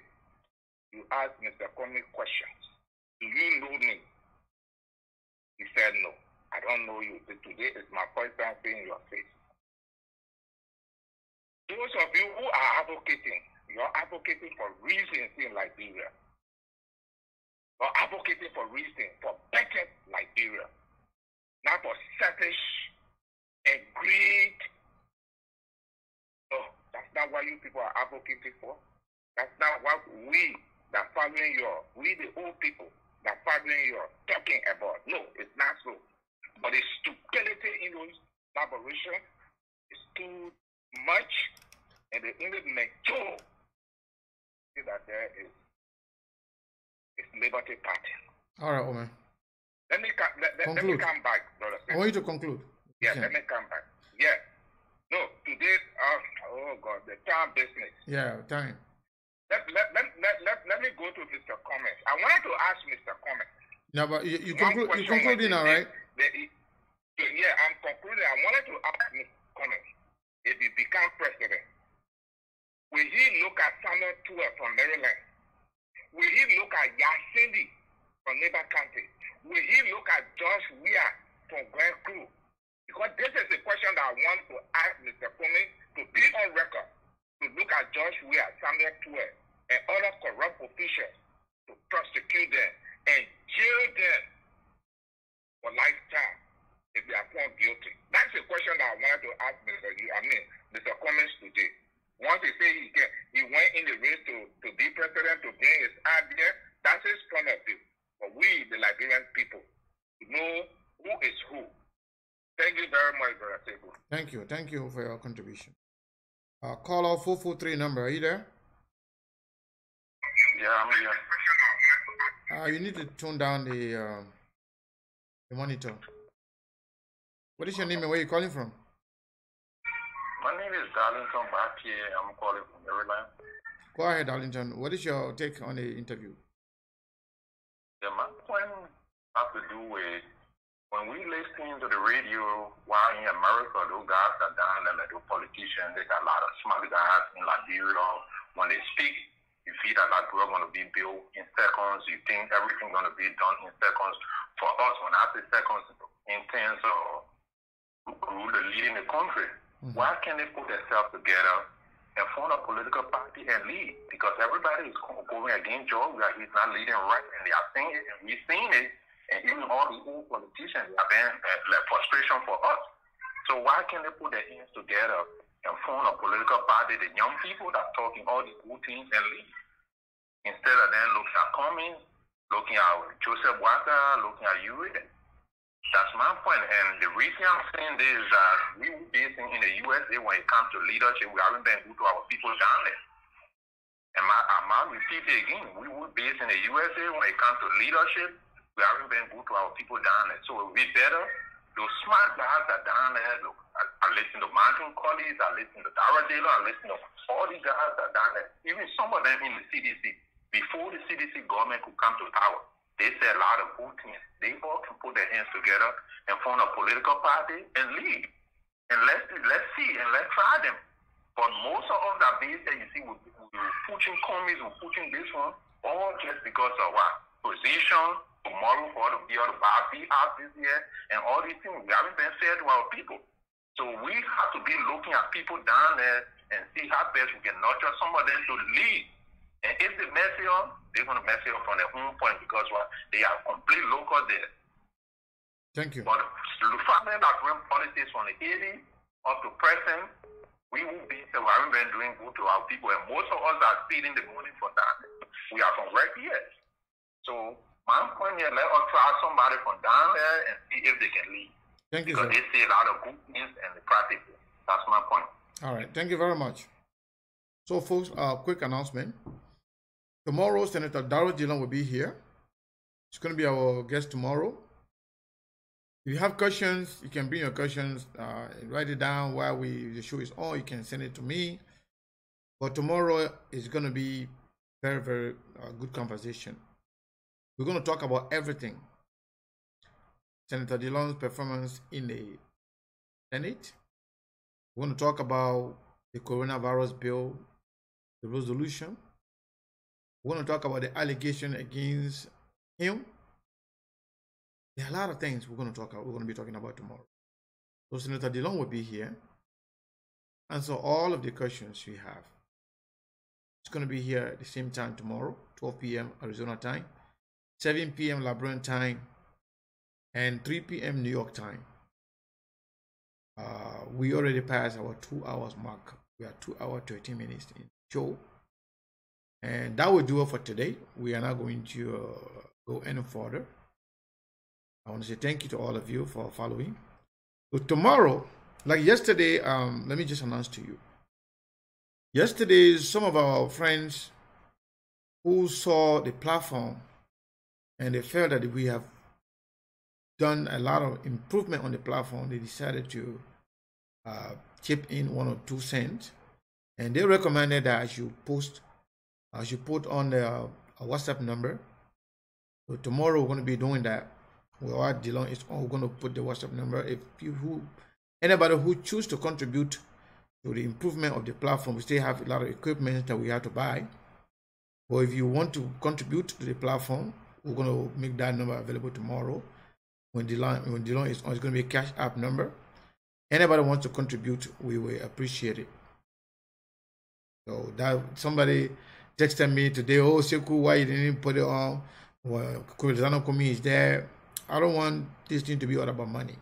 you asked Mr. Cummings questions. Do you know me? He said no. I don't know you. Today is my first time seeing your face. Those of you who are advocating, you're advocating for reasons in Liberia. You're advocating for reasons for better Liberia. Not for selfish and greed. No, that's not what you people are advocating for. That's not what we that following we the old people that following talking about. No, it's not so. But the stupidity in those elaboration is too much, and the only mature that there is Liberty Party. All right, Omer. Let me come back, brother. I want you to conclude. Yeah, let me come back. Yeah. No, today, oh God, the time business. Yeah, time. Let me go to Mr. Cummings. I wanted to ask Mr. Cummings. No, but you concluding now, right? Yeah, I'm concluding. I wanted to ask Mr. Cummings, if he become president, will he look at Samuel Tuer from Maryland? Will he look at Yasindi from Neighbor County? Will he look at Josh Weir from Grand Crew? Because this is the question that I want to ask Mr. Cummings to be on record, to look at Josh Weir, Samuel Tuer, and other corrupt officials, to prosecute them and jail them for lifetime if they are found guilty. That's the question that I wanted to ask Mr. Cummings today. Once he say he went in the race to be president, to bring his idea, that's his point of view. But we, the Liberian people, know who is who. Thank you very much, Brother Segu. Thank you. Thank you for your contribution. Caller 443 number, are you there? Yeah, I'm here. You need to tune down the monitor. What is your name and where are you calling from? My name is Darlington Batie. I'm calling from Maryland. Go ahead, Darlington. What is your take on the interview? Yeah, my point has to do with when we listen to the radio while in America, those guys are down there, like those politicians, they got a lot of smart guys in Liberia. When they speak, you feel that Liberia going to be built in seconds. You think everything going to be done in seconds. For us, when I say seconds, in terms of leading the country, why can't they put themselves together and form a political party and lead? Because everybody is going against George. He's not leading right, and they are seeing it, and we've seen it. And even all the old politicians have been like frustration for us. So why can't they put their hands together and form a political party? The young people that are talking all these good things and lead. Instead of them looking at Cummings, looking at Joseph Walker, looking at you. That's my point. And the reason I'm saying this is that we were basing in the USA when it comes to leadership. We haven't been good to our people down there. And I'll repeat it again. We were based in the USA when it comes to leadership. We haven't been good to our people down there. So it would be better. Those smart guys are down there. Look, I listen to Martin Collins, I listen to Dara Dalo, I listen to all these guys that are down there. Even some of them in the CDC. Before the CDC government could come to power, they said a lot of good things. They all can put their hands together and form a political party and lead. And let's see and let's try them. But most of us that base that you see we're pushing Cummings, we're pushing this one, all just because of what? Position, tomorrow for the be able to buy a house this year, and all these things. We haven't been fair to our people. So we have to be looking at people down there and see how best we can nurture some of them to lead. And if they mess it up, they're going to mess it up from their own point because what? They are complete local there. Thank you. But the fact that we're in politics from the 80s up to present, we will be, so we haven't been doing good to our people. And most of us are feeding the money for that. We are from right here. So my point here, let us try somebody from down there and see if they can lead. Thank you, because sir. they see a lot of good things and they practice it. That's my point. All right. Thank you very much. So, folks, quick announcement. Tomorrow, Senator Darrell Dillon will be here. He's going to be our guest tomorrow. If you have questions, you can bring your questions, write it down while the show is on. You can send it to me. But tomorrow is going to be very, very good conversation. We're going to talk about everything. Senator Dillon's performance in the Senate. We're going to talk about the coronavirus bill, the resolution. We're going to talk about the allegation against him. There are a lot of things we're going to be talking about tomorrow. So Senator Dillon will be here. Answer all of the questions you have. It's going to be here at the same time tomorrow, 12 p.m. Arizona time, 7 p.m. Liberian time, and 3 p.m. New York time. We already passed our 2 hours mark. We are 2 hours, 13 minutes in the show. And that will do it for today. We are not going to go any further. I want to say thank you to all of you for following. So tomorrow, like yesterday, let me just announce to you. Yesterday, some of our friends who saw the platform and they felt that we have done a lot of improvement on the platform, they decided to chip in 1 or 2 cents, and they recommended that I should put on the WhatsApp number. So tomorrow we're going to be doing that. We're going to put the WhatsApp number. If anybody who choose to contribute to the improvement of the platform, we still have a lot of equipment that we have to buy. But if you want to contribute to the platform, we're going to make that number available tomorrow. When the line is on, it's going to be a Cash App number. Anybody wants to contribute, we will appreciate it. So that somebody texted me today, oh Sekou, why you didn't put it on? Well, Kurizano Kumi is there. I don't want this thing to be all about money.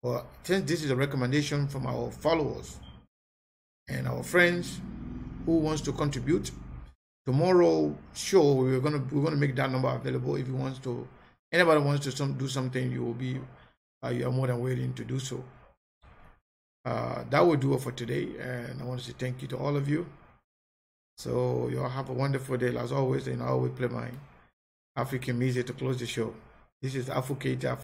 But since this is a recommendation from our followers and our friends who wants to contribute, tomorrow show we're gonna make that number available. If you wants to, anybody wants to do something, you will be you are more than willing to do so. That will do it for today, and I want to say thank you to all of you. So you all have a wonderful day. As always, and I always play my African music to close the show. This is Afro Keita.